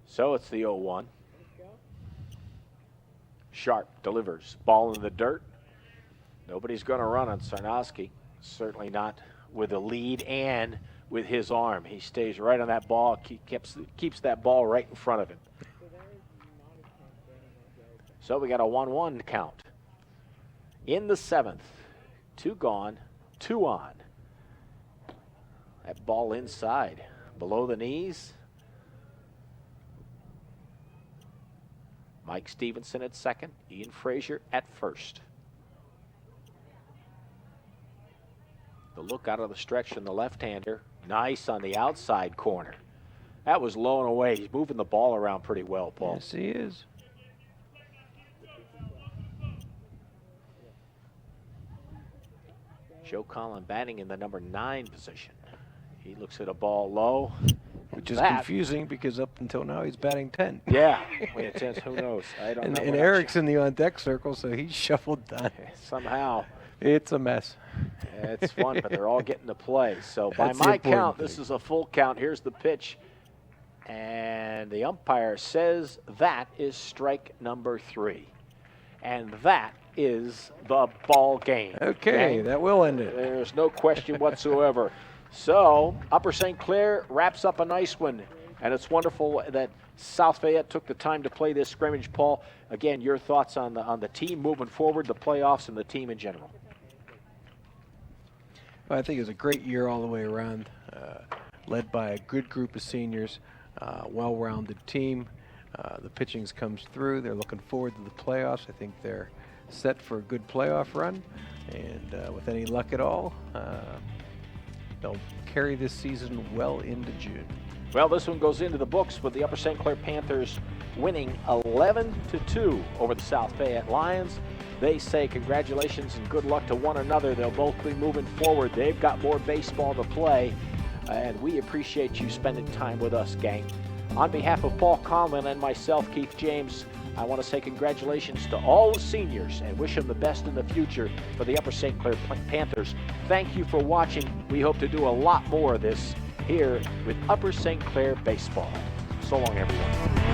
So it's the 0-1. Sharp delivers. Ball in the dirt. Nobody's going to run on Sarnowski. Certainly not with a lead and with his arm. He stays right on that ball, keeps that ball right in front of him. So we got a 1-1 count. In the 7th, 2 gone, 2 on. That ball inside, below the knees. Mike Stevenson at second, Ian Frazier at first. The look out of the stretch from the left-hander. Nice on the outside corner. That was low and away. He's moving the ball around pretty well, Paul. Yes, he is. Joe Conlon batting in the number 9 position. He looks at a ball low. Which is confusing because up until now he's batting 10. Yeah, who knows? I don't know. And Eric's in the on-deck circle, so he's shuffled down. Somehow. It's a mess. It's fun, but they're all getting to play. So by my count, this is a full count. Here's the pitch. And the umpire says that is strike number 3. And that is the ball game. Okay, that will end it. There's no question whatsoever. So Upper St. Clair wraps up a nice one. And it's wonderful that South Fayette took the time to play this scrimmage. Paul, again, your thoughts on the team moving forward, the playoffs, and the team in general. Well, I think it was a great year all the way around, led by a good group of seniors, well-rounded team. The pitchings comes through. They're looking forward to the playoffs. I think they're set for a good playoff run. And with any luck at all, they'll carry this season well into June. Well, this one goes into the books with the Upper St. Clair Panthers winning 11-2 over the South Fayette Lions. They say congratulations and good luck to one another. They'll both be moving forward. They've got more baseball to play, and we appreciate you spending time with us, gang. On behalf of Paul Conlon and myself, Keith James, I want to say congratulations to all the seniors and wish them the best in the future for the Upper St. Clair Panthers. Thank you for watching. We hope to do a lot more of this here with Upper St. Clair Baseball. So long, everyone.